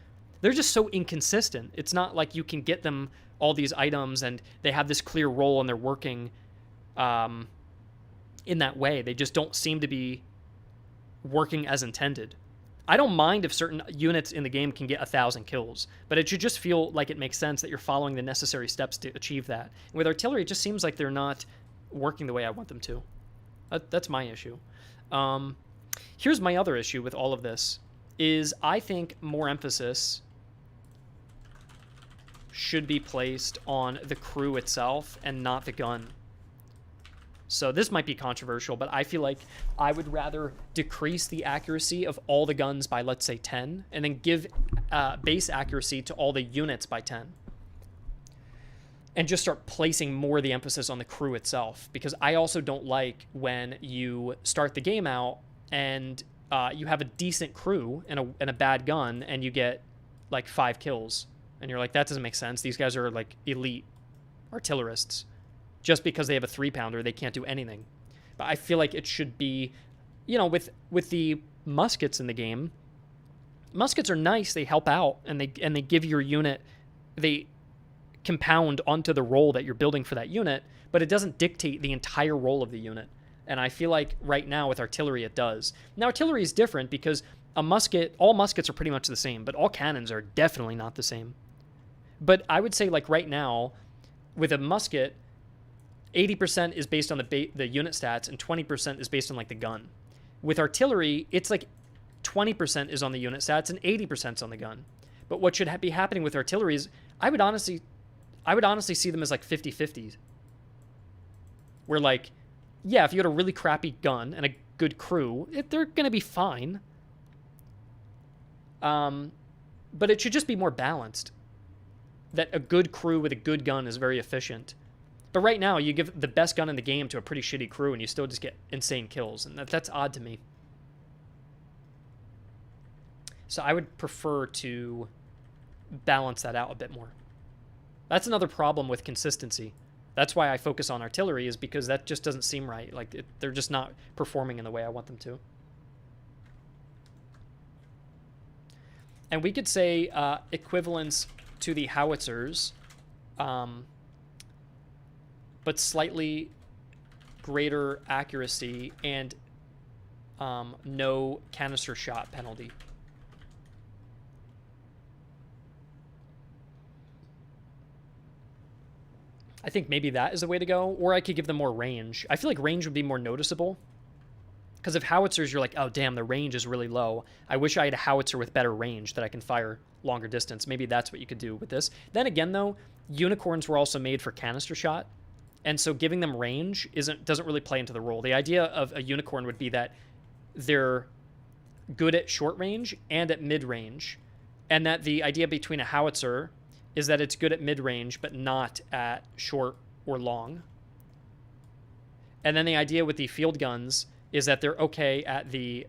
[SPEAKER 1] they're just so inconsistent. It's not like you can get them all these items and they have this clear role and they're working in that way. They just don't seem to be working as intended. I don't mind if certain units in the game can get 1,000 kills, but it should just feel like it makes sense that you're following the necessary steps to achieve that. And with artillery, it just seems like they're not working the way I want them to. That's my issue. Here's my other issue with all of this, is I think more emphasis should be placed on the crew itself and not the gun. So this might be controversial, but I feel like I would rather decrease the accuracy of all the guns by, let's say, 10, and then give base accuracy to all the units by 10. And just start placing more of the emphasis on the crew itself. Because I also don't like when you start the game out and you have a decent crew and a bad gun, and you get, like, 5 kills. And you're like, that doesn't make sense. These guys are, like, elite artillerists. Just because they have a 3-pounder, they can't do anything. But I feel like it should be, you know, with the muskets in the game, muskets are nice, they help out, and they give your unit, they compound onto the role that you're building for that unit, but it doesn't dictate the entire role of the unit. And I feel like right now with artillery it does. Now artillery is different because a musket, all muskets are pretty much the same, but all cannons are definitely not the same. But I would say, like, right now, with a musket, 80% is based on the unit stats and 20% is based on, like, the gun. With artillery, it's like 20% is on the unit stats and 80% is on the gun. But what should be happening with artillery is I would honestly see them as like 50-50s. Where, like, yeah, if you had a really crappy gun and a good crew, they're going to be fine. But it should just be more balanced. That a good crew with a good gun is very efficient. But right now, you give the best gun in the game to a pretty shitty crew, and you still just get insane kills, and that's odd to me. So I would prefer to balance that out a bit more. That's another problem with consistency. That's why I focus on artillery, is because that just doesn't seem right. Like, they're just not performing in the way I want them to. And we could say equivalence to the howitzers, but slightly greater accuracy and no canister shot penalty. I think maybe that is the way to go, or I could give them more range. I feel like range would be more noticeable, because if howitzers, you're like, oh damn, the range is really low. I wish I had a howitzer with better range that I can fire longer distance. Maybe that's what you could do with this. Then again, though, unicorns were also made for canister shot, and so giving them range doesn't really play into the role. The idea of a unicorn would be that they're good at short range and at mid range, and that the idea between a howitzer is that it's good at mid range but not at short or long. And then the idea with the field guns is that they're okay at the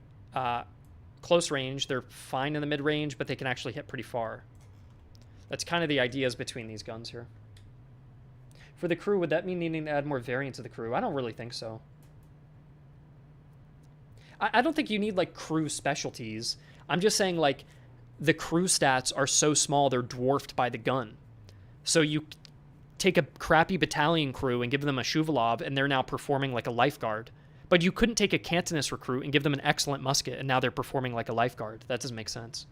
[SPEAKER 1] close range, they're fine in the mid range, but they can actually hit pretty far. That's kind of the ideas between these guns here. For the crew, would that mean needing to add more variant to the crew? I don't really think so. I don't think you need like crew specialties. I'm just saying like the crew stats are so small they're dwarfed by the gun. So you take a crappy battalion crew and give them a Shuvalov and they're now performing like a lifeguard. But you couldn't take a Cantonist recruit and give them an excellent musket and now they're performing like a lifeguard. That doesn't make sense.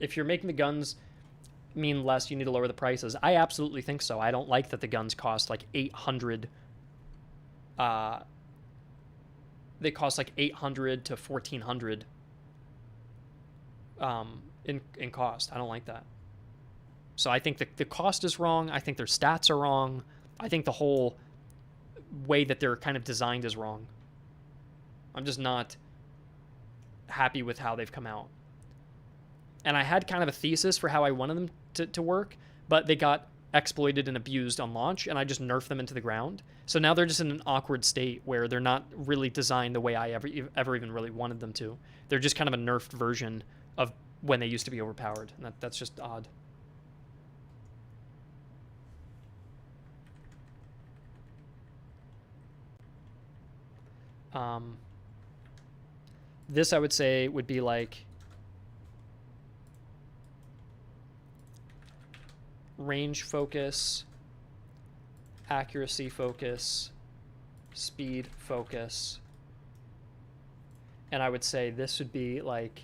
[SPEAKER 1] If you're making the guns mean less, you need to lower the prices. I absolutely think so. I don't like that the guns cost like 800. They cost like 800 to 1400 in cost. I don't like that. So I think the cost is wrong. I think their stats are wrong. I think the whole way that they're kind of designed is wrong. I'm just not happy with how they've come out. And I had kind of a thesis for how I wanted them to work, but they got exploited and abused on launch, and I just nerfed them into the ground. So now they're just in an awkward state where they're not really designed the way I ever even really wanted them to. They're just kind of a nerfed version of when they used to be overpowered, and that's just odd. This I would say would be like range focus, accuracy focus, speed focus. And I would say this would be like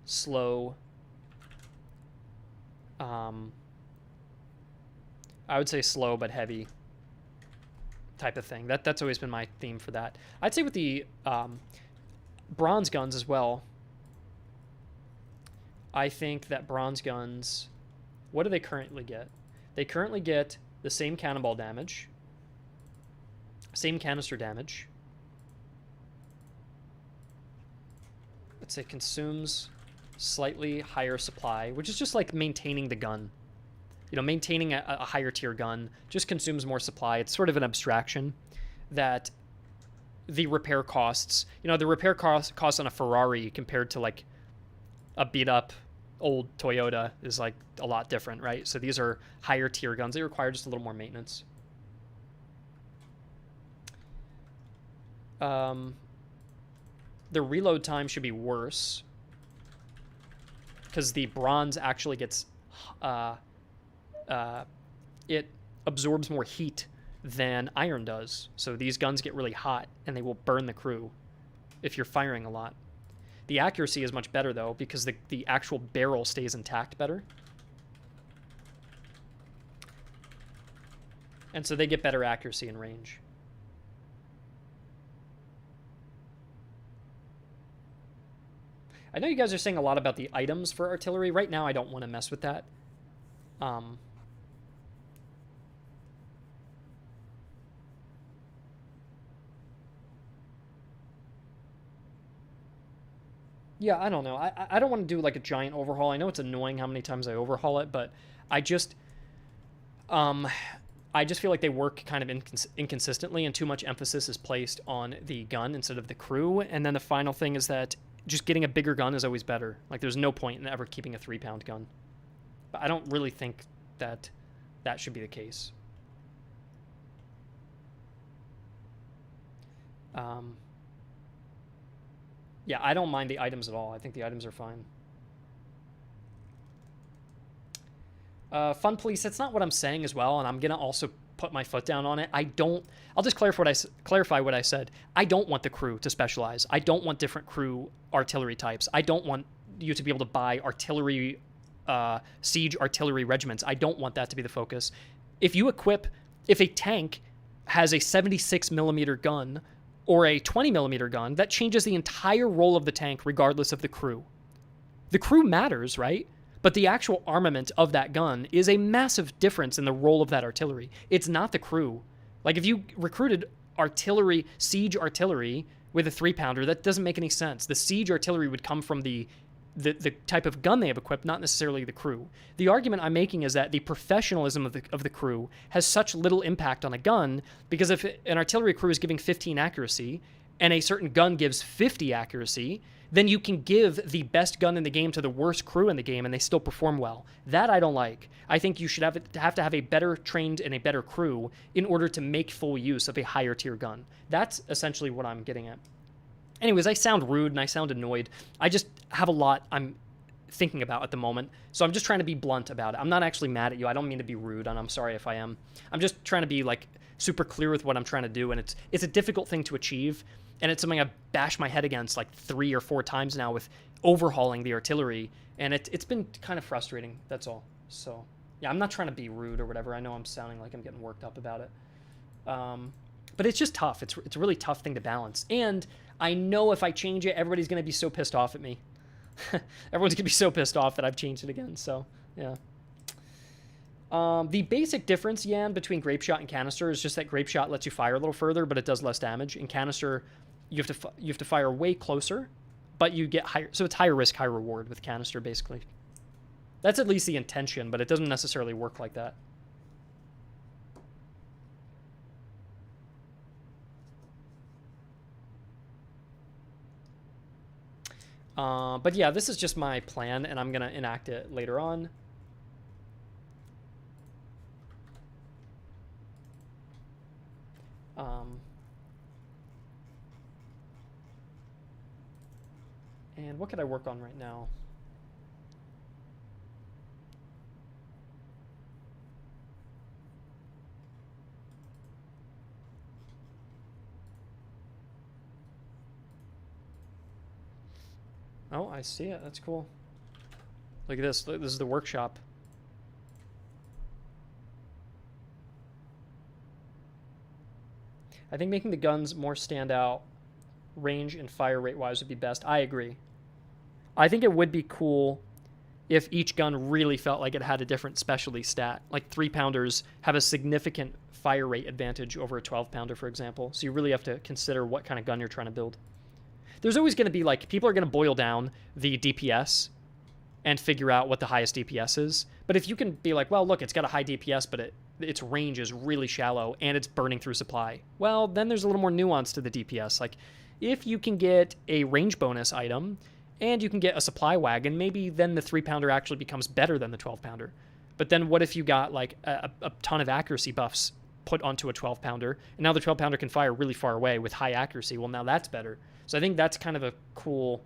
[SPEAKER 1] slow. I would say slow but heavy type of thing. That's always been my theme for that. I'd say with the bronze guns as well. I think that bronze guns, what do they currently get? They currently get the same cannonball damage, same canister damage. Let's say consumes slightly higher supply, which is just like maintaining the gun. You know, maintaining a higher tier gun just consumes more supply. It's sort of an abstraction that the repair costs, you know, the repair costs on a Ferrari compared to like a beat up old Toyota is like a lot different, right? So these are higher tier guns. They require just a little more maintenance. The reload time should be worse because the bronze actually gets it absorbs more heat than iron does. So these guns get really hot and they will burn the crew if you're firing a lot. The accuracy is much better, though, because the actual barrel stays intact better. And so they get better accuracy and range. I know you guys are saying a lot about the items for artillery. Right now, I don't want to mess with that. Yeah, I don't know. I don't want to do like a giant overhaul. I know it's annoying how many times I overhaul it, but I just I just feel like they work kind of inconsistently, and too much emphasis is placed on the gun instead of the crew. And then the final thing is that just getting a bigger gun is always better. Like, there's no point in ever keeping a 3-pound gun. But I don't really think that that should be the case. Yeah, I don't mind the items at all. I think the items are fine. Fun police, that's not what I'm saying as well, and I'm going to also put my foot down on it. I'll just clarify what I said. I don't want the crew to specialize. I don't want different crew artillery types. I don't want you to be able to buy artillery, siege artillery regiments. I don't want that to be the focus. If a tank has a 76 millimeter gun or a 20 millimeter gun, that changes the entire role of the tank regardless of the crew. The crew matters, right? But the actual armament of that gun is a massive difference in the role of that artillery. It's not the crew. Like, if you recruited artillery, siege artillery with a 3-pounder, that doesn't make any sense. The siege artillery would come from the type of gun they have equipped, not necessarily the crew. The argument I'm making is that the professionalism of the crew has such little impact on a gun, because if an artillery crew is giving 15 accuracy and a certain gun gives 50 accuracy, then you can give the best gun in the game to the worst crew in the game and they still perform well. That I don't like. I think you should have to have a better trained and a better crew in order to make full use of a higher tier gun. That's essentially what I'm getting at. Anyways, I sound rude and I sound annoyed. I just have a lot I'm thinking about at the moment, so I'm just trying to be blunt about it. I'm not actually mad at you. I don't mean to be rude, and I'm sorry if I am. I'm just trying to be, like, super clear with what I'm trying to do, and it's a difficult thing to achieve, and it's something I've bashed my head against like 3 or 4 times now with overhauling the artillery, and it's been kind of frustrating, that's all. So, yeah, I'm not trying to be rude or whatever. I know I'm sounding like I'm getting worked up about it. But it's just tough. It's a really tough thing to balance. And I know if I change it, everybody's going to be so pissed off at me. Everyone's going to be so pissed off that I've changed it again. So, yeah. The basic difference, Yan, between grape shot and canister is just that grape shot lets you fire a little further, but it does less damage. In canister, you have to fire way closer, but you get higher. So it's higher risk, high reward with canister, basically. That's at least the intention, but it doesn't necessarily work like that. But yeah, this is just my plan, and I'm going to enact it later on. And what could I work on right now? Oh, I see it. That's cool. Look at this. This is the workshop. I think making the guns more stand out, range and fire rate wise, would be best. I agree. I think it would be cool if each gun really felt like it had a different specialty stat. Like 3-pounders have a significant fire rate advantage over a 12-pounder, for example. So you really have to consider what kind of gun you're trying to build. There's always going to be, like, people are going to boil down the DPS and figure out what the highest DPS is. But if you can be like, well, look, it's got a high DPS, but its range is really shallow and it's burning through supply, well, then there's a little more nuance to the DPS. Like, if you can get a range bonus item and you can get a supply wagon, maybe then the 3-pounder actually becomes better than the 12-pounder. But then what if you got, like, a ton of accuracy buffs put onto a 12-pounder, and now the 12-pounder can fire really far away with high accuracy? Well, now that's better. So I think that's kind of a cool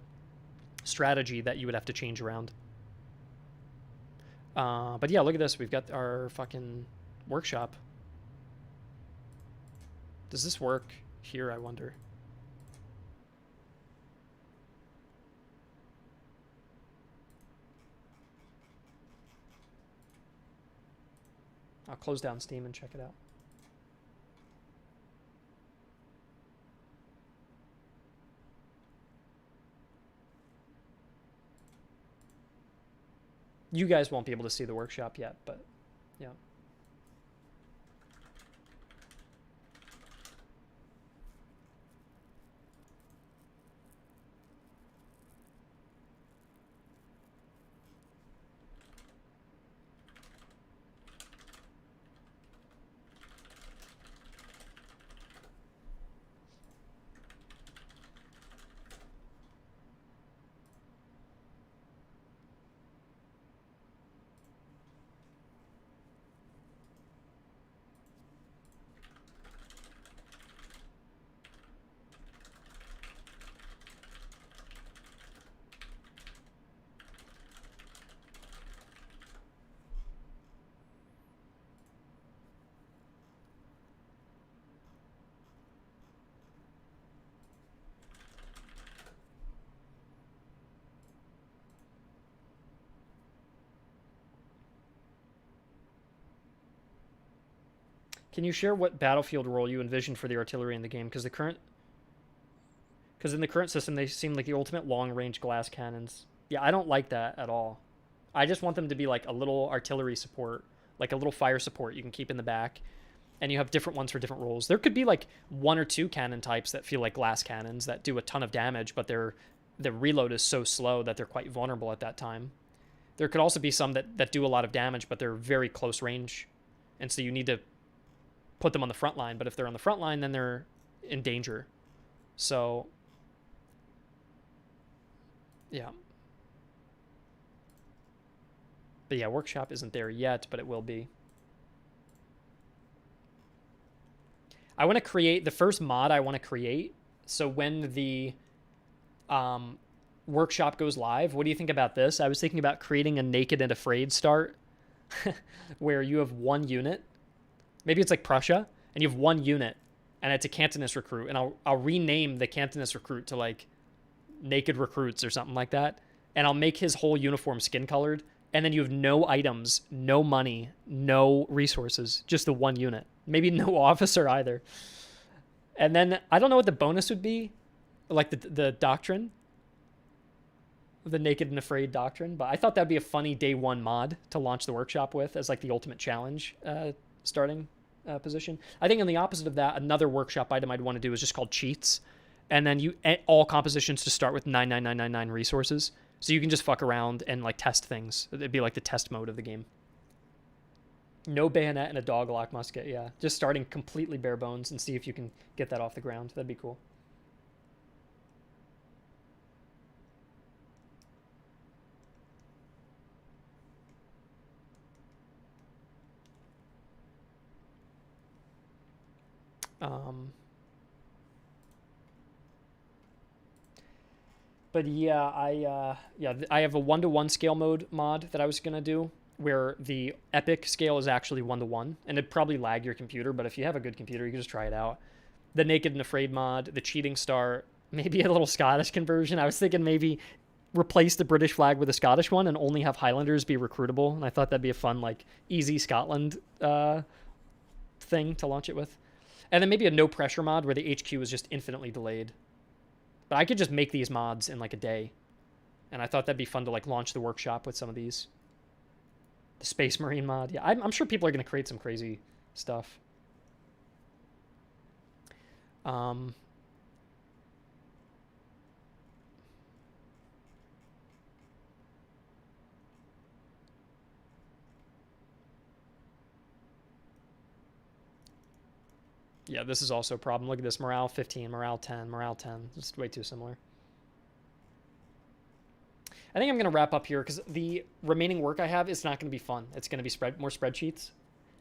[SPEAKER 1] strategy that you would have to change around. But yeah, look at this. We've got our fucking workshop. Does this work here, I wonder? I'll close down Steam and check it out. You guys won't be able to see the workshop yet, but yeah. Can you share what battlefield role you envision for the artillery in the game? Because in the current system, they seem like the ultimate long-range glass cannons. Yeah, I don't like that at all. I just want them to be like a little artillery support, like a little fire support you can keep in the back. And you have different ones for different roles. There could be like one or two cannon types that feel like glass cannons that do a ton of damage, but the reload is so slow that they're quite vulnerable at that time. There could also be some that do a lot of damage, but they're very close range. And so you need to put them on the front line. But if they're on the front line, then they're in danger. So, yeah. But yeah, workshop isn't there yet, but it will be. I want to create the first mod I want to create. So when the workshop goes live, what do you think about this? I was thinking about creating a naked and afraid start where you have one unit. Maybe it's like Prussia, and you have one unit, and it's a Cantonist recruit, and I'll rename the Cantonist recruit to like Naked Recruits or something like that, and I'll make his whole uniform skin colored, and then you have no items, no money, no resources, just the one unit. Maybe no officer either. And then I don't know what the bonus would be, like the doctrine, the Naked and Afraid doctrine, but I thought that'd be a funny day one mod to launch the workshop with as like the ultimate challenge starting position. I think on the opposite of that, another workshop item I'd want to do is just called cheats, and then all compositions to start with 99999 resources, so you can just fuck around and like test things. It'd be like the test mode of the game. No bayonet and a doglock musket, yeah. Just starting completely bare bones and see if you can get that off the ground. That'd be cool. But yeah, I have a 1-to-1 scale mode mod that I was gonna do, where the epic scale is actually 1-to-1, and it'd probably lag your computer, but if you have a good computer, you can just try it out. The Naked and Afraid mod, the cheating star, maybe a little Scottish conversion. I was thinking maybe replace the British flag with a Scottish one and only have Highlanders be recruitable, and I thought that'd be a fun, like, easy Scotland thing to launch it with. And then maybe a no pressure mod where the HQ is just infinitely delayed. But I could just make these mods in like a day, and I thought that'd be fun to like launch the workshop with some of these. The Space Marine mod. Yeah, I'm sure people are going to create some crazy stuff. Yeah, this is also a problem. Look at this. Morale 15, morale 10, morale 10. Just way too similar. I think I'm going to wrap up here because the remaining work I have is not going to be fun. It's going to be more spreadsheets.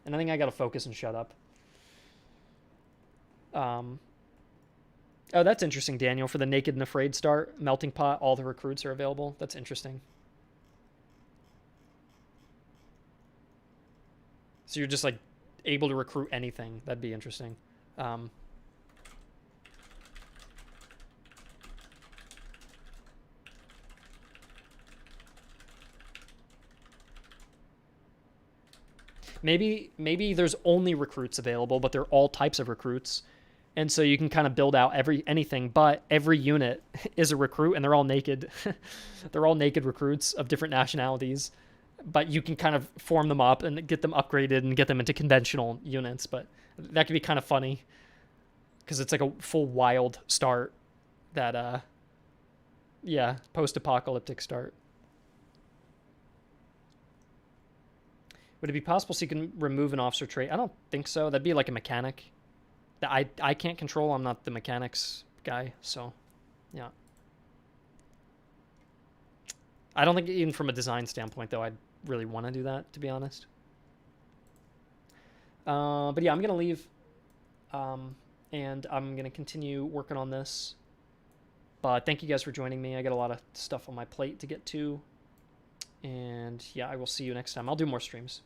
[SPEAKER 1] And I think I got to focus and shut up. Oh, that's interesting, Daniel. For the Naked and Afraid start, Melting Pot, all the recruits are available. That's interesting. So you're just like able to recruit anything. That'd be interesting. Maybe there's only recruits available, but they're all types of recruits. And so you can kind of build out anything, but every unit is a recruit and they're all naked. They're all naked recruits of different nationalities, but you can kind of form them up and get them upgraded and get them into conventional units. But that could be kind of funny because it's like a full wild start that, yeah, post-apocalyptic start. Would it be possible so you can remove an officer trait? I don't think so. That'd be like a mechanic that I can't control. I'm not the mechanics guy, so yeah. I don't think even from a design standpoint, though, I'd really want to do that, to be honest. But yeah, I'm going to leave, and I'm going to continue working on this. But thank you guys for joining me. I got a lot of stuff on my plate to get to. And yeah, I will see you next time. I'll do more streams.